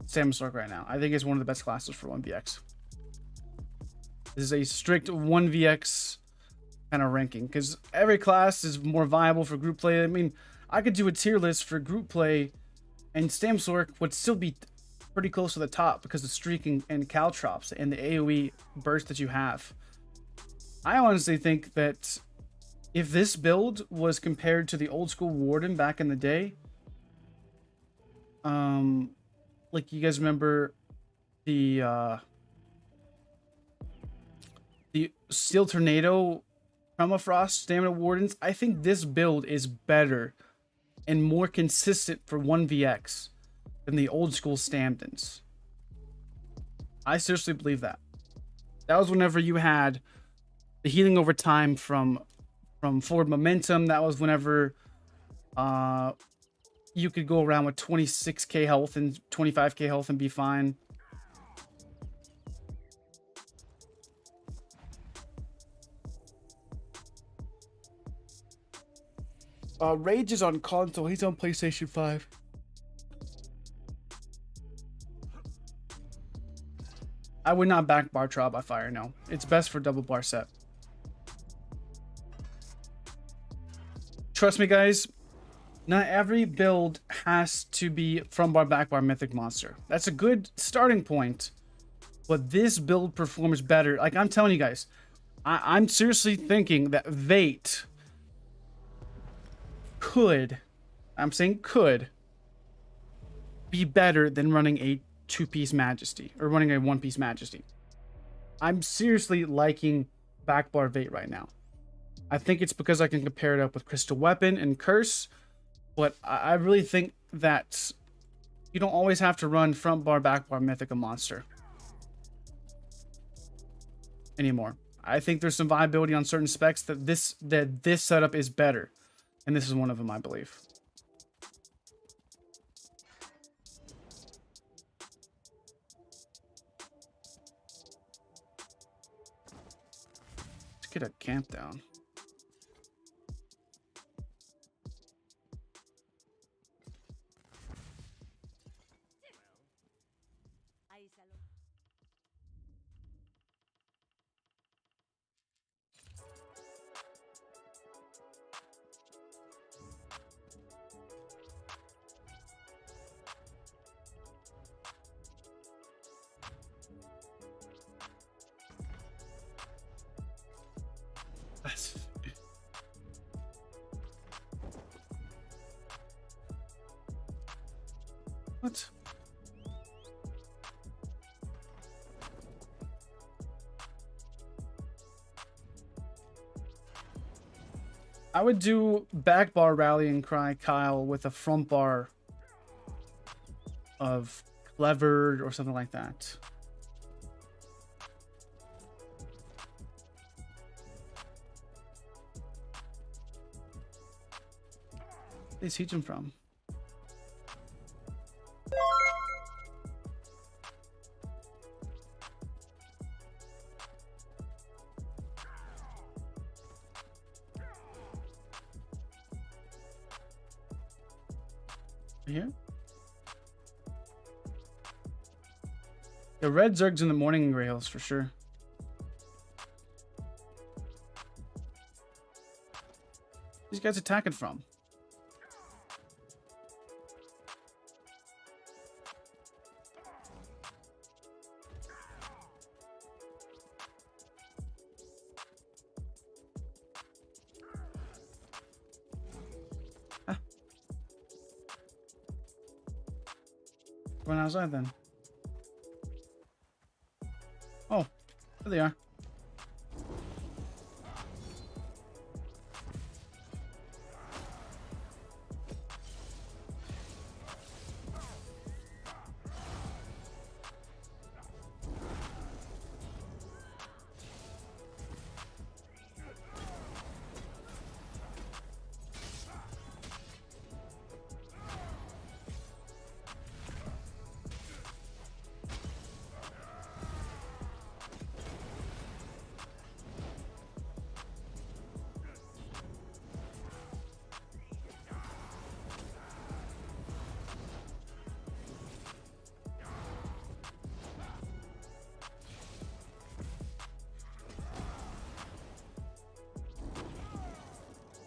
Speaker 1: Stamsork right now. I think it's one of the best classes for 1vx. This is a strict 1vx kind of ranking, because every class is more viable for group play. I mean, I could do a tier list for group play, and Stamsork would still be pretty close to the top because of streaking and caltrops and the AoE burst that you have. I honestly think that if this build was compared to the old school Warden back in the day, like you guys remember the Steel Tornado Permafrost Stamina Wardens, I think this build is better and more consistent for 1vx than the old school Stamdens. I seriously believe that. That was whenever you had the healing over time from forward momentum. That was whenever you could go around with 26k health and 25k health and be fine. Rage is on console. He's on PlayStation 5. I would not back bar Trial by Fire, no. It's best for double bar set. Trust me, guys. Not every build has to be front bar, back bar, mythic monster. That's a good starting point. But this build performs better. Like I'm telling you guys, I'm seriously thinking that Vate could, I'm saying could, be better than running a 2-piece Majesty or running a 1-piece Majesty. I'm seriously liking backbar Vate right now. I think it's because I can compare it up with Crystal Weapon and Curse, but I really think that you don't always have to run front bar, back bar, Mythic monster anymore. I think there's some viability on certain specs that this setup is better, and this is one of them, I believe. Let's get a camp down. What? I would do back bar rallying cry Kyle with a front bar of Clevered or something like that. Where'd they teach him from? Here? The red Zergs in the morning rails for sure. These guys attacking from? Run outside then. Oh, there they are.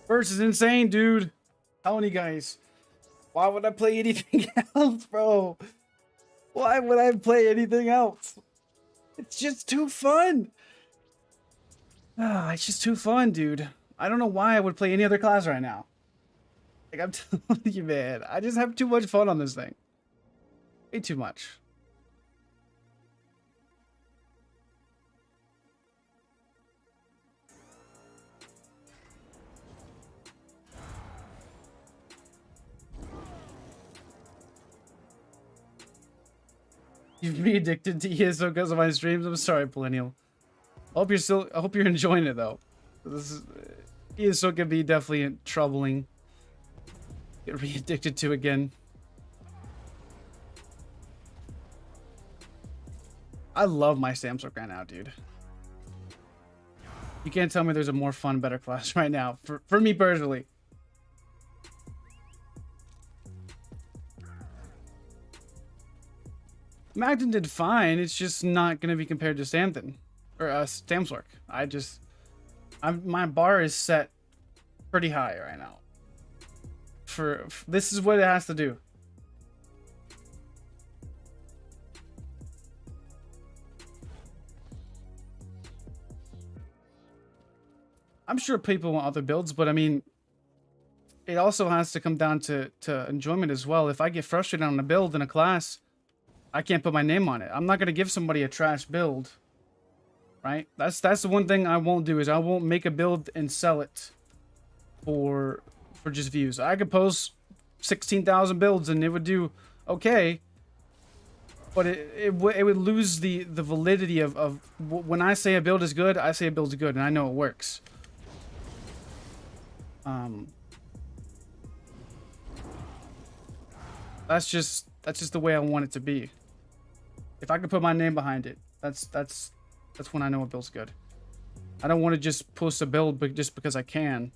Speaker 1: Burst is insane, dude. Telling you guys. Why would I play anything else, bro? Why would I play anything else? It's just too fun. Ah, it's just too fun, dude. I don't know why I would play any other class right now. Like, I'm telling you, man. I just have too much fun on this thing. Way too much. You've been addicted to ESO because of my streams. I'm sorry, Millennial. I hope you're enjoying it though. This is ESO can be definitely troubling. Get re-addicted to again. I love my Samsung right now, dude. You can't tell me there's a more fun, better class right now for me personally. Magden did fine. It's just not going to be compared to Samson or Samsork. My bar is set pretty high right now this is what it has to do. I'm sure people want other builds, but I mean, it also has to come down to enjoyment as well. If I get frustrated on a build in a class, I can't put my name on it. I'm not gonna give somebody a trash build, right? That's the one thing I won't do, is I won't make a build and sell it for just views. I could post 16,000 builds and it would do okay, but it would lose the validity of when I say a build is good, I say a build is good and I know it works. That's just the way I want it to be. If I could put my name behind it, that's when I know a build's good. I don't want to just post a build but just because I can.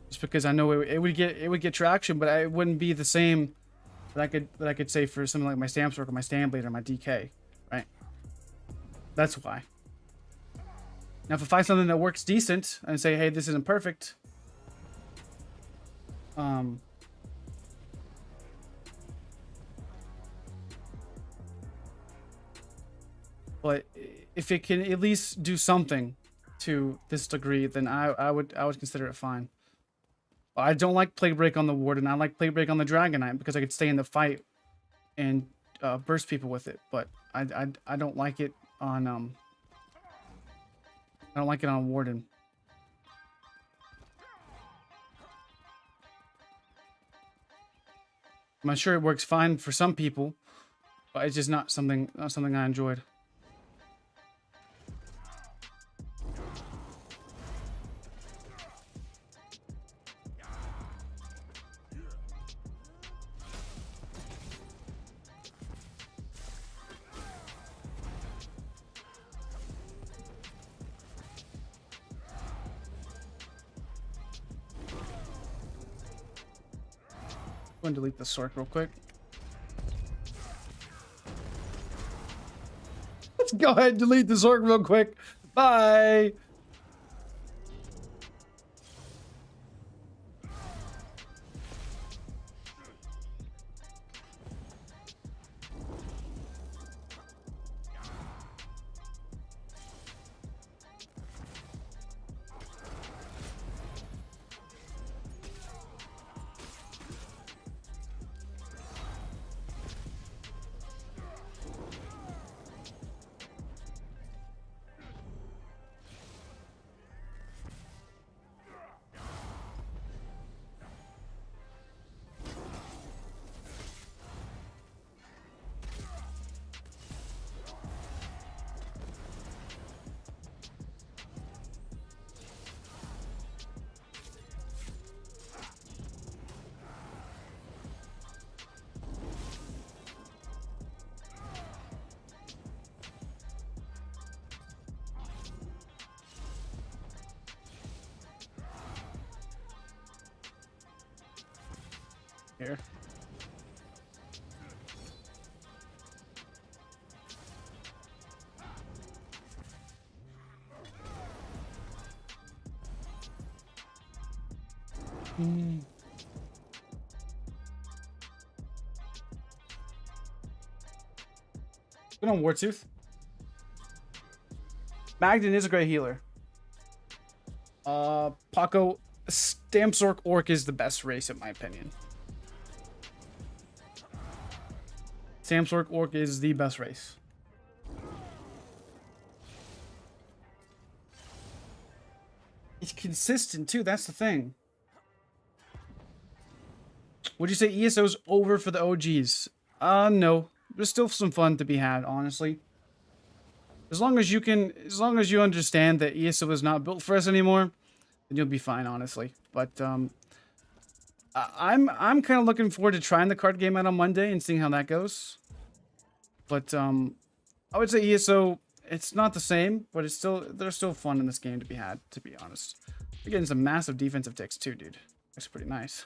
Speaker 1: Just because I know it would get traction, but it wouldn't be the same that I could say for something like my stamps work or my stand blade or my DK, right? That's why. Now if I find something that works decent and say, hey, this isn't perfect, but if it can at least do something to this degree, then I would consider it fine. I don't like Plague Break on the Warden. I like Plague Break on the Dragonite because I could stay in the fight and burst people with it. But I don't like it on I don't like it on Warden. I'm sure it works fine for some people, but it's just not something I enjoyed. I'm going to delete the Sork real quick. Let's go ahead and delete the Sork real quick. Bye. Here. Good on Wartooth. Magden is a great healer. Paco, Stamsork Orc is the best race in my opinion. Stamsork Orc is the best race. It's consistent too, that's the thing. Would you say ESO's over for the OGs? No. There's still some fun to be had, honestly. As long as you understand that ESO is not built for us anymore, then you'll be fine, honestly. But I'm kind of looking forward to trying the card game out on Monday and seeing how that goes. But I would say ESO, it's not the same, but there's still fun in this game to be had, to be honest. You're getting some massive defensive ticks too, dude. That's pretty nice.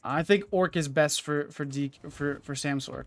Speaker 1: I think Orc is best for Samsork.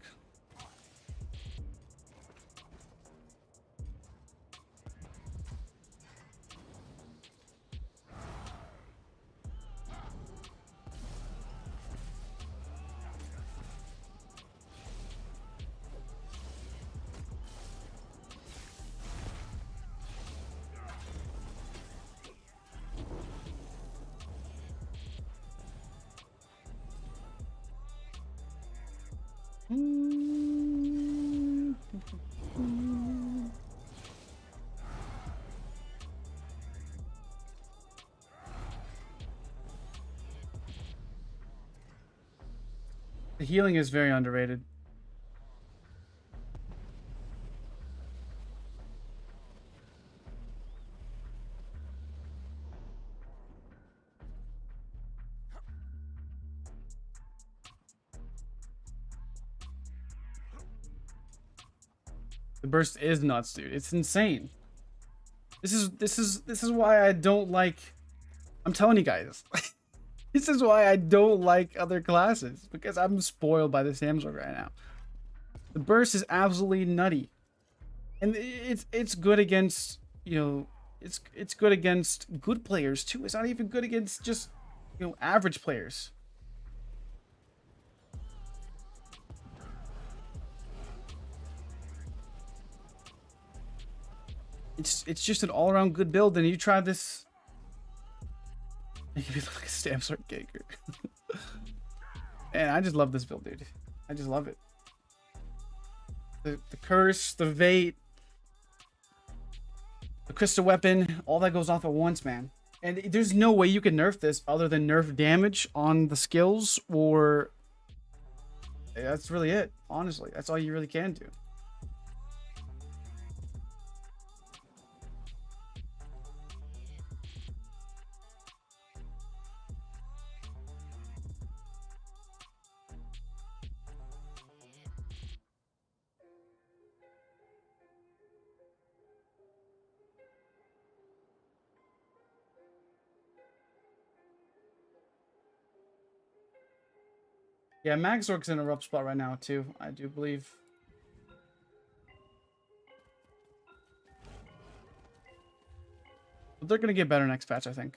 Speaker 1: The healing is very underrated. The burst is nuts, dude. It's insane. This is why I don't like. I'm telling you guys. This is why I don't like other classes, because I'm spoiled by the Samsung right now. The burst is absolutely nutty, and it's good against, you know, it's good against good players too. It's not even good against just, you know, average players. It's just an all-around good build, and you try this. You look like a Stamsargaker. And I just love this build, dude. I just love it. The curse, the Vate, the crystal weapon, all that goes off at once, man. And there's no way you can nerf this other than nerf damage on the skills, or that's really it. Honestly, that's all you really can do. Yeah, Magzork's in a rough spot right now, too, I do believe. But they're going to get better next patch, I think.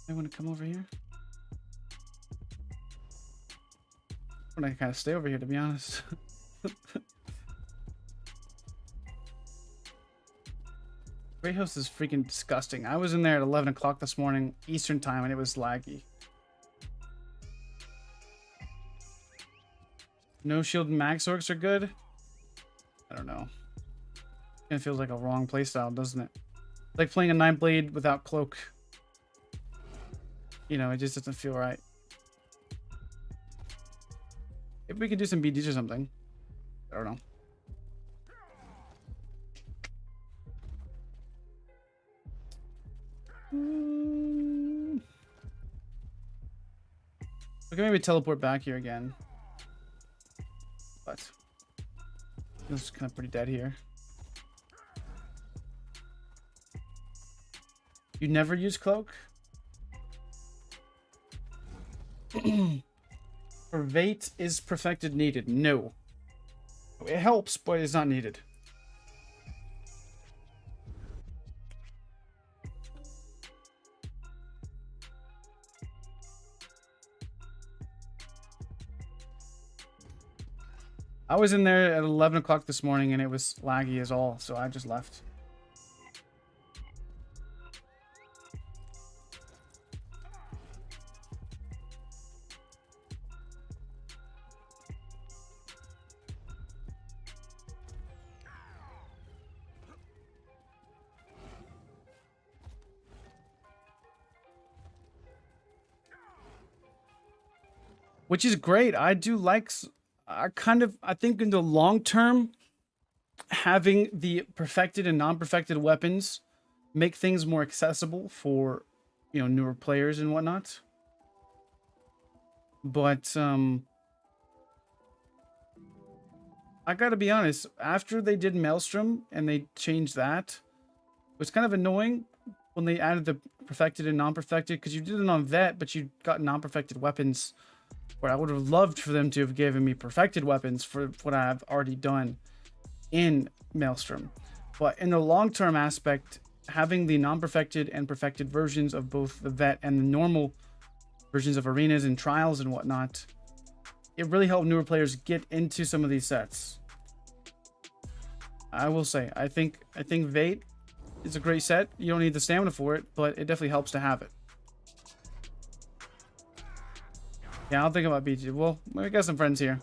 Speaker 1: I want to come over here. I'm going to kind of stay over here, to be honest. Great Host is freaking disgusting. I was in there at 11 o'clock this morning, Eastern time, and it was laggy. No shield and max orcs are good? I don't know. It feels like a wrong playstyle, doesn't it? Like playing a 9-blade without cloak. You know, it just doesn't feel right. If we could do some BDs or something. I don't know. We can maybe teleport back here again. But this is kind of pretty dead here. You never use cloak? For Vate, is perfected needed? No. It helps, but it's not needed. I was in there at 11 o'clock this morning and it was laggy as all, so I just left. Which is great. I do like... I think in the long term, having the perfected and non-perfected weapons make things more accessible for, you know, newer players and whatnot. But I gotta be honest, after they did Maelstrom and they changed that, it was kind of annoying when they added the perfected and non-perfected, because you did it on Vet, but you got non-perfected weapons. Where I would have loved for them to have given me perfected weapons for what I've already done in Maelstrom. But in the long-term aspect, having the non-perfected and perfected versions of both the Vet and the normal versions of arenas and trials and whatnot, it really helped newer players get into some of these sets. I will say, I think Vate is a great set. You don't need the stamina for it, but it definitely helps to have it. Yeah, I'll think about BG. Well, we got some friends here.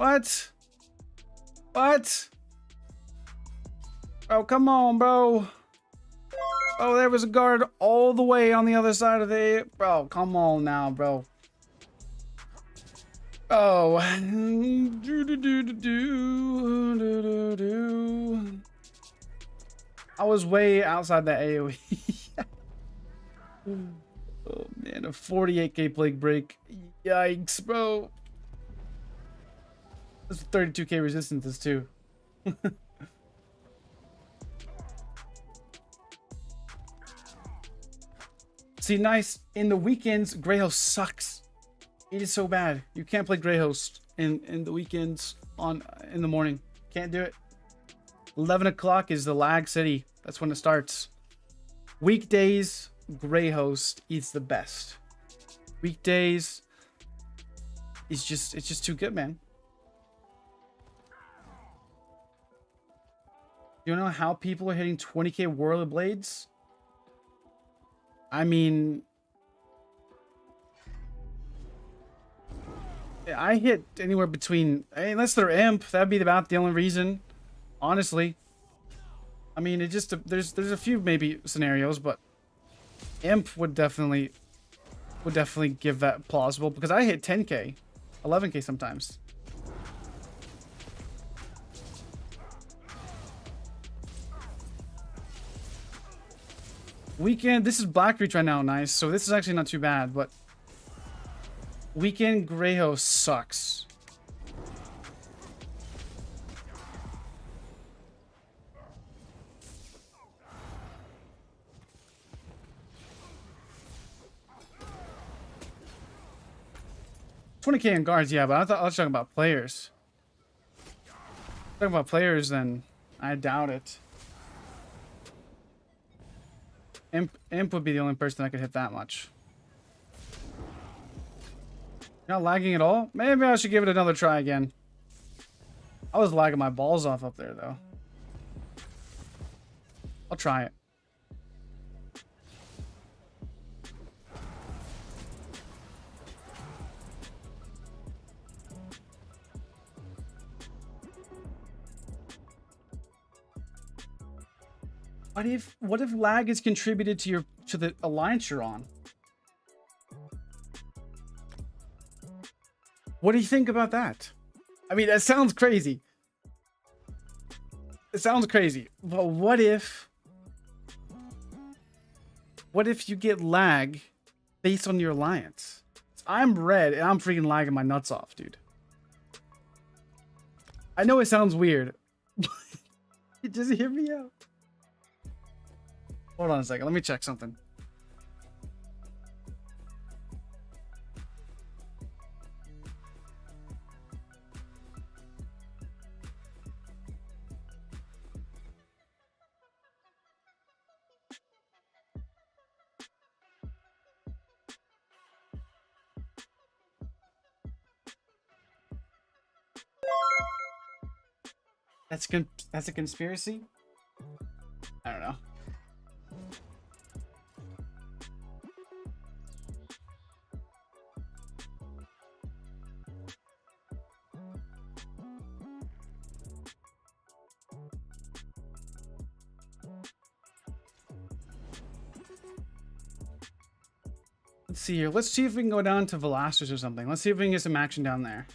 Speaker 1: What? What? Oh, come on, bro. Oh, there was a guard all the way on the other side of the... Bro, come on now, bro. Oh. I was way outside that AoE. Oh, man. A 48k plague break. Yikes, bro. This 32k resistance too. See, nice. In the weekends, Grey Host sucks. It is so bad. You can't play Grey Host in the weekends in the morning. Can't do it. 11 o'clock is the lag city. That's when it starts. Weekdays, Grey Host is the best. Weekdays, it's just too good, man. You know how people are hitting 20k Whirly Blades? I mean, I hit anywhere between, unless they're imp, that'd be about the only reason, honestly. I mean, it just, there's a few maybe scenarios, but imp would definitely give that plausible, because I hit 10k, 11k sometimes. Weekend, this is Blackreach right now, nice. So this is actually not too bad, but weekend Grey Host sucks. $20k in guards, yeah, but I thought I was talking about players. Talking about players, then I doubt it. Imp would be the only person that could hit that much. You're not lagging at all? Maybe I should give it another try again. I was lagging my balls off up there, though. I'll try it. What if lag is contributed to the alliance you're on? What do you think about that? I mean, that sounds crazy. It sounds crazy. But what if you get lag based on your alliance? I'm red and I'm freaking lagging my nuts off, dude. I know it sounds weird. Just hear me out. Hold on a second. Let me check something. That's a conspiracy? I don't know. Let's see here. Let's see if we can go down to Velasquez or something. Let's see if we can get some action down there.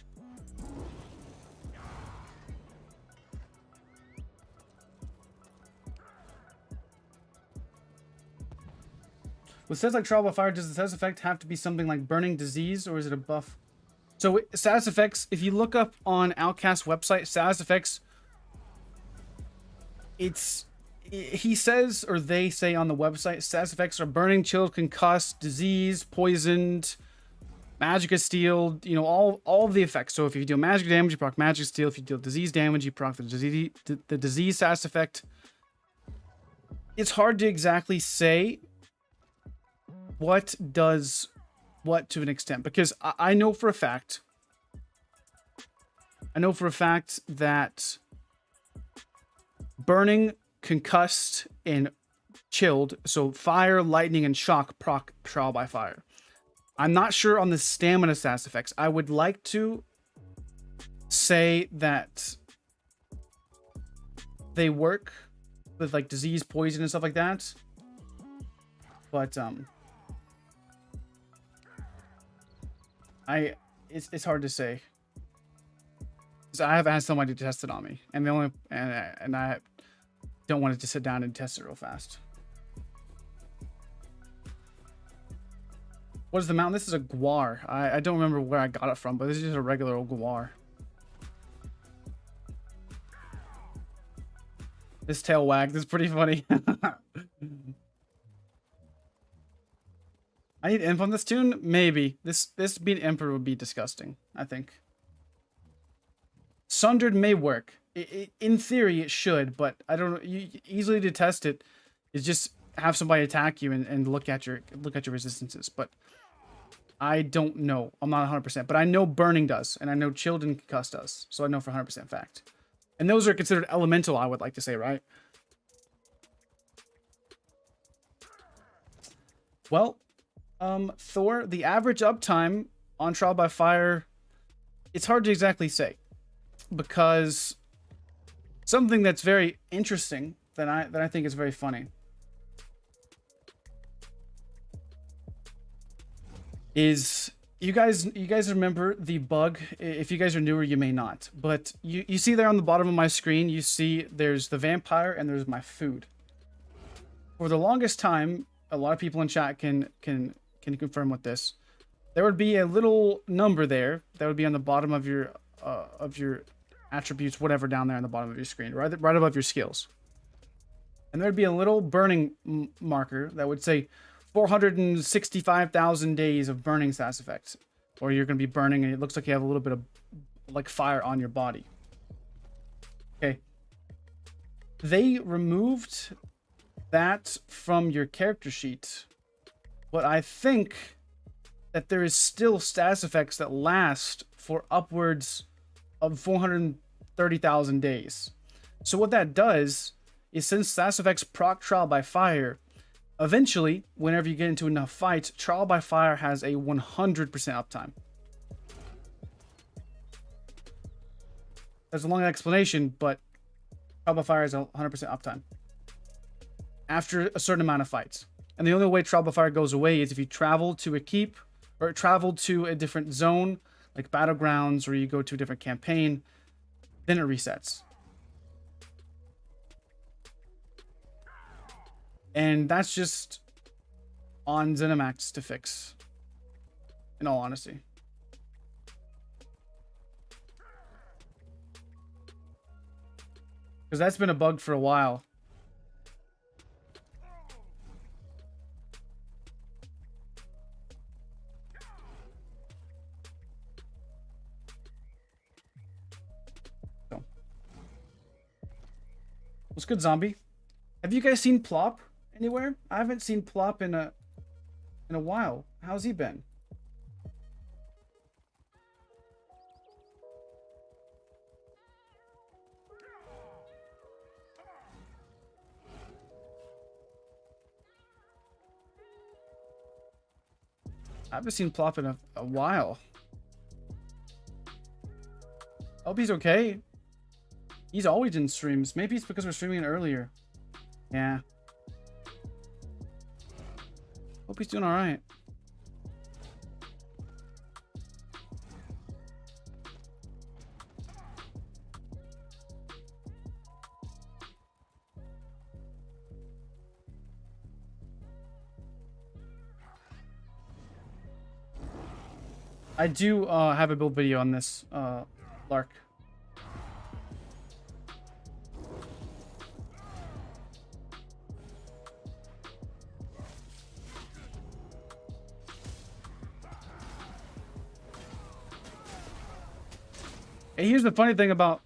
Speaker 1: With stats like Trial by Fire, does the status effect have to be something like Burning Disease, or is it a buff? So status effects, if you look up on Outcast's website, status effects, he says, or they say on the website, status effects are burning, chilled, concussed, disease, poisoned, magic steeled, you know, all of the effects. So if you deal magic damage, you proc magic steel. If you deal disease damage, you proc the disease status effect. It's hard to exactly say what does what to an extent, because I know for a fact that burning, concussed, and chilled, so fire, lightning, and shock proc Trial by Fire. I'm not sure on the stamina status effects. I would like to say that they work with like disease, poison, and stuff like that. But it's hard to say. So I have asked somebody to test it on me, and I don't want it to sit down and test it real fast. What is the mountain? This is a guar. I don't remember where I got it from, but this is just a regular old guar. This tail wag. This is pretty funny. I need imp on this tune? Maybe. This being emperor would be disgusting, I think. Sundered may work. In theory, it should, but I don't know. Easily to test it is just have somebody attack you and look at your resistances. But I don't know. I'm not 100%. But I know burning does, and I know chilled and concussed does. So I know for 100% fact. And those are considered elemental, I would like to say, right? Well, Thor, the average uptime on Trial by Fire, it's hard to exactly say. Because something that's very interesting that I think is very funny is you guys remember the bug. If you guys are newer, you may not, but you see there on the bottom of my screen, you see there's the vampire and there's my food. For the longest time, a lot of people in chat can confirm with this. There would be a little number there that would be on the bottom of your attributes, whatever, down there on the bottom of your screen, right above your skills. And there'd be a little burning marker that would say 465,000 days of burning stats effects, or you're going to be burning and it looks like you have a little bit of like fire on your body. Okay. They removed that from your character sheet, but I think that there is still status effects that last for upwards of 430,000 days. So what that does is, since status effects proc Trial by Fire, eventually, whenever you get into enough fights, Trial by Fire has a 100% uptime. That's a long explanation, but Trial by Fire is a 100% uptime after a certain amount of fights. And the only way Trial by Fire goes away is if you travel to a keep or travel to a different zone, like Battlegrounds, or you go to a different campaign, then it resets. And that's just on ZeniMax to fix, in all honesty. Because that's been a bug for a while. So. What's good, zombie? Have you guys seen Plop anywhere? I haven't seen Plop in a while. How's he been? I haven't seen Plop in a while. I hope he's okay. He's always in streams. Maybe it's because we're streaming it earlier. Yeah. Hope he's doing all right. I do have a build video on this, Lark. Hey, here's the funny thing about...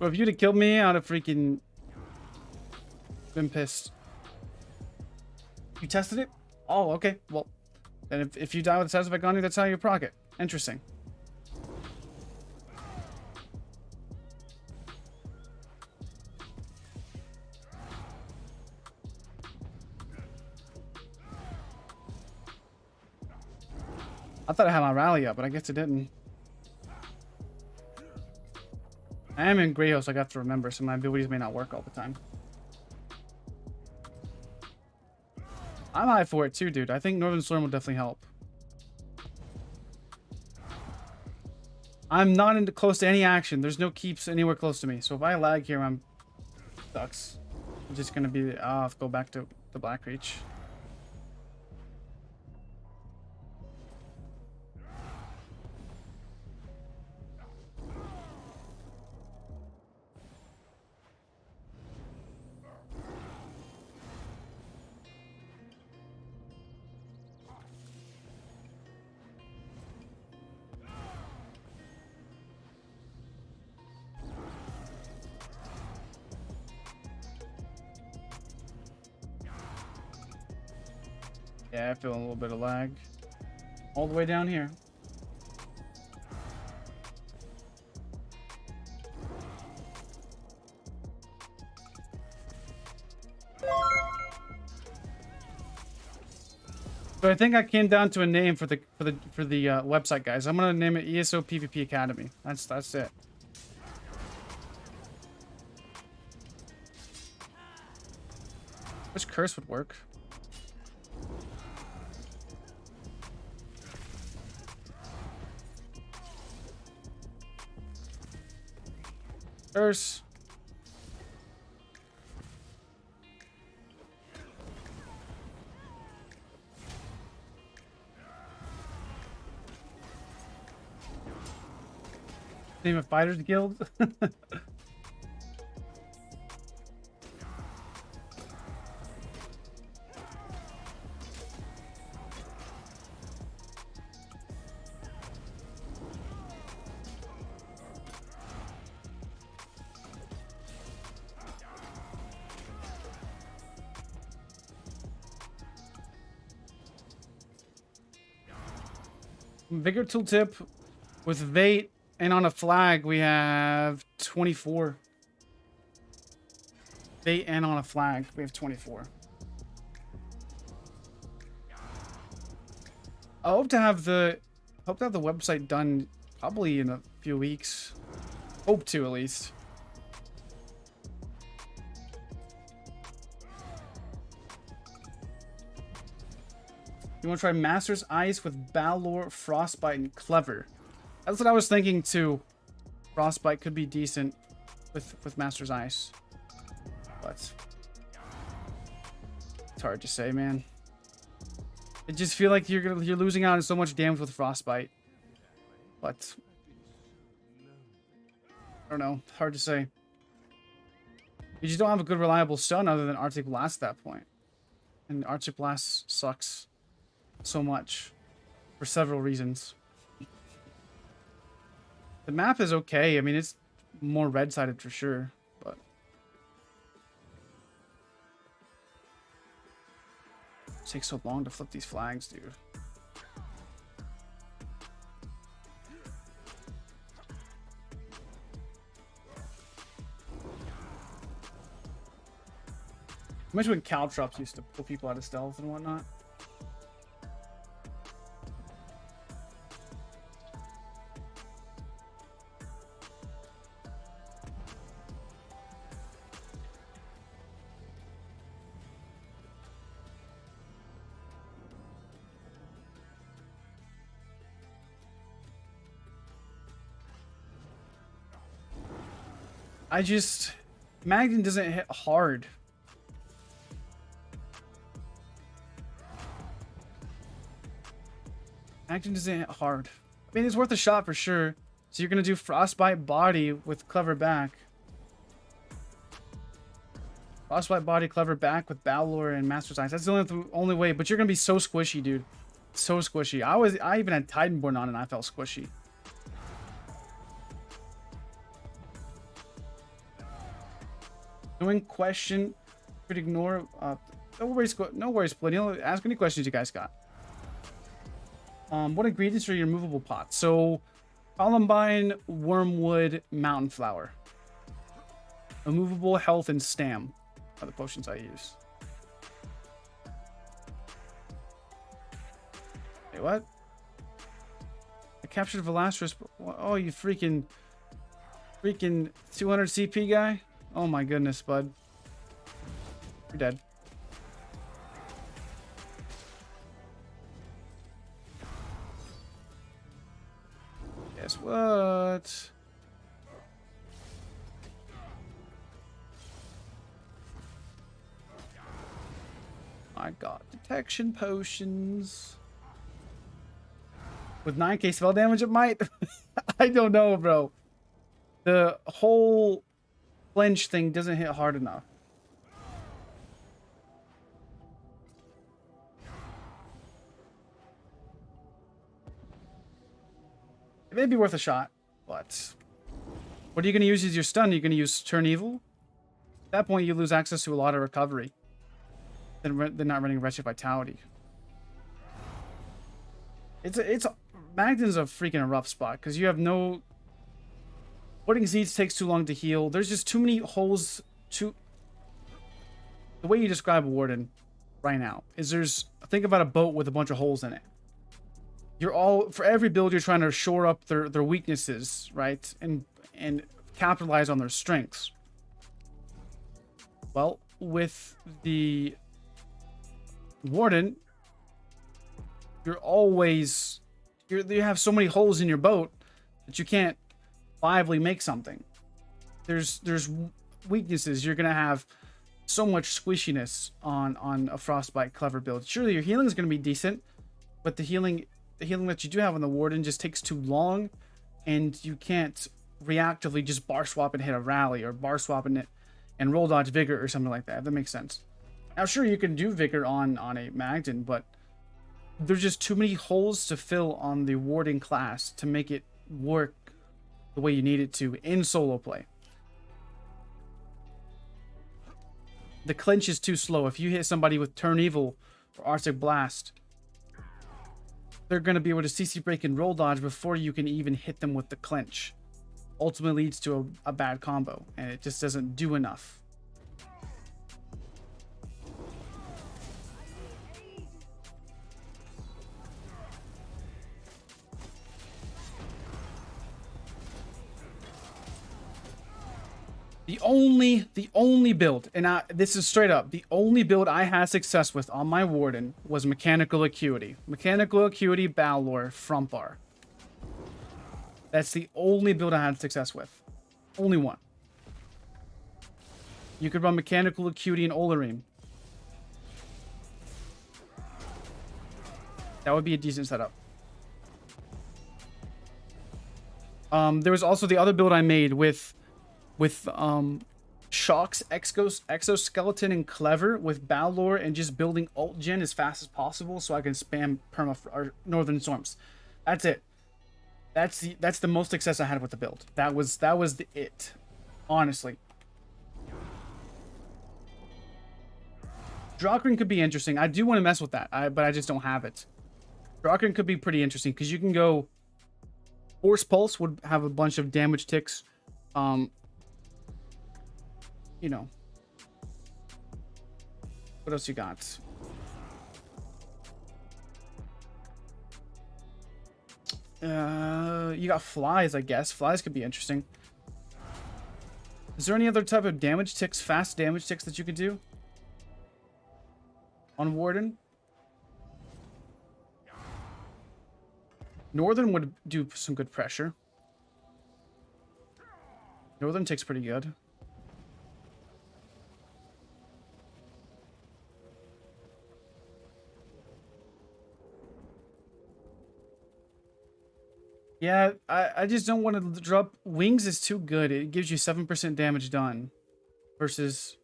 Speaker 1: Well, if you'd have killed me, I'd have freaking been pissed. You tested it? Oh, okay. Well, then if you die with a status effect on you, that's how you proc it. Interesting. I thought I had my rally up, but I guess it didn't. I am in Greyhouse, so I got to remember, so my abilities may not work all the time. I'm high for it too, dude. I think Northern Storm will definitely help. I'm not into close to any action. There's no keeps anywhere close to me. So if I lag here, I'm sucks. I'm just gonna be I'll have to go back to the Black Reach. Yeah, I feel a little bit of lag. All the way down here. So I think I came down to a name for the website, guys. I'm gonna name it ESO PvP Academy. That's it. Which curse would work? Curse. Name of Fighters Guild. Vigor tooltip with Vate and on a flag we have 24. Vate and on a flag we have 24. I hope to have the website done probably in a few weeks. Hope to at least. You want to try Master's Ice with Balor, Frostbite, and Clever? That's what I was thinking too. Frostbite could be decent with Master's Ice, but it's hard to say, man. I just feel like you're losing out on so much damage with Frostbite, but I don't know. Hard to say. You just don't have a good reliable stun other than Arctic Blast at that point, and Arctic Blast sucks so much for several reasons. The map is okay. I mean, it's more red-sided for sure, but it takes so long to flip these flags, dude. Imagine when Caltrops used to pull people out of stealth and whatnot. Magden doesn't hit hard. Magden doesn't hit hard. I mean, it's worth a shot for sure. So you're gonna do Frostbite Body with Clever Back. Frostbite Body, Clever Back with Balor and Master's Eyes. That's the only way, but you're gonna be so squishy, dude. So squishy. I even had Titanborn on and I felt squishy. No question. Could ignore. No worries, Splitty. Ask any questions you guys got. What ingredients are your movable pots? So, Columbine, Wormwood, Mountain Flower. Immovable, Health, and Stam are the potions I use. Wait, what? captured Velasquez. Oh, you freaking 200 CP guy. Oh my goodness, bud. You're dead. Guess what? I got detection potions. With 9k spell damage, it might. I don't know, bro. The whole flinch thing doesn't hit hard enough. It may be worth a shot, but what are you going to use as your stun? Are you going to use Turn Evil? At that point, you lose access to a lot of recovery. Then they're not running Wretched Vitality. It's Magden's a freaking rough spot because you have no. Putting seeds takes too long to heal. There's just too many holes. The way you describe Warden right now is think about a boat with a bunch of holes in it. For every build you're trying to shore up their weaknesses, right? And capitalize on their strengths. Well, with the Warden, you have so many holes in your boat that you can't viably make something. There's weaknesses. You're gonna have so much squishiness on a Frostbite clever build. Surely your healing is gonna be decent, but the healing that you do have on the Warden just takes too long, and you can't reactively just bar swap and hit a rally, or bar swap and roll dodge Vigor or something like that. If that makes sense. Now, sure, you can do Vigor on a Magden, but there's just too many holes to fill on the Warden class to make it work the way you need it to in solo play. The clinch is too slow. If you hit somebody with Turn Evil or Arctic Blast, they're going to be able to CC break and roll dodge before you can even hit them with the clinch. Ultimately leads to a bad combo, and it just doesn't do enough. The only build, and this is straight up, the only build I had success with on my Warden was Mechanical Acuity. Mechanical Acuity, Balor, front bar. That's the only build I had success with. Only one. You could run Mechanical Acuity and Eyr0n. That would be a decent setup. There was also the other build I made with Shock's Exoskeleton and Clever with Balor and just building ult gen as fast as possible so I can spam or Northern Storms. That's it. That's the most success I had with the build. That was it. Honestly. Drakren could be interesting. I do want to mess with that, but I just don't have it. Drakren could be pretty interesting because you can go Force Pulse would have a bunch of damage ticks. You know, what else you got? You got flies, I guess. Flies could be interesting. Is there any other type of damage ticks, fast damage ticks that you could do on Warden? Northern would do some good pressure. Northern ticks pretty good. Yeah, I just don't want to drop. Wings is too good. It gives you 7% damage done versus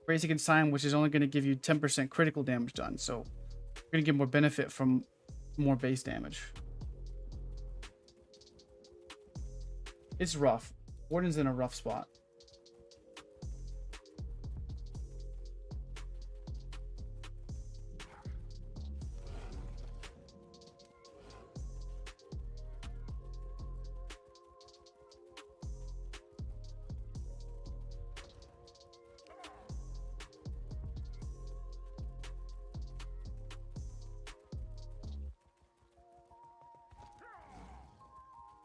Speaker 1: Basic and Sign, which is only going to give you 10% critical damage done. So you're going to get more benefit from more base damage. It's rough. Warden's in a rough spot.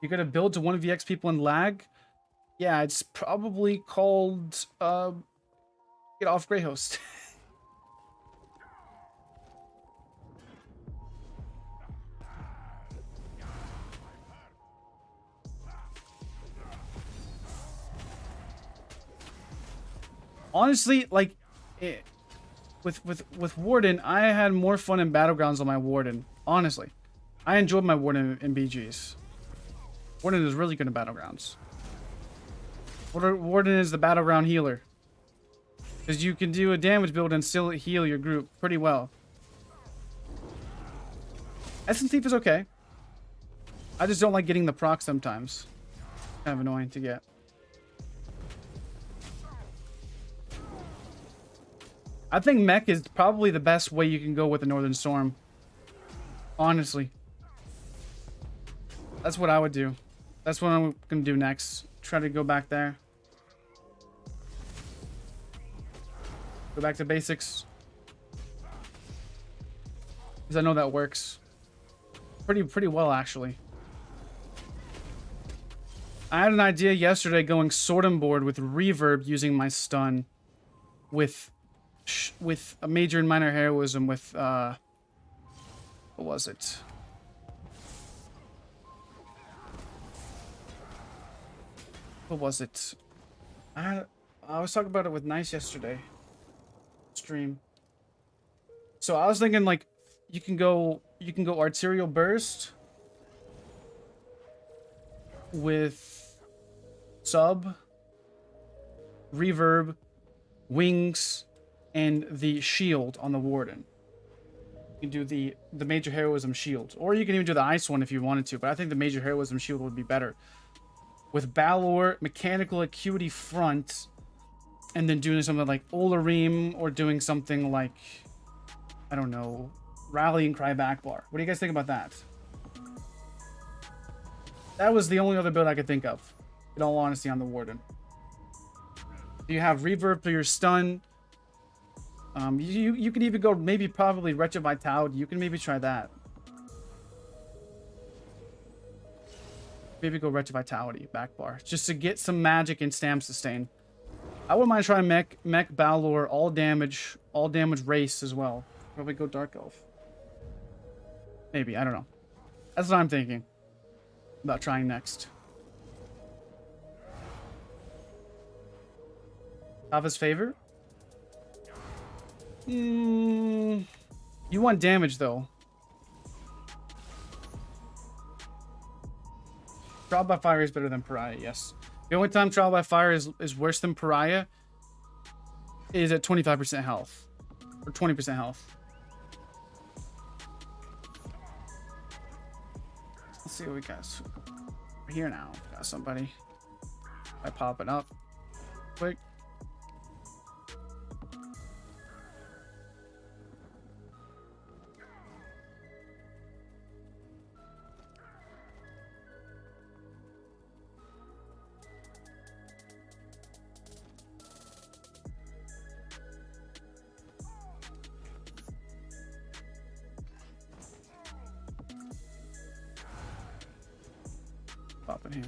Speaker 1: You're gonna build to 1vx people in lag? Yeah, it's probably called get off Greyhost. Honestly, like with Warden, I had more fun in Battlegrounds on my Warden. Honestly, I enjoyed my Warden in BGs. Warden is really good in Battlegrounds. Warden is the Battleground healer. Because you can do a damage build and still heal your group pretty well. Essence Thief is okay. I just don't like getting the proc sometimes. Kind of annoying to get. I think mech is probably the best way you can go with the Northern Storm. Honestly. That's what I would do. That's what I'm going to do next. Try to go back there. Go back to basics. Because I know that works. Pretty well, actually. I had an idea yesterday going sword and board with reverb using my stun. With a major and minor heroism with, what was it? What was it? I was talking about it with Nice yesterday. Stream. So I was thinking like you can go arterial burst with sub, reverb, wings, and the shield on the Warden. You can do the major heroism shield, or you can even do the ice one if you wanted to, but I think the major heroism shield would be better. With Balor, mechanical acuity front, and then doing something like Olarim, or doing something like, I don't know, Rallying Cry Backbar. What do you guys think about that? That was the only other build I could think of, in all honesty, on the Warden. You have reverb for your stun. You could even go maybe probably Retro Vitality. You can maybe try that. Maybe go Retro Vitality, back bar, just to get some magic and stam sustain. I wouldn't mind trying mech Balor, all damage race as well. Probably go Dark Elf. Maybe, I don't know. That's what I'm thinking about trying next. Ava's favor? You want damage though. Trial by Fire is better than Pariah, yes. The only time Trial by Fire is worse than Pariah is at 25% health. Or 20% health. Let's see what we got. We're here now. Got somebody. I pop it up quick. Pop it here.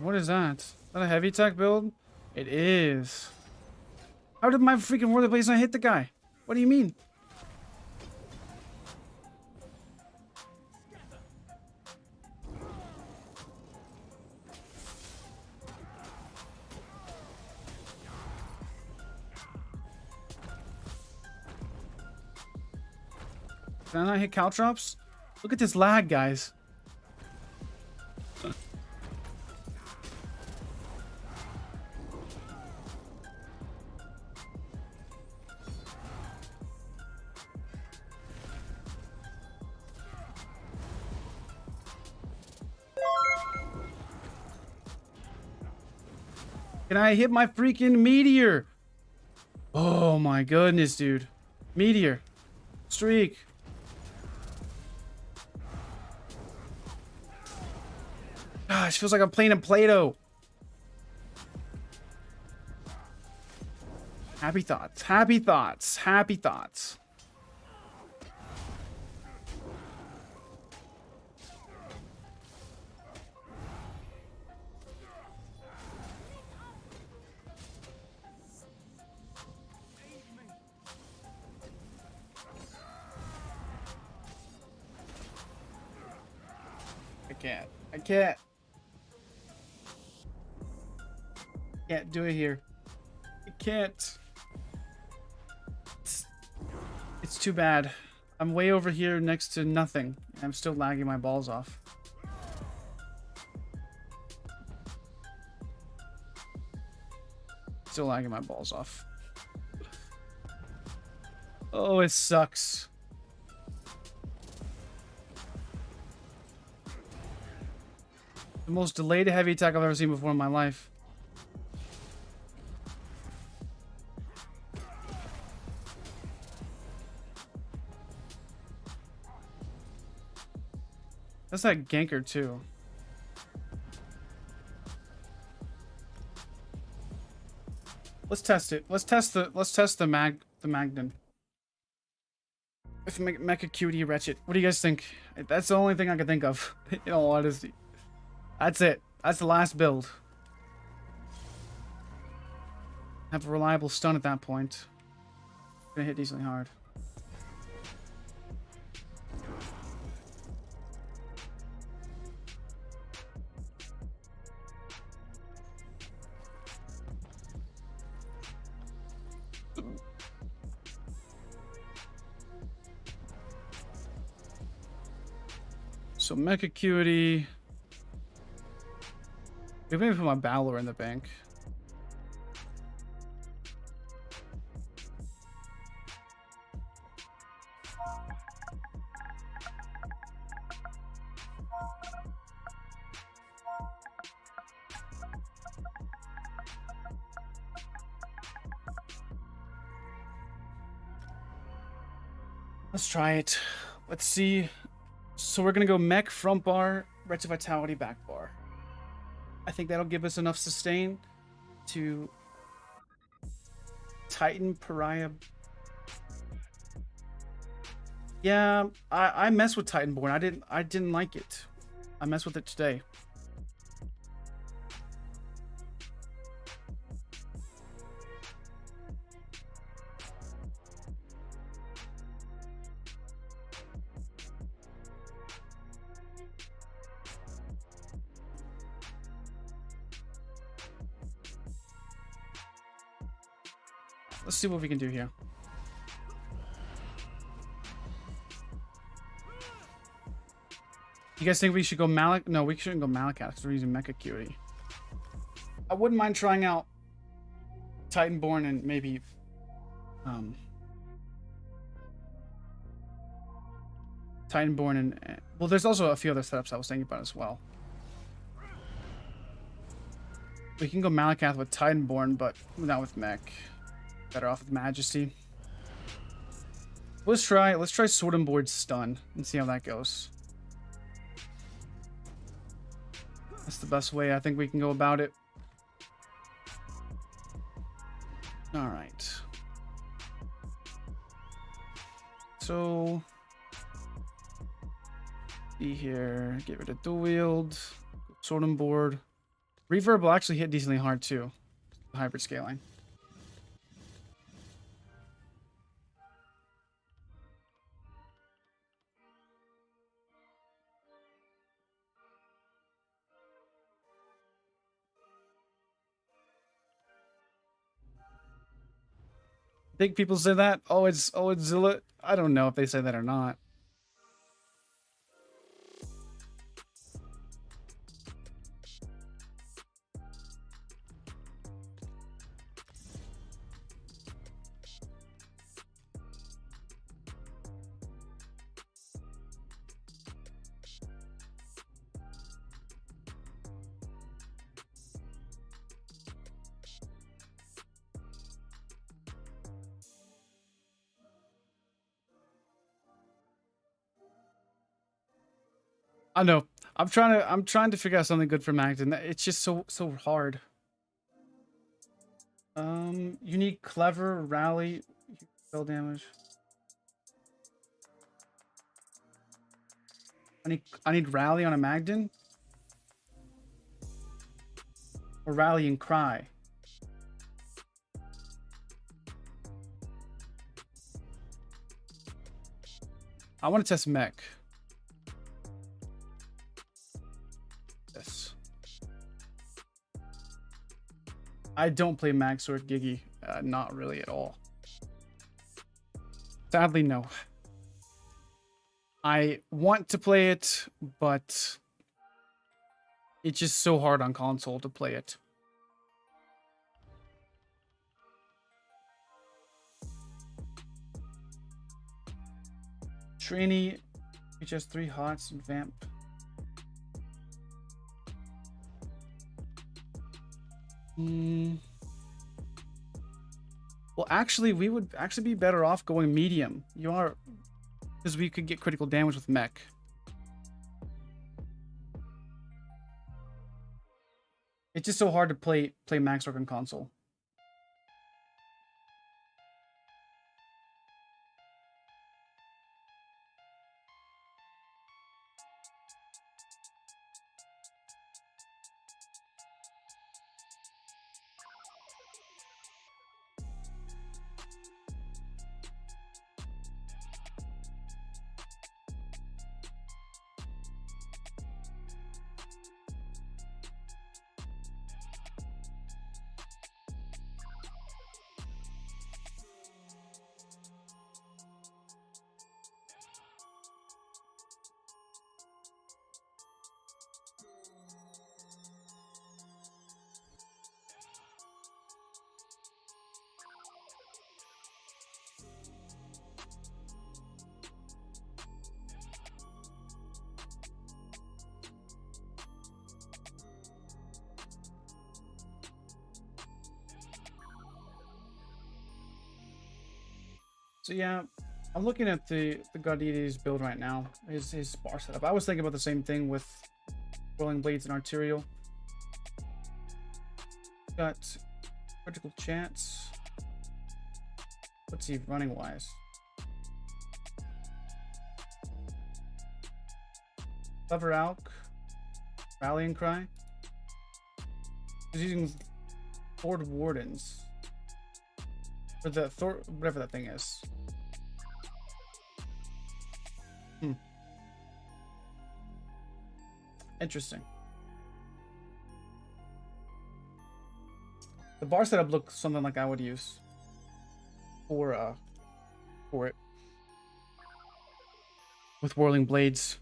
Speaker 1: What is that? Is that a heavy tech build? It is. How did my freaking Worthy Blaze not hit the guy? What do you mean? Did I not hit Caltrops? Look at this lag, guys. Can I hit my freaking meteor? Oh my goodness, dude. Meteor. Streak. Gosh, feels like I'm playing in Play-Doh. Happy thoughts. Happy thoughts. Happy thoughts. I can't do it here. I can't. It's too bad. I'm way over here next to nothing. And I'm still lagging my balls off. Still lagging my balls off. Oh, it sucks. The most delayed heavy attack I've ever seen before in my life. That's that ganker too. Let's test it. Let's test the Magnon. With Mecha Cutie Wretched. What do you guys think? That's the only thing I can think of. In all honesty. That's it. That's the last build. Have a reliable stun at that point. Gonna hit decently hard. So Mecha Cutie. Maybe put my Balor in the bank. Let's try it. Let's see. So we're gonna go mech front bar, wretched vitality back bar. I think that'll give us enough sustain to Titan Pariah. Yeah, I messed with Titanborn. I didn't like it. I messed with it today. Let's see what we can do here. You guys think we should go Malak? No, we shouldn't go Malakat because we're using Mecha Cutie. I wouldn't mind trying out Titanborn and maybe Titanborn and well, there's also a few other setups I was thinking about as well. We can go Malakath with Titanborn, but not with Mech. Better off with Majesty. Let's try Sword and Board Stun and see how that goes. That's the best way I think we can go about it. Alright. So be here, get rid of dual wield, Sword and Board. Reverb will actually hit decently hard too. Hybrid scaling. Think people say that? Oh, it's Zilla. I don't know if they say that or not. I know. I'm trying to figure out something good for Magden. It's just so hard. You need clever, rally, spell damage. I need rally on a Magden. Or rally and cry. I want to test mech. Yes. I don't play Mag Sword Gigi. Not really at all. Sadly, no. I want to play it, but it's just so hard on console to play it. Trainee, HS3 hots and vamp. Well, actually, we would actually be better off going medium. You are, because we could get critical damage with mech. It's just so hard to play Max Orc on console. So yeah, I'm looking at the Godini's build right now. His bar setup. I was thinking about the same thing with Whirling Blades and Arterial. Got critical chance. Let's see, running wise. Clever Alk, Rallying Cry. He's using Lord Wardens. Or the Thor, whatever that thing is. Interesting. The bar setup looks something like I would use for it with Whirling Blades.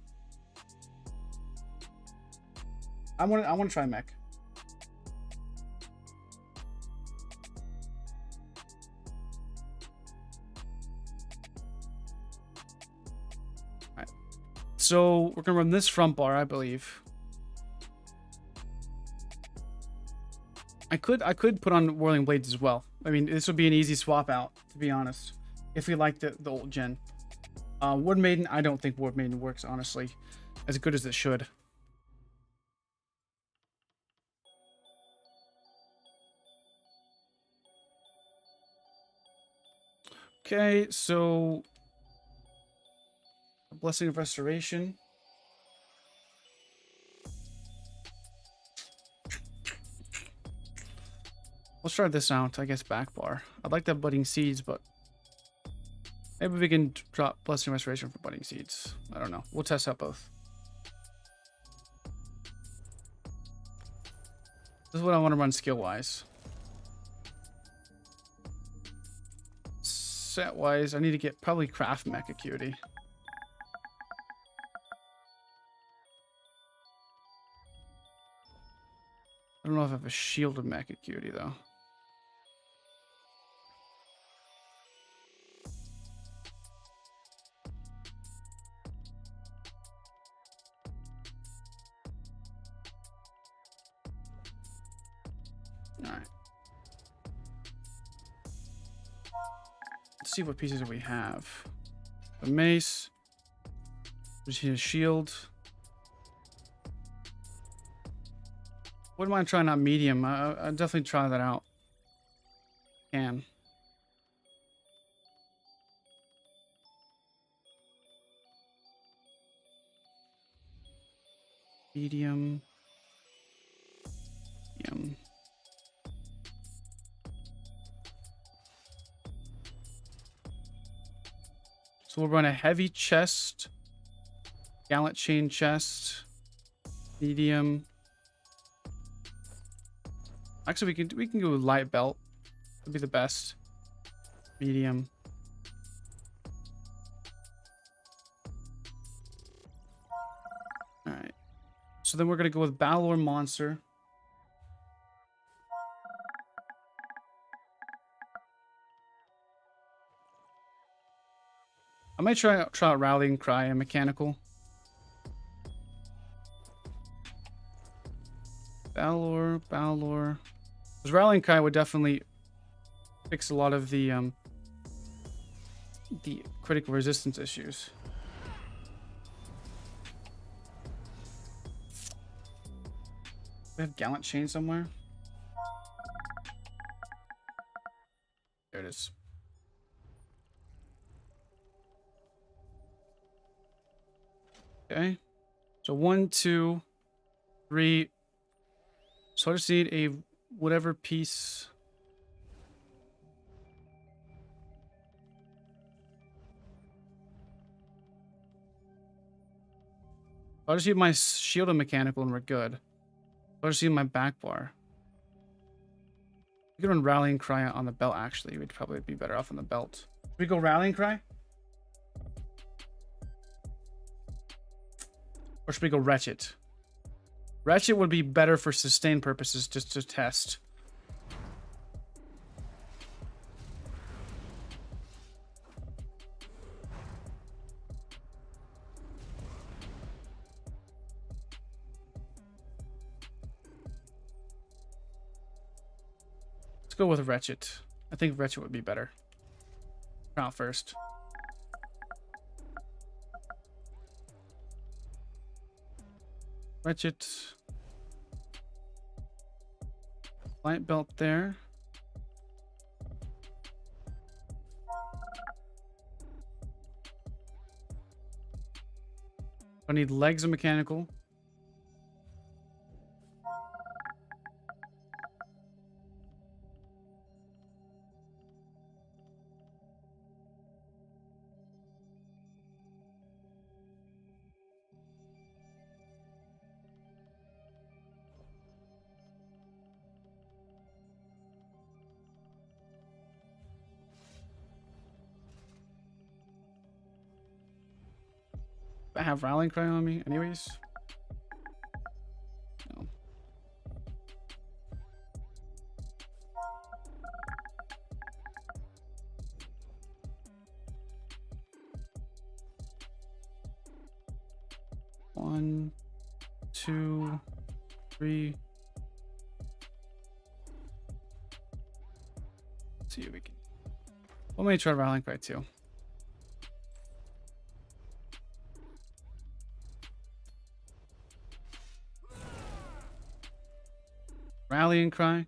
Speaker 1: I want to try mech. All right. So we're gonna run this front bar, I believe. I could put on Whirling Blades as well. I mean, this would be an easy swap out, to be honest, if we like the old gen. Wood Maiden, I don't think Wood Maiden works, honestly, as good as it should. Okay, so Blessing of Restoration. Let's try this out, I guess, back bar. I'd like that Budding Seeds, but maybe we can drop Blessing Restoration for Budding Seeds. I don't know. We'll test out both. This is what I want to run skill-wise. Set-wise, I need to get probably Craft Mech Acuity. I don't know if I have a Shielded Mech Acuity, though. Alright. Let's see what pieces we have. A mace. There's a shield. Wouldn't mind trying out medium. I'd definitely try that out. Can. Medium. Medium. So we'll run a heavy chest, gallant chain chest, medium. Actually, we can go with light belt. Would be the best. Medium. All right. So then we're gonna go with Battle Monster. I might try out Rallying Cry and Mechanical. Balor. Because Rallying Cry would definitely fix a lot of the critical resistance issues. We have Gallant Chain somewhere. There it is. Okay. So 1, 2, 3. So I just need a whatever piece. I'll just use my shield and mechanical and we're good. I'll just use my back bar. We could run Rallying Cry on the belt actually. We'd probably be better off on the belt. Should we go Rallying Cry? Or should we go Wretched? Wretched would be better for sustain purposes, just to test. Let's go with Wretched. I think Wretched would be better. Try out first. Wretched. Light belt there. I need legs and mechanical. I have Rallying Cry on me anyways. No. One, 2, 3. Let's see if we can. Let me try Rallying Cry too. Rallying Cry.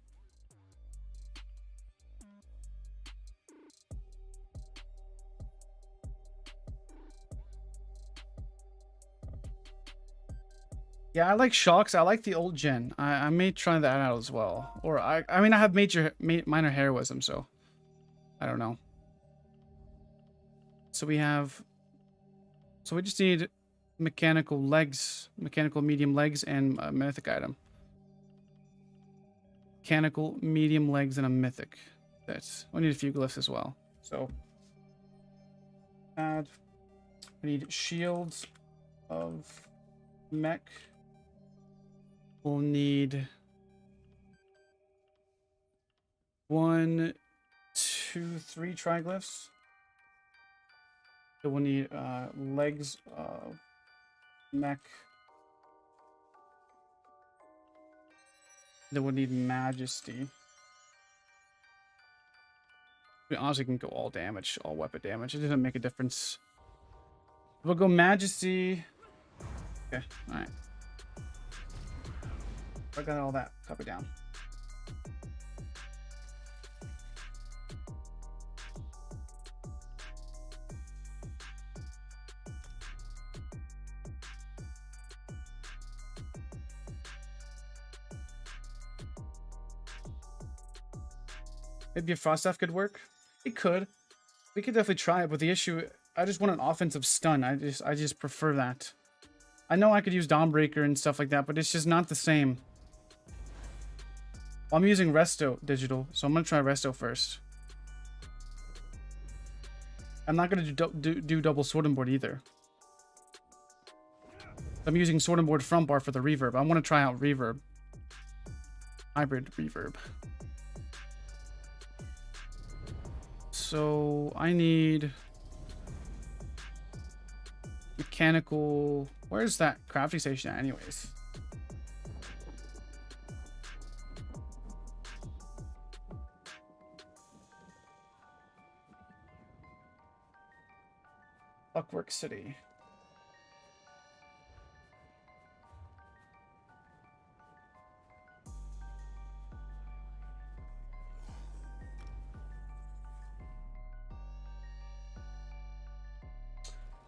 Speaker 1: Yeah, I like shocks. I like the old gen. I may try that out as well. Or I mean I have minor heroism, so I don't know. So we just need mechanical legs, mechanical medium legs, and a mythic item. Mechanical, medium legs, and a mythic. We need a few glyphs as well. So we need shields of mech. We'll need 1, 2, 3 triglyphs. So we'll need legs of mech. Then we'll need Majesty. We honestly can go all damage, all weapon damage. It doesn't make a difference. We'll go Majesty. Okay, alright. I got all that copied down. Maybe a frost staff could work. It could. We could definitely try it, but the issue, I just want an offensive stun. I just prefer that. I know I could use Dawnbreaker and stuff like that, but it's just not the same. I'm using Resto Digital, so I'm gonna try Resto first. I'm not gonna do double sword and board either. I'm using sword and board front bar for the reverb. I want to try out reverb. Hybrid reverb. So I need mechanical. Where's that crafting station at anyways? Clockwork City.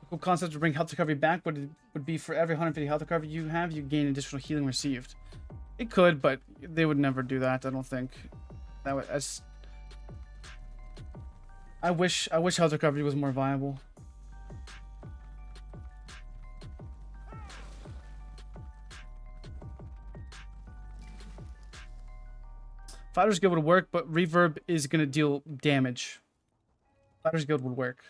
Speaker 1: Cool concept to bring health recovery back, but it would be for every 150 health recovery you have, you gain additional healing received. It could, but they would never do that. I don't think. That would. I wish health recovery was more viable. Fighter's Guild would work, but reverb is gonna deal damage. Fighter's Guild would work.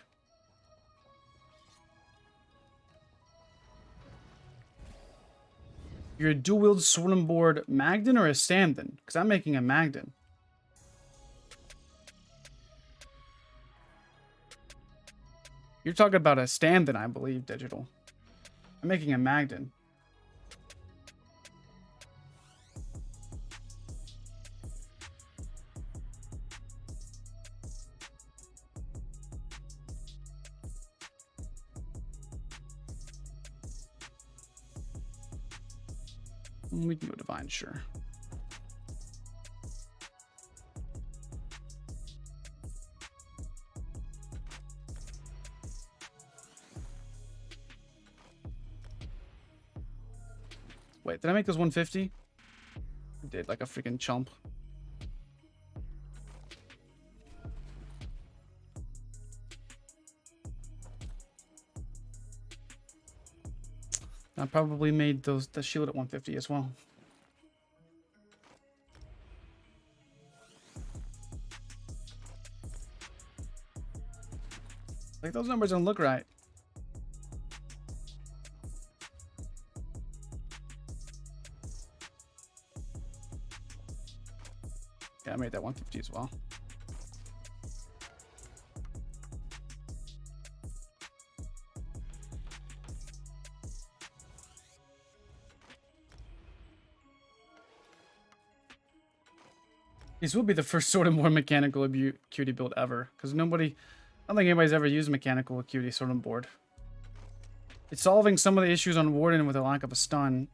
Speaker 1: You're a dual wield sword and board Magden or a Sandon? Because I'm making a Magden. You're talking about a Sandon, I believe, Digital. I'm making a Magden. We can go divine, sure. Wait, did I make those 150? I did, like a freaking chump. I probably made the shield at 150 as well. Like, those numbers don't look right. Yeah, I made that 150 as well. This will be the first sword and board mechanical acuity build ever, because nobody, I don't think anybody's ever used mechanical acuity sword and board. It's solving some of the issues on Warden with a lack of a stun.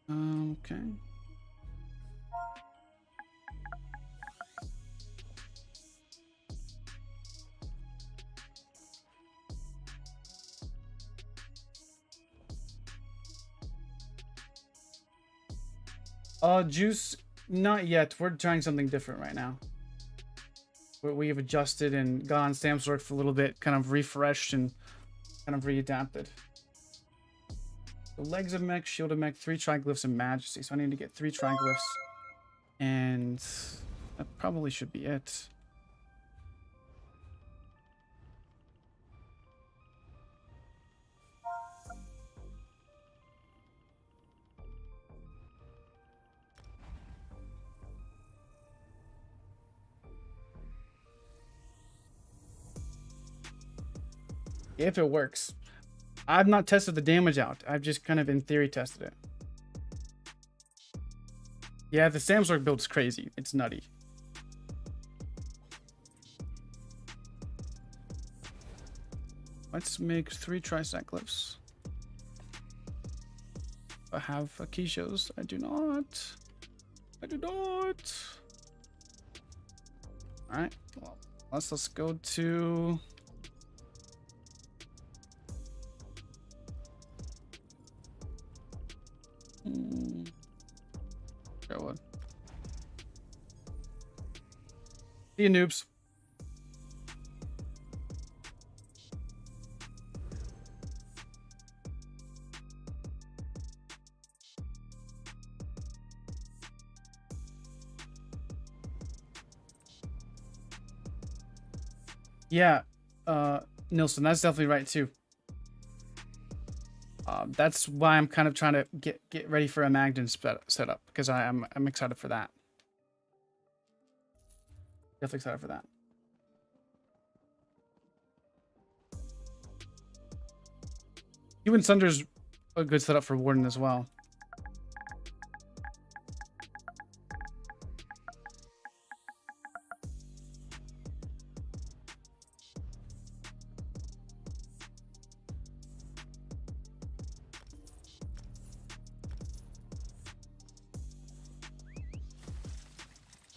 Speaker 1: Okay. Juice, not yet. We're trying something different right now. We've adjusted and got on stamps work for a little bit, kind of refreshed and kind of readapted. The legs of mech, shield of mech, 3 triglyphs and majesty. So I need to get 3 triglyphs, and that probably should be it. If it works. I've not tested the damage out. I've just kind of in theory tested it. Yeah, the Samsung build's crazy. It's nutty. Let's make 3 tricyclips. I have key shows. I do not. I do not. All right. Well, let's go to. Go on. See you, noobs. Yeah, Nilsson, that's definitely right too. That's why I'm kind of trying to get ready for a Magden setup because I'm excited for that. Definitely excited for that. U.N.O Sunder's a good setup for Warden as well.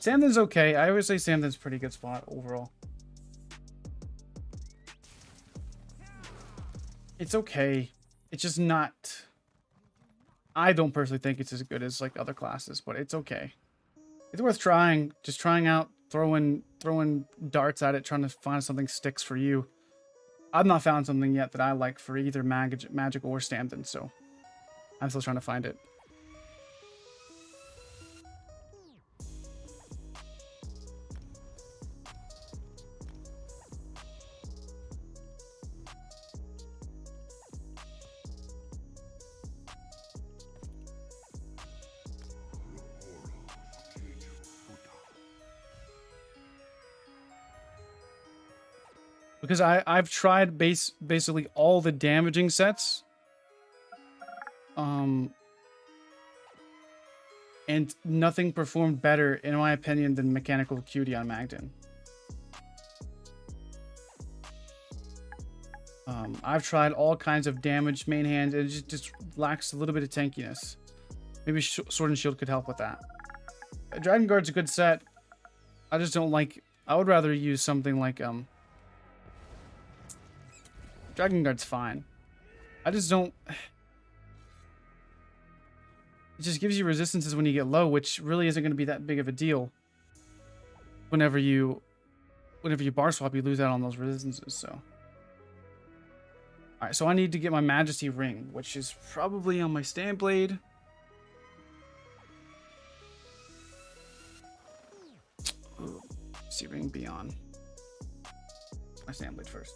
Speaker 1: Samden's okay. I always say Samden's pretty good spot overall. It's okay. It's just not... I don't personally think it's as good as like other classes, but it's okay. It's worth trying. Just trying out, throwing darts at it, trying to find something sticks for you. I've not found something yet that I like for either magic or Samden, so I'm still trying to find it. Because I've tried basically all the damaging sets. And nothing performed better, in my opinion, than Mechanical Cutie on Magden. I've tried all kinds of damage main hand, and it just lacks a little bit of tankiness. Maybe Sword and Shield could help with that. Dragon Guard's a good set. I just don't like... I would rather use something like... Dragon Guard's fine. I just don't... It just gives you resistances when you get low, which really isn't going to be that big of a deal. Whenever you bar swap, you lose out on those resistances, so... Alright, so I need to get my Majesty Ring, which is probably on my Stand Blade. Ooh, see Ring Beyond. My Stand Blade first.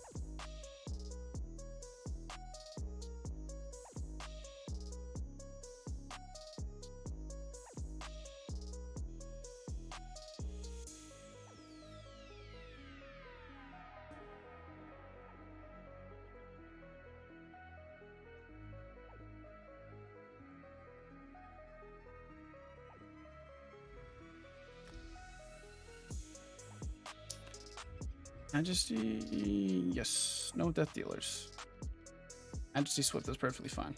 Speaker 1: Majesty, yes, no death dealers. Majesty Swift is perfectly fine.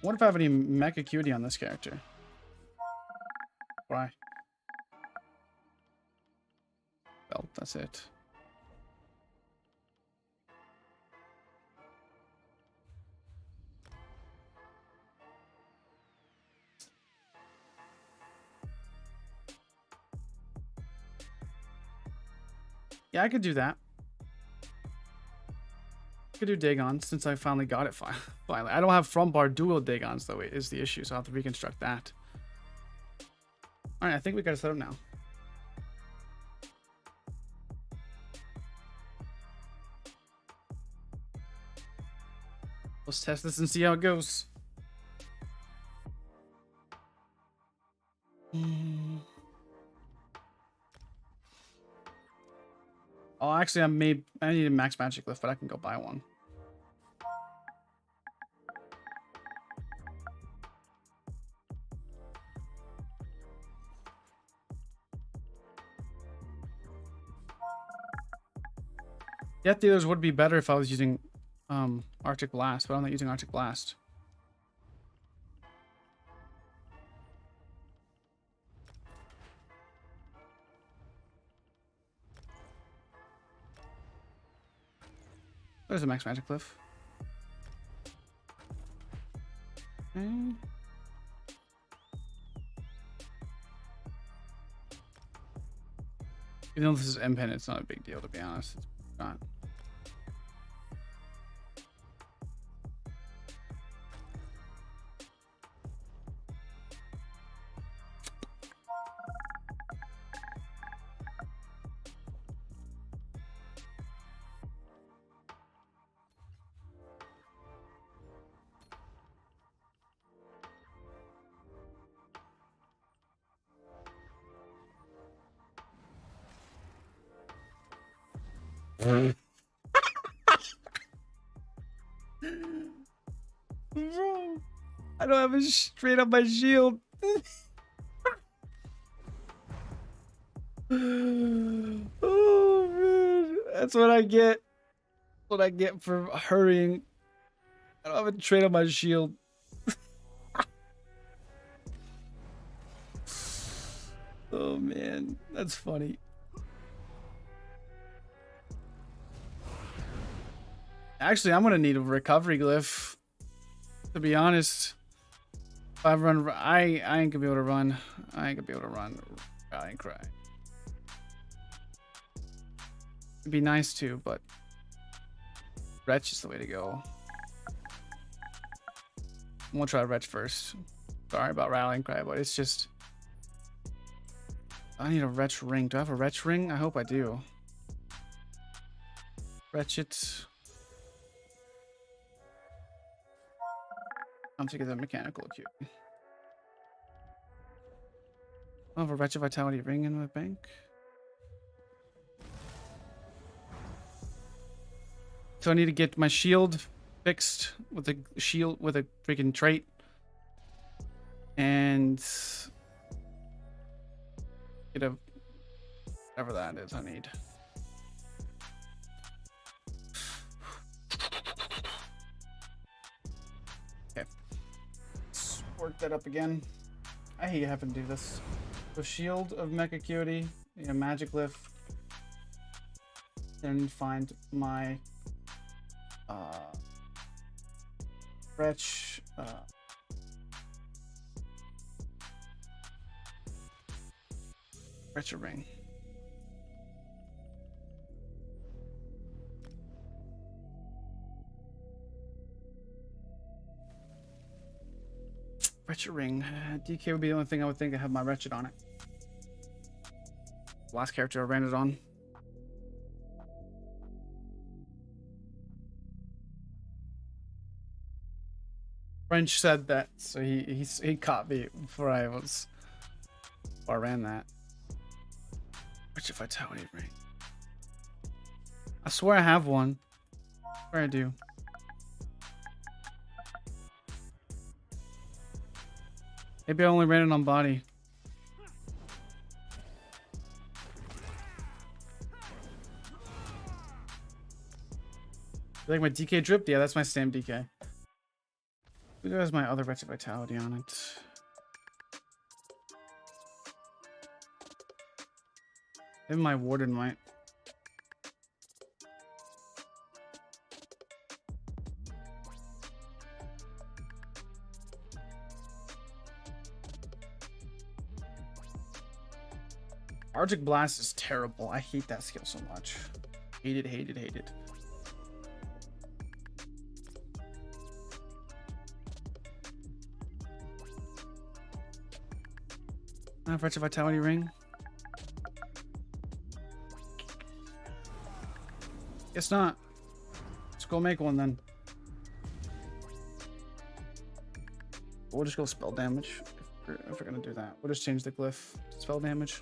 Speaker 1: What if I have any Mecha Cutie on this character? Why? Well, that's it. Yeah, I could do that. I could do Dagon since I finally got it finally. I don't have front bar dual Dagons though, is the issue, so I'll have to reconstruct that. Alright, I think we got it set up now. Let's test this and see how it goes. Oh, actually, I need a max magic lift, but I can go buy one. Death dealers would be better if I was using Arctic Blast, but I'm not using Arctic Blast. There's a max magic cliff. Okay. Even though this is M-Pen, it's not a big deal, to be honest. It's not. Bro, I don't have a straight up my shield. Oh man, that's what I get. What I get for hurrying. I don't have a trait on my shield. Oh man, that's funny. Actually, I'm gonna need a recovery glyph. To be honest, if I run, I ain't gonna be able to run. I ain't gonna be able to run. I ain't crying. It'd be nice too, but Retch is the way to go. I'm gonna try Retch first. Sorry about rallying cry, but it's just I need a Retch ring. Do I have a Retch ring? I hope I do. Retch it. I'm taking the mechanical acute. I have a Wretched Vitality ring in my bank. So I need to get my shield fixed with a shield with a freaking trait. And get a whatever that is I need. Okay. Let's work that up again. I hate having to do this. So shield of Mech Acuity, a magic lift. Then find my Wretch Wretched ring. Wretched ring. DK would be the only thing I would think I have my Wretched on it. Last character I ran it on. French said that, so he caught me before I ran that. Wretched Vitality ring. I swear I have one. I swear I do. Maybe I only ran it on body. You like my DK drip? Yeah, that's my stamp DK. Who has my other Wretched Vitality on it? Maybe my Warden might. Arctic Blast is terrible. I hate that skill so much. Hate it, hate it, hate it. I have Wretched Vitality ring. Guess not. Let's go make one then. We'll just go spell damage if we're gonna do that. We'll just change the glyph to spell damage.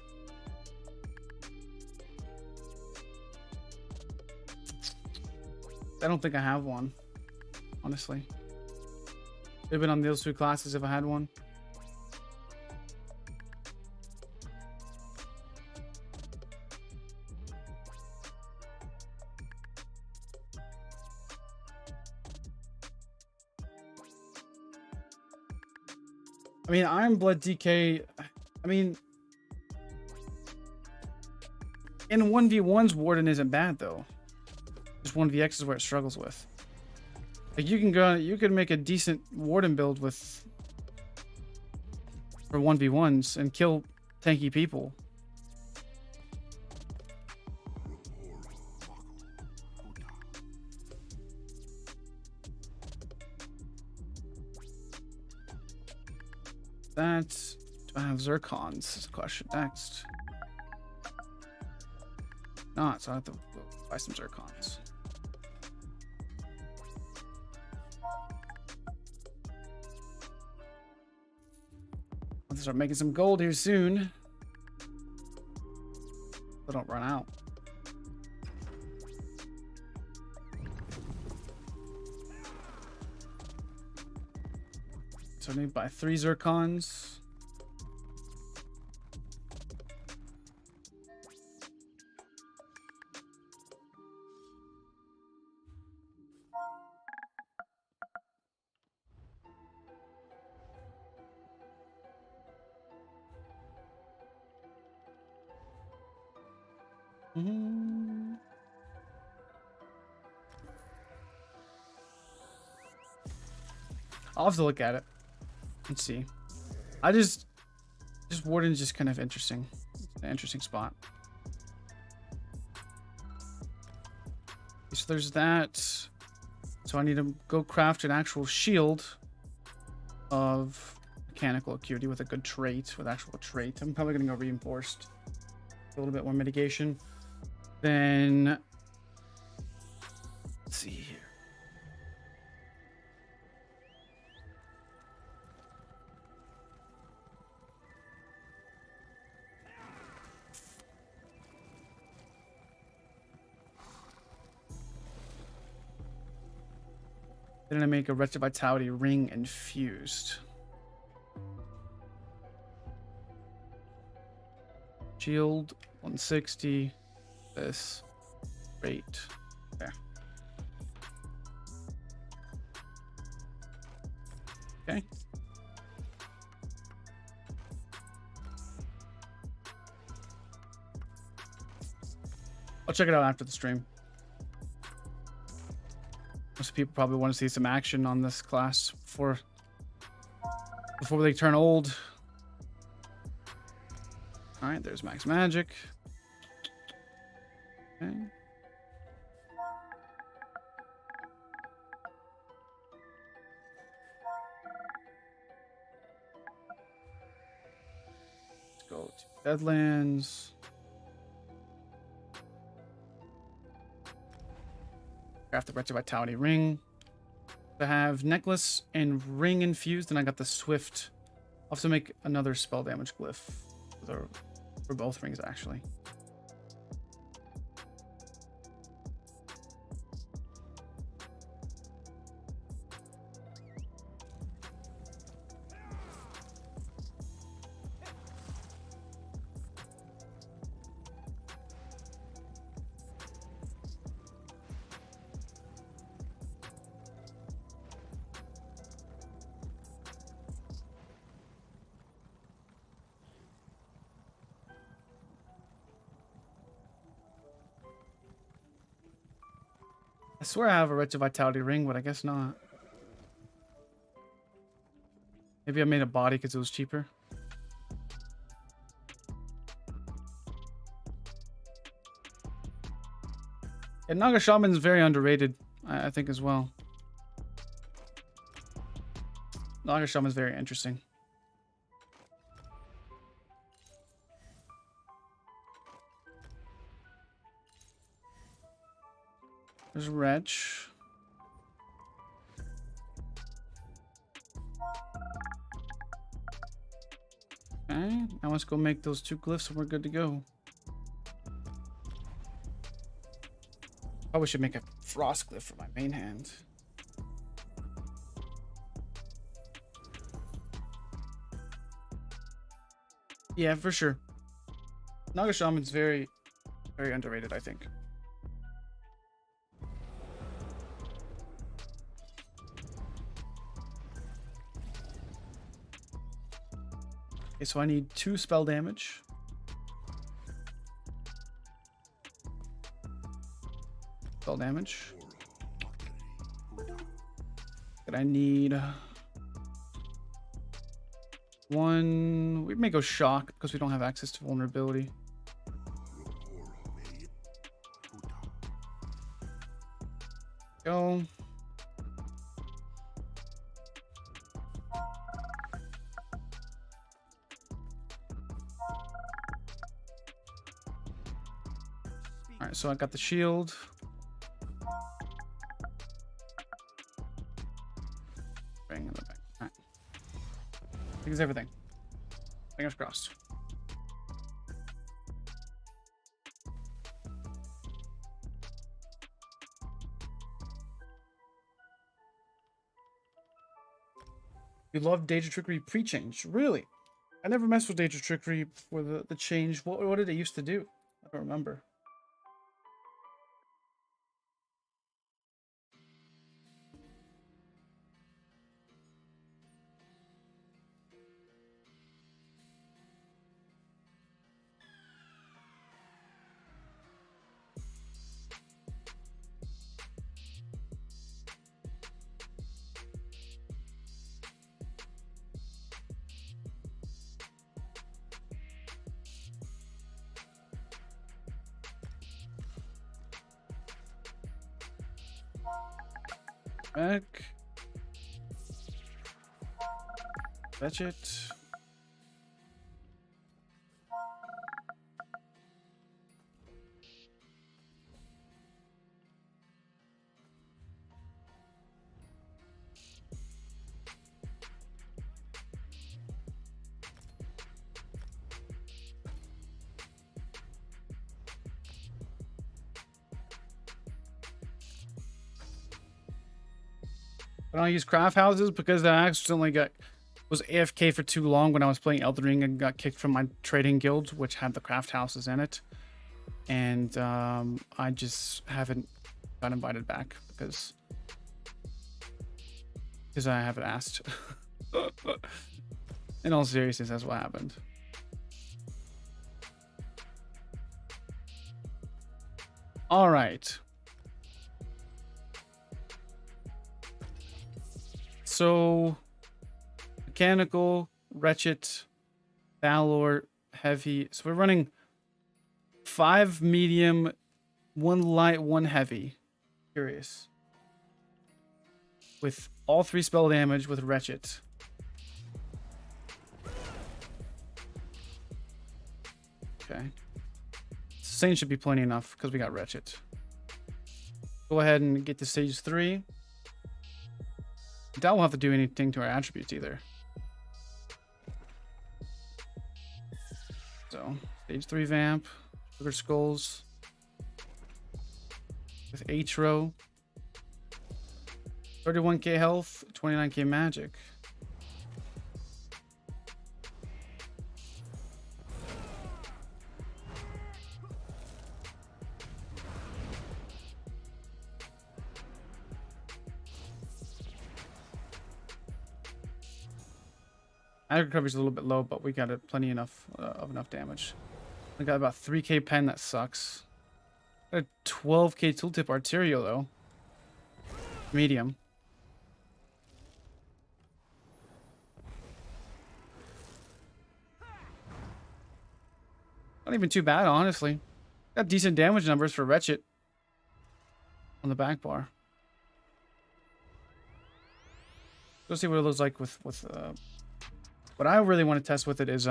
Speaker 1: I don't think I have one, honestly. It'd have been on those two classes if I had one. I mean, Iron Blood DK. I mean, in 1v1s, Warden isn't bad though. Just 1vx is where it struggles with. Like you can make a decent Warden build with for 1v1s and kill tanky people. That's do I have zircons? Is the question next. Not, so I have to buy some zircons. Let's start making some gold here soon. So don't run out. So I need to buy 3 zircons. I'll have to look at it and see. Just Warden's just kind of interesting. It's an interesting spot. So there's that. So I need to go craft an actual shield of mechanical acuity with a good trait, with actual trait. I'm probably gonna go reinforced. A little bit more mitigation. Then let's see here. Then I make a Wretched Vitality ring infused. Shield 160. This rate. There. Okay. I'll check it out after the stream. Most people probably want to see some action on this class before they turn old. All right, there's max magic. Okay. Let's go to Deadlands. Craft the Wretched Vitality ring. I have necklace and ring infused, and I got the swift. I'll have to make another spell damage glyph for both rings actually. I swear I have a Wretched Vitality ring, but I guess not. Maybe I made a body because it was cheaper. And Naga Shaman is very underrated, I think, as well. Naga Shaman is very interesting. There's Wretch. Okay, now let's go make those 2 glyphs and we're good to go. Probably should make a frost glyph for my main hand. Yeah, for sure. Naga Shaman's very, very underrated, I think. Okay, so I need 2 spell damage. Spell damage. And I need 1. We may go shock because we don't have access to vulnerability. Go. Alright, so I got the shield. Bang in the back. Alright. I think it's everything. Fingers crossed. You love Data Trickery pre-change. Really? I never messed with Data Trickery before the change. What did it used to do? I don't remember. Back. Fetch it. I don't use craft houses because I accidentally was AFK for too long when I was playing Elden Ring and got kicked from my trading guild, which had the craft houses in it. And I just haven't got invited back because I haven't asked. In all seriousness, that's what happened. All right. So, mechanical, wretched, valor, heavy. So we're running 5 medium, 1 light, 1 heavy. Curious. With all 3 spell damage with wretched. Okay. Sustain should be plenty enough because we got wretched. Go ahead and get to stage 3. That won't have to do anything to our attributes either. So, stage 3 vamp, sugar skulls with Eyr0n, 31k health, 29k magic. Magic recovery is a little bit low, but we got it plenty enough of enough damage. We got about 3k pen, that sucks. Got a 12k tooltip arterial though. Medium. Not even too bad, honestly. Got decent damage numbers for Wretched on the back bar. Let's see what it looks like with what I really want to test with it is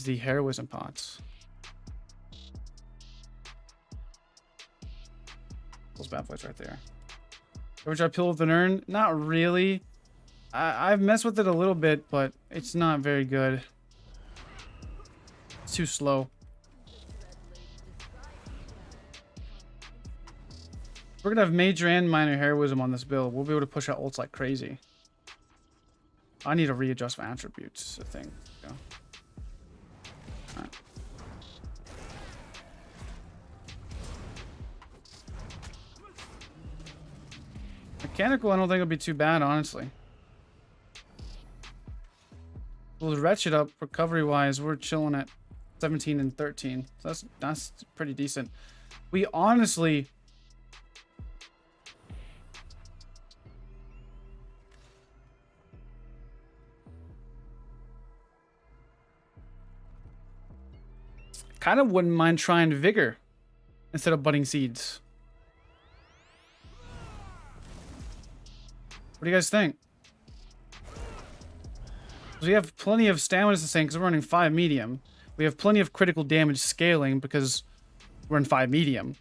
Speaker 1: the heroism pots. Those bad boys right there. Overdrive pill with an urn? Not really. I've messed with it a little bit, but it's not very good. It's too slow. We're gonna have major and minor heroism on this build. We'll be able to push out ults like crazy. I need to readjust my attributes, I think. Yeah. Alright. Mechanical, I don't think it'll be too bad, honestly. We'll wretched up recovery wise. We're chilling at 17 and 13. So that's pretty decent. We honestly kind of wouldn't mind trying Vigor instead of Budding Seeds. What do you guys think? We have plenty of stamina sustain because we're running 5 medium. We have plenty of critical damage scaling because we're in 5 medium.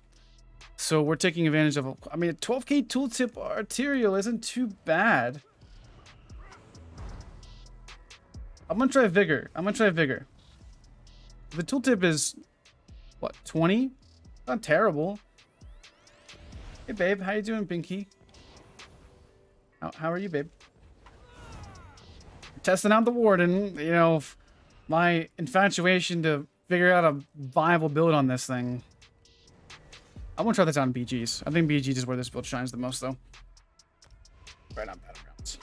Speaker 1: So we're taking advantage of, I mean, a 12k tooltip arterial isn't too bad. I'm gonna try Vigor. The tooltip is, what, 20? Not terrible. Hey, babe. How you doing, Pinky? How are you, babe? Testing out the Warden. You know, my infatuation to figure out a viable build on this thing. I want to try this out on BGs. I think BGs is where this build shines the most, though. Right on Battlegrounds.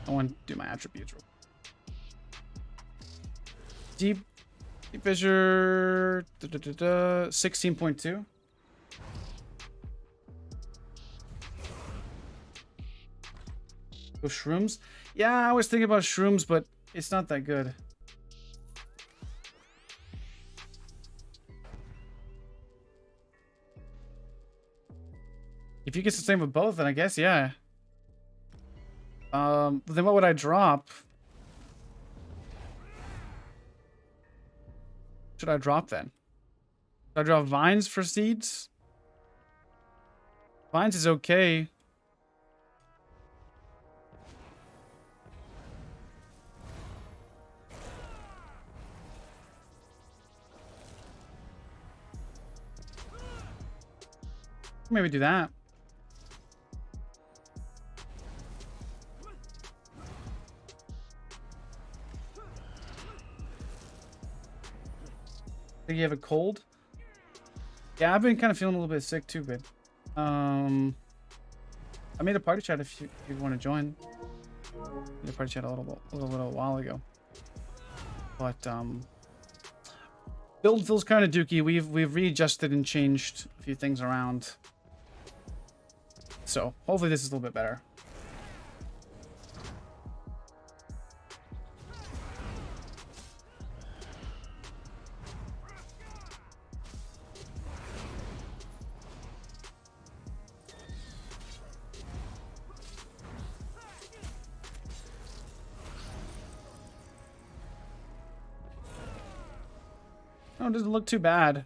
Speaker 1: I want to do my attributes. Deep Fissure 16.2. Go shrooms? Yeah, I was thinking about shrooms, but it's not that good. If you get the same with both, then I guess, yeah. Then what would I drop? Should I drop then? Should I drop Vines for seeds? Vines is okay. Maybe do that. Think you have a cold? Yeah, I've been kind of feeling a little bit sick too, babe. I made a party chat if you want to join. I made a party chat a little while ago. But build feels kind of dookie. We've readjusted and changed a few things around. So hopefully this is a little bit better. Oh, it doesn't look too bad.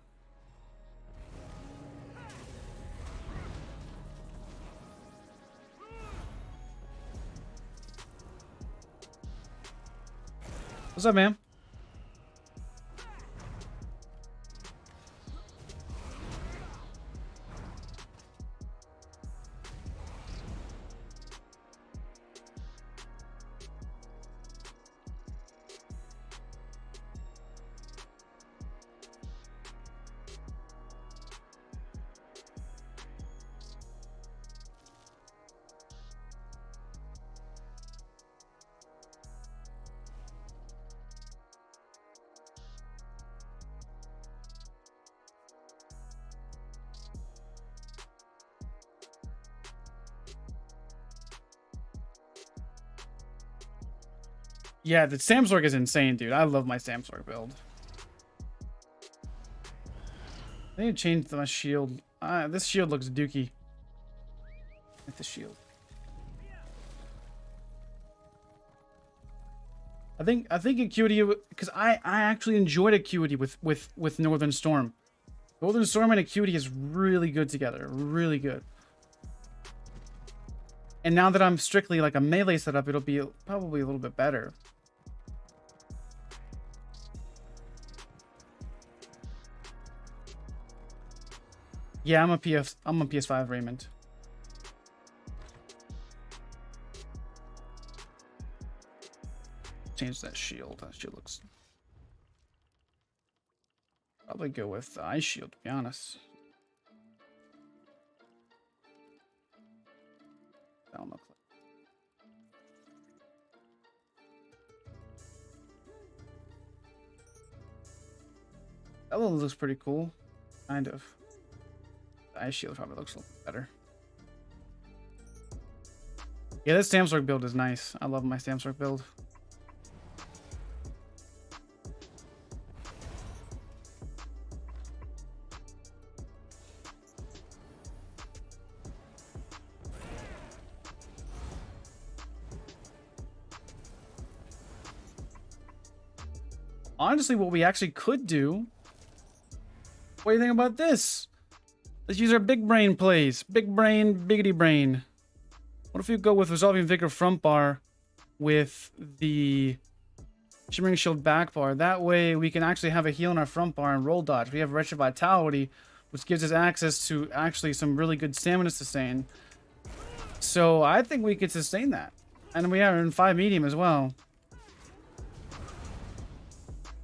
Speaker 1: What's up, man? Yeah, the Samsorg is insane, dude. I love my Samsorg build. I need to change my shield. This shield looks dookie. With the shield. I think Acuity, because I actually enjoyed Acuity with Northern Storm. Northern Storm and Acuity is really good together. Really good. And now that I'm strictly like a melee setup, it'll be probably a little bit better. Yeah, I'm a PS5 Raymond. Change that shield. That shield looks. Probably go with the Ice Shield, to be honest. I don't look like. That one looks pretty cool. Kind of. The ice shield probably looks a little better. Yeah, this Samsung build is nice. I love my Samsung build. Honestly, what we actually could do. What do you think about this? Let's use our big brain plays. Big brain, biggity brain. What if we go with Resolving Vigor front bar with the Shimmering Shield back bar? That way we can actually have a heal in our front bar and roll dodge. We have Retro Vitality, which gives us access to actually some really good stamina sustain. So I think we could sustain that. And we are in 5 medium as well.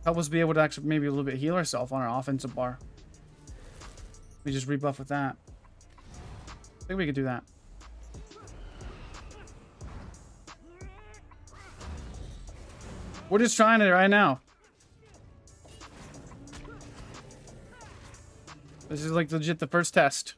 Speaker 1: Help us be able to actually maybe a little bit heal ourselves on our offensive bar. We just rebuff with that. I think we could do that. We're just trying it right now. This is like legit the first test.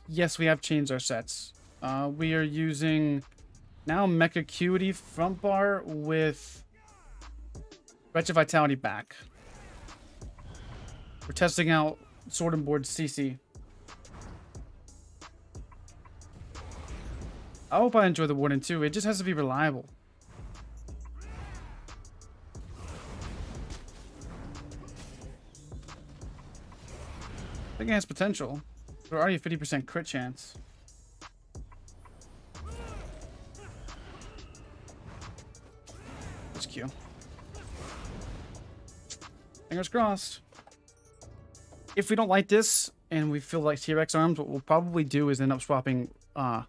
Speaker 1: Yes, we have changed our sets. We are using now Mecha Acuity front bar with Retro Vitality back. We're testing out Sword and Board CC. I hope I enjoy the Warden too. It just has to be reliable. I think it has potential. We're already a 50% crit chance. That's Q. Fingers crossed. If we don't like this and we feel like T-Rex arms, what we'll probably do is end up swapping. We'll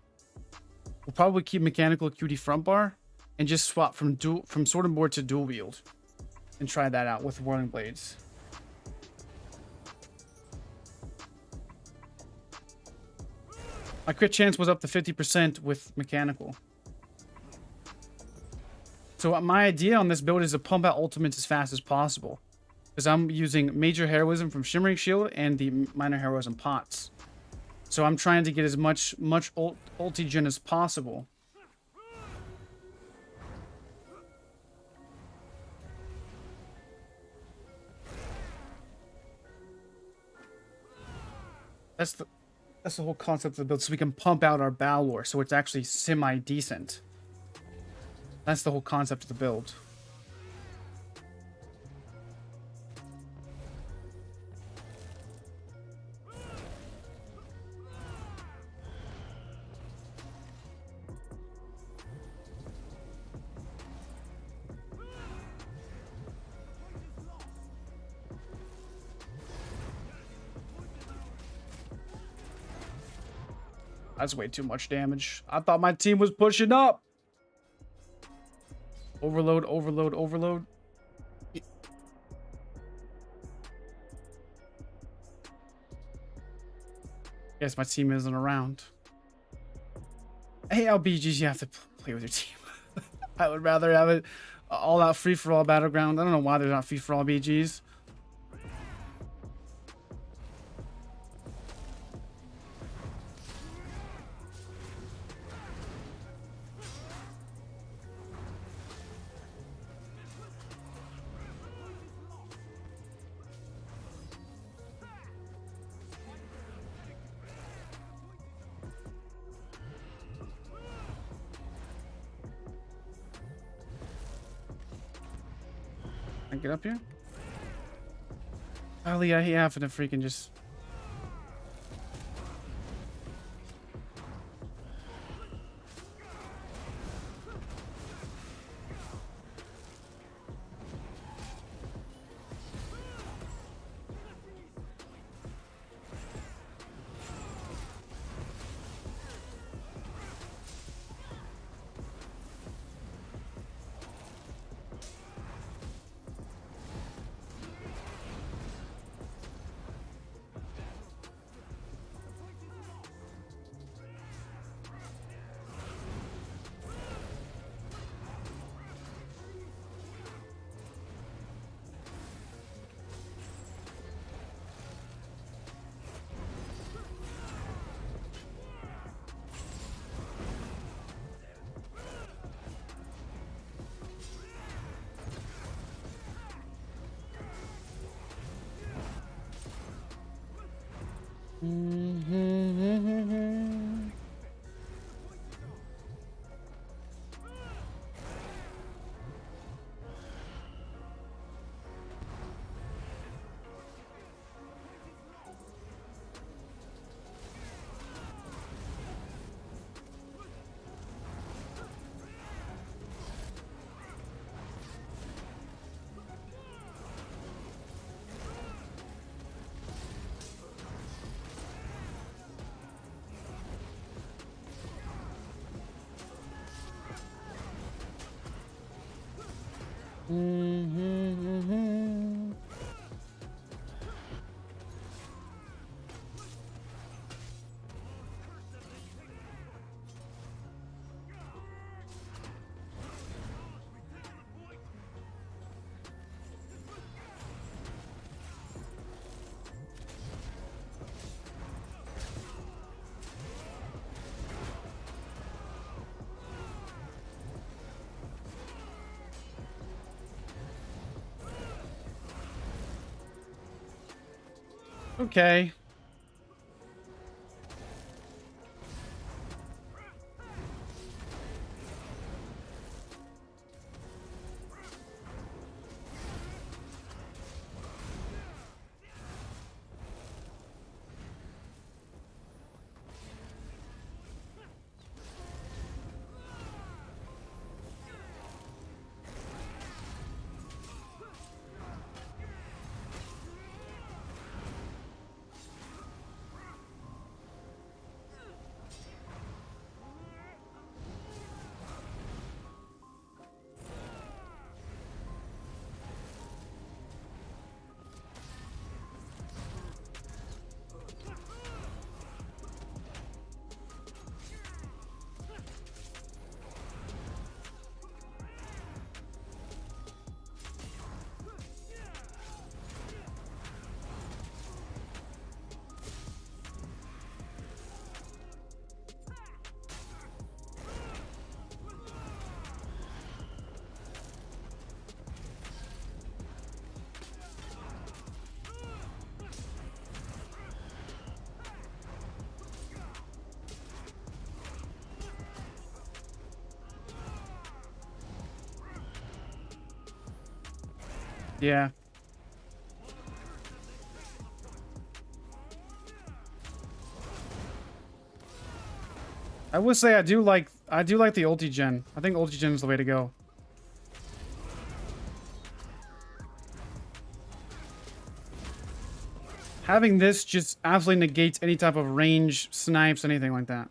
Speaker 1: probably keep mechanical acuity front bar and just swap from sword and board to dual wield and try that out with whirling blades. My crit chance was up to 50% with mechanical. So my idea on this build is to pump out ultimates as fast as possible. Because I'm using Major Heroism from Shimmering Shield and the Minor Heroism pots. So I'm trying to get as much ulti-gen as possible. That's the whole concept of the build, so we can pump out our Balor, so it's actually semi-decent. That's the whole concept of the build. That's way too much damage. I thought my team was pushing up. Overload, overload, overload. Guess my team isn't around. Hey, LBGs, you have to play with your team. I would rather have it all out free-for-all battleground. I don't know why there's not free-for-all BGs. Get up here. Oh yeah, he happened to freaking just. Okay. Yeah. I would say I do like the ulti gen. I think ulti gen is the way to go. Having this just absolutely negates any type of range, snipes, anything like that.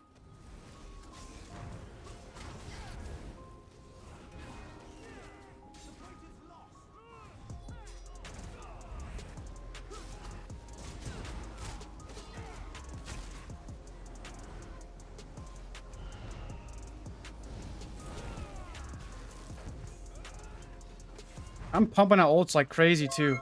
Speaker 1: I'm pumping out ults like crazy too.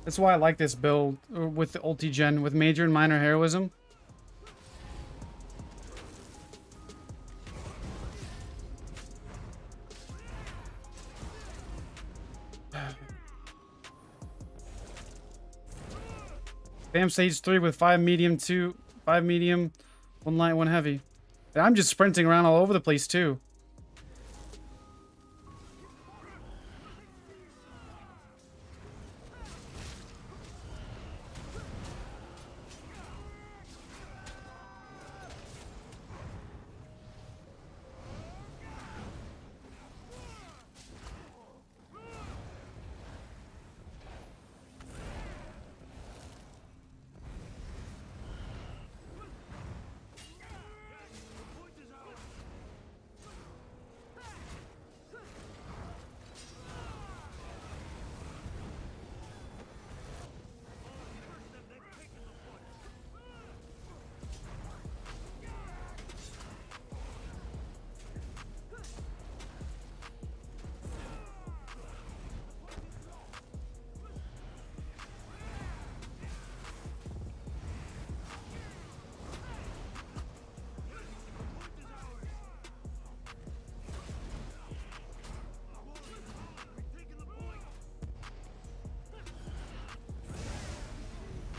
Speaker 1: That's why I like this build with the ulti gen with major and minor heroism. Bam stage 3 with 5 medium, 5 medium, 1 light, 1 heavy. And I'm just sprinting around all over the place too.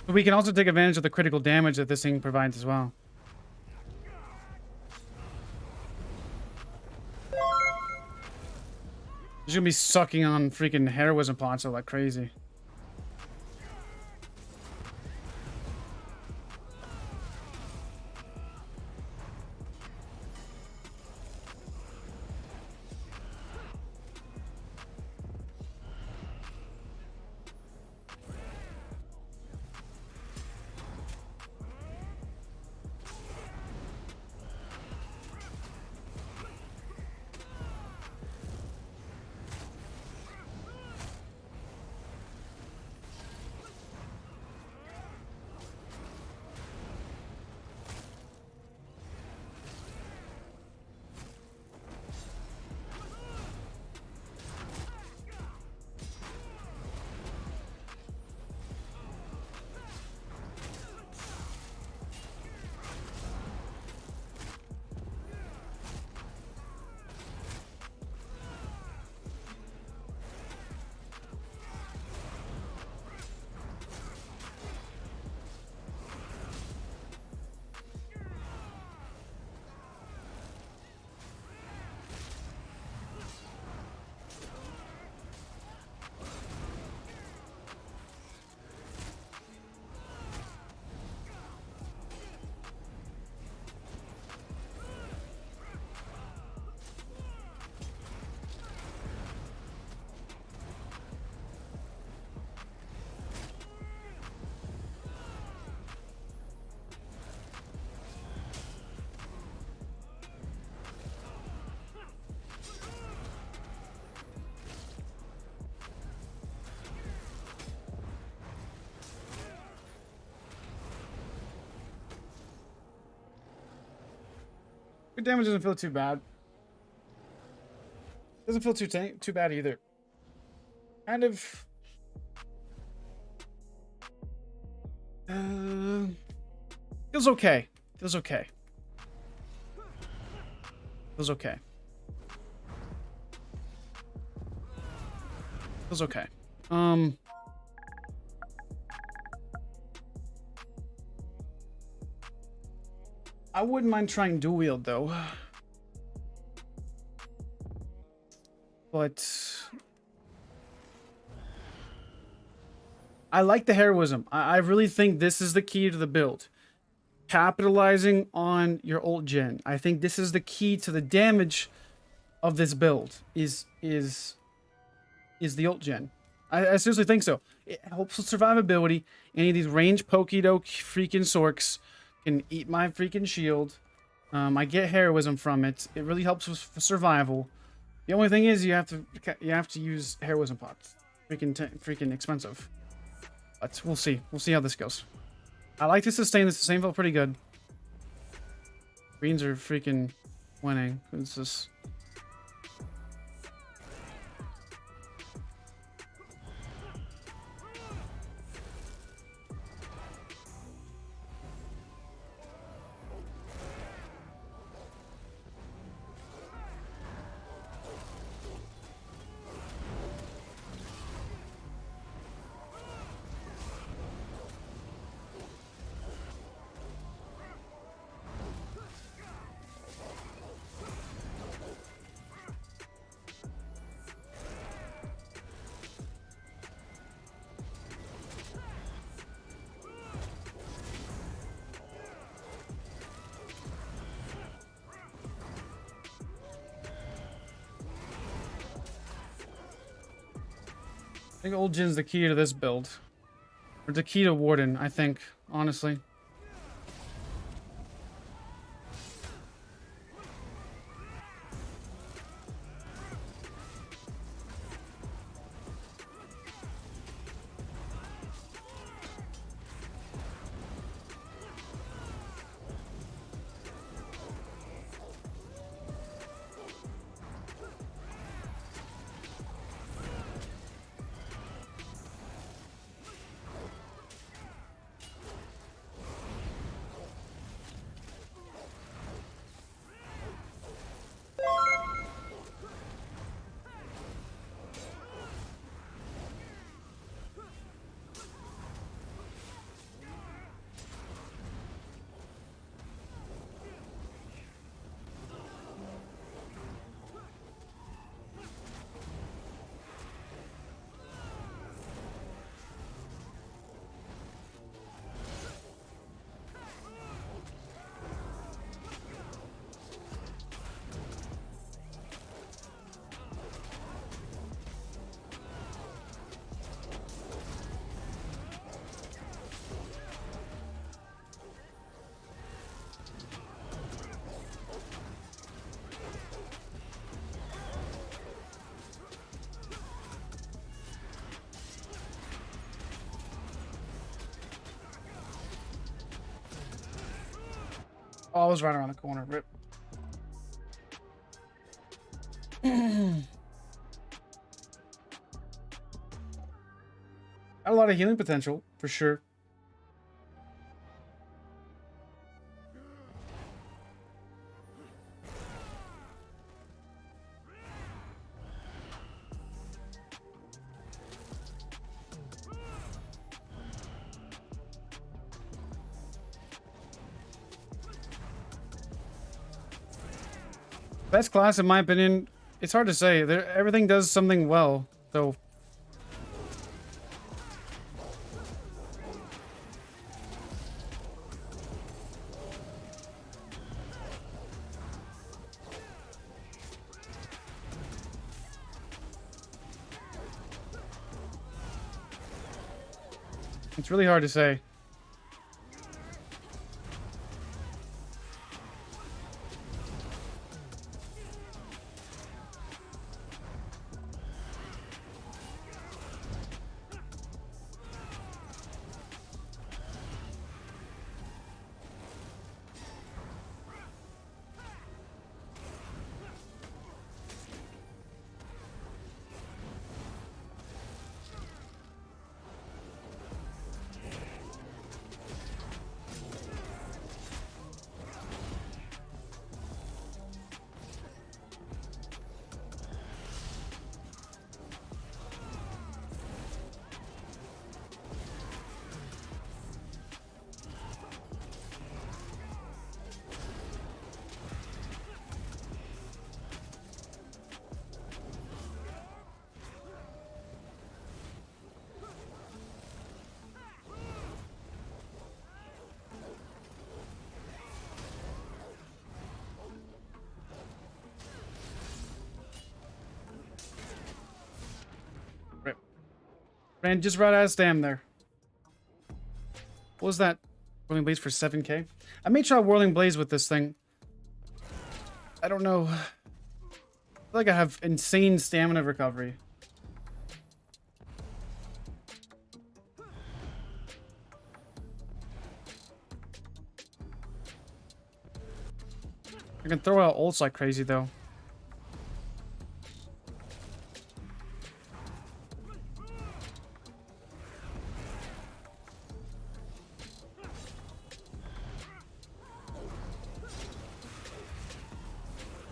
Speaker 1: But we can also take advantage of the critical damage that this thing provides as well. She's gonna be sucking on freaking heroism pots like crazy. Good damage doesn't feel too bad. Doesn't feel too bad either. Kind of. Feels okay. Feels okay. Feels okay. Feels okay. I wouldn't mind trying dual wield though. But I like the heroism. I really think this is the key to the build. Capitalizing on your ult gen. I think this is the key to the damage of this build is the ult gen. I seriously think so. It helps with survivability. Any of these range Pokedoke freaking Sorks can eat my freaking shield. I get heroism from it. It really helps with survival. The only thing is you have to use heroism pots. Freaking expensive. But we'll see. We'll see how this goes. I like to sustain. The sustain felt pretty good. Greens are freaking winning. It's just. I think Old Jin's the key to this build. Or the key to Warden, I think, honestly. Oh, I was right around the corner. Rip. Got a lot of healing potential, for sure. Best class, in my opinion, it's hard to say. Everything does something well, though. It's really hard to say. Ran just right out of stam there. What was that? Whirling Blaze for 7k? I may try Whirling Blaze with this thing. I don't know. I feel like I have insane stamina recovery. I can throw out ults like crazy though.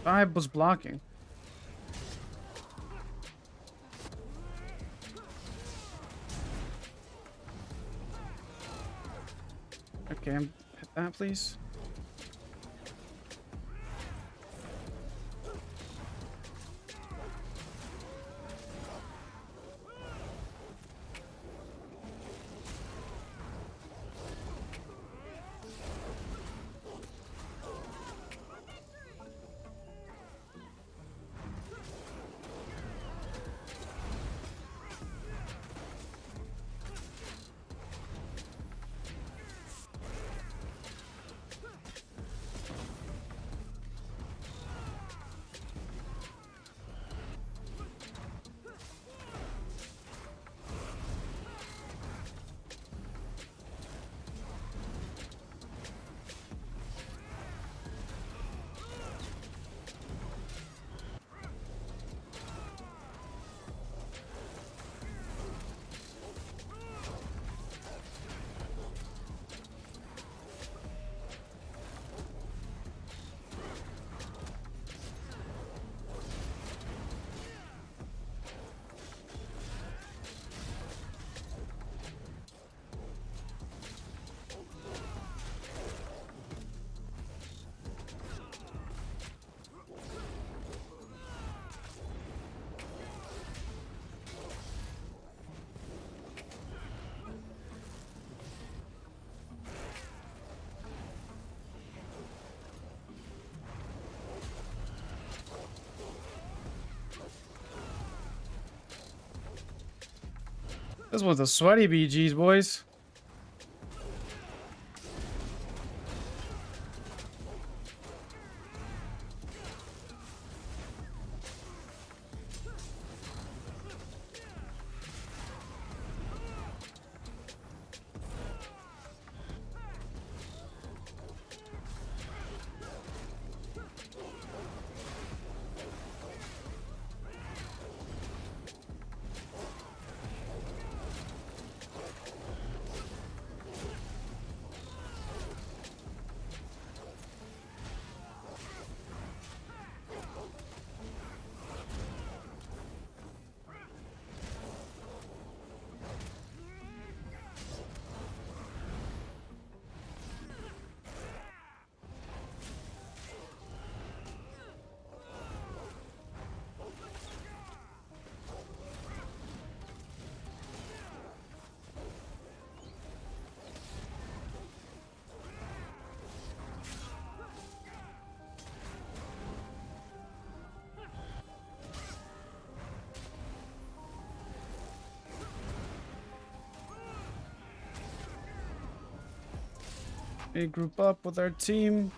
Speaker 1: I was blocking. Okay, hit that, please. This one's a sweaty BGs, boys. me group up with our team.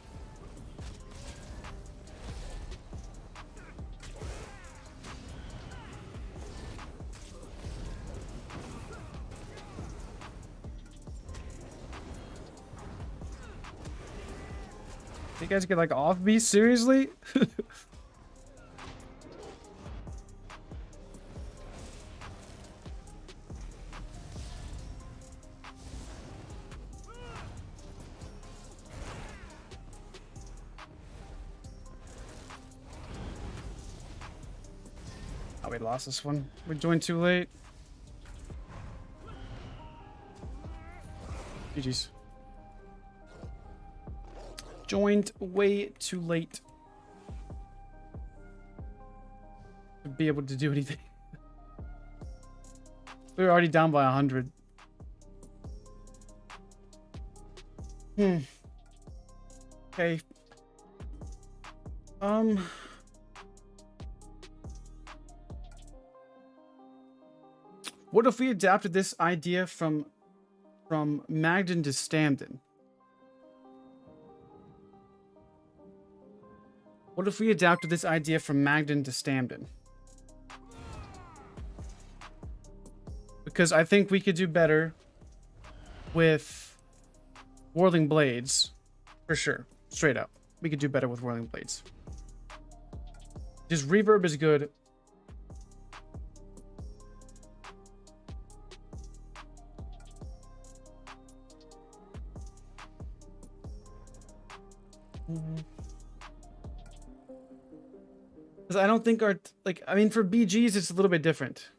Speaker 1: You guys get like off me? Seriously? Oh, we lost this one. We joined too late. GG's. Joined way too late to be able to do anything. We were already down by 100. Okay. What if we adapted this idea from Magden to Stamden? What if we adapted this idea from Magden to Stamden? Because I think we could do better with Whirling Blades. For sure. Straight up. We could do better with Whirling Blades. Just reverb is good. Because I don't think our, like, I mean, for BGs, it's a little bit different.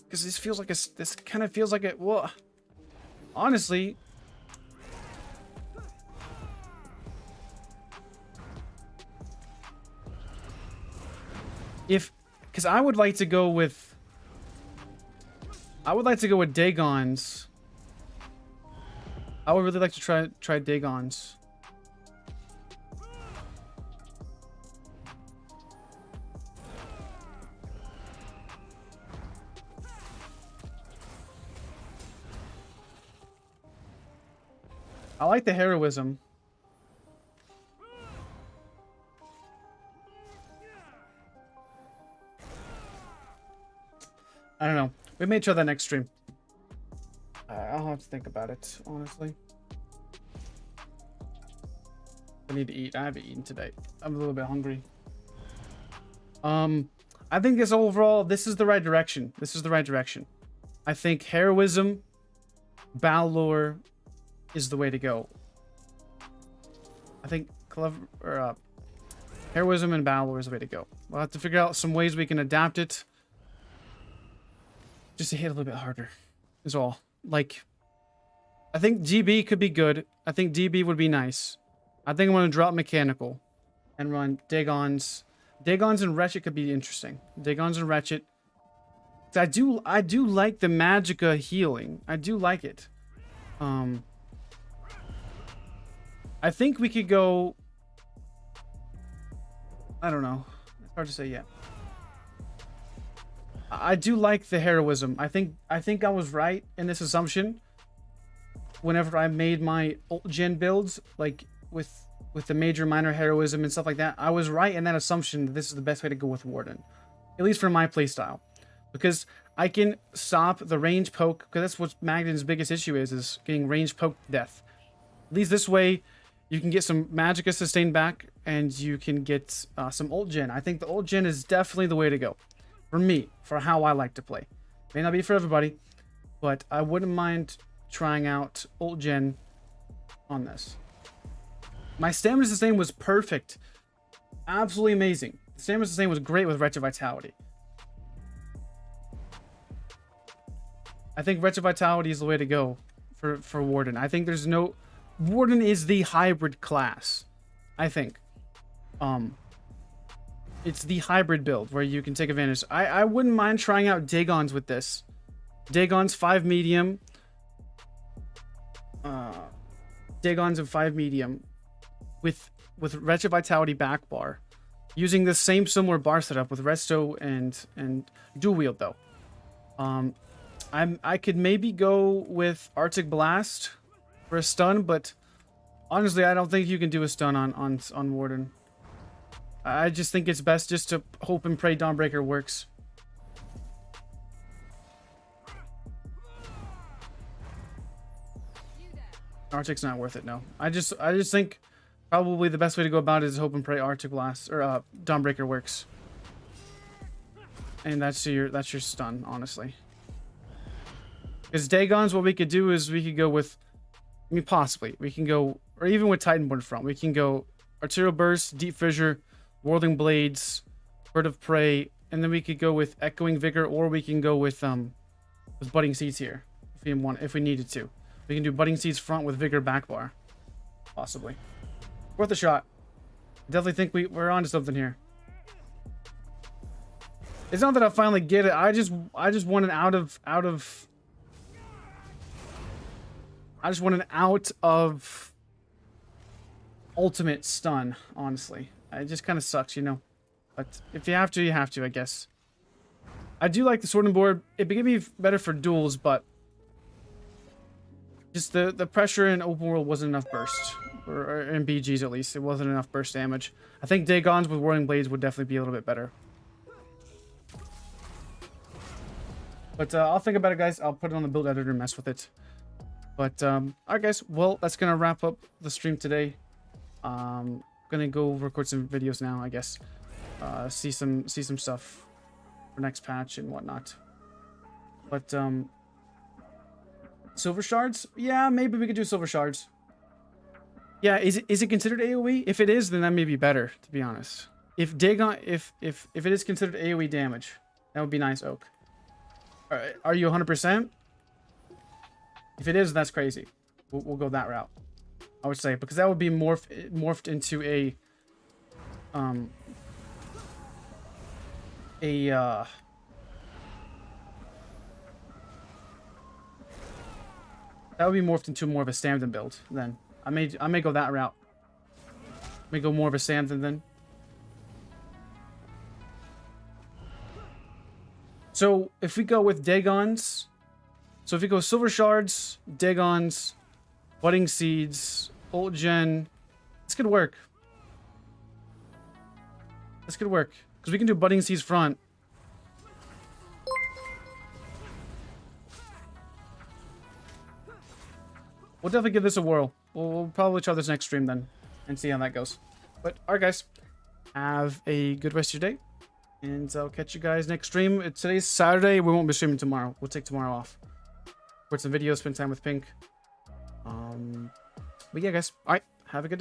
Speaker 1: Because this feels like a, this kind of feels like it, well, honestly. Because I would like to go with Dagon's. I would really like to try Dagon's. I like the heroism. I don't know. We may try that next stream. I'll have to think about it, honestly. I need to eat. I haven't eaten today. I'm a little bit hungry. I think this overall, this is the right direction. This is the right direction. I think heroism, Balor is the way to go. I think heroism and Balor is the way to go. We'll have to figure out some ways we can adapt it. Just to hit a little bit harder is all. Like, I think DB could be good. I think DB would be nice. I think I'm going to drop Mechanical and run Dagon's. Dagon's and Wretched could be interesting. Dagon's and Wretched. I do like the Magicka healing. I do like it. I think we could go... I don't know. It's hard to say yet. I do like the heroism. I think I was right in this assumption. Whenever I made my ult gen builds, like with the major minor heroism and stuff like that, I was right in that assumption that this is the best way to go with Warden. At least for my playstyle. Because I can stop the range poke, because that's what Magden's biggest issue is getting range poke to death. At least this way, you can get some Magicka sustain back, and you can get some ult gen. I think the ult gen is definitely the way to go. For me, for how I like to play. May not be for everybody, but I wouldn't mind trying out ult gen on this. My stamina sustain was perfect. Absolutely amazing. Stamina sustain was great with Wretched Vitality. I think Wretched Vitality is the way to go for Warden. I think there's no... Warden is the hybrid class. I think. It's the hybrid build where you can take advantage. I wouldn't mind trying out Dagon's with this. Dagon's 5 medium. Dagon's in 5 medium. With Wretched Vitality back bar. Using the same similar bar setup with Resto and dual wield though. I could maybe go with Arctic Blast for a stun, but honestly, I don't think you can do a stun on Warden. I just think it's best just to hope and pray Dawnbreaker works. Arctic's not worth it, no. I just think probably the best way to go about it is hope and pray Arctic Blast or Dawnbreaker works. And that's your stun, honestly. Because Dagon's, what we could do is we could go with, I mean, possibly we can go, or even with Titanborn front, we can go Arterial Burst, Deep Fissure, Whirling Blades, Bird of Prey, and then we could go with Echoing Vigor, or we can go with Budding Seeds here if we needed to. We can do Budding Seeds front with Vigor back bar, possibly. Worth a shot. Definitely think we're onto something here. It's not that I finally get it. I just want an out of ultimate stun, honestly. It just kind of sucks, you know. But if you have to, you have to, I guess. I do like the sorting board. It could be better for duels, but just the pressure in open world wasn't enough burst. Or in BGs, at least. It wasn't enough burst damage. I think Dagon's with Whirling Blades would definitely be a little bit better. But I'll think about it, guys. I'll put it on the build editor and mess with it. But, alright, guys. Well, that's going to wrap up the stream today. Gonna go record some videos now, I guess. See some stuff for next patch and whatnot. But, Silver Shards? Yeah, maybe we could do Silver Shards. Yeah, is it considered AoE? If it is, then that may be better, to be honest. If Dagon, if it is considered AoE damage, that would be nice, Oak. Alright, are you 100%? If it is, that's crazy. We'll go that route, I would say, because that would be morphed into a that would be morphed into more of a Samson build. Then I may go that route. May go more of a Samson then. So if we go with Dagons, so if we go Silver Shards, Dagons, Budding Seeds, Ult Gen, this could work. This could work because we can do Budding Seeds front. We'll definitely give this a whirl. We'll probably try this next stream then and see how that goes. But alright, guys, have a good rest of your day. And I'll catch you guys next stream. Today's Saturday. We won't be streaming tomorrow. We'll take tomorrow off. Record some videos, spend time with Pink. But yeah, guys. All right. Have a good day.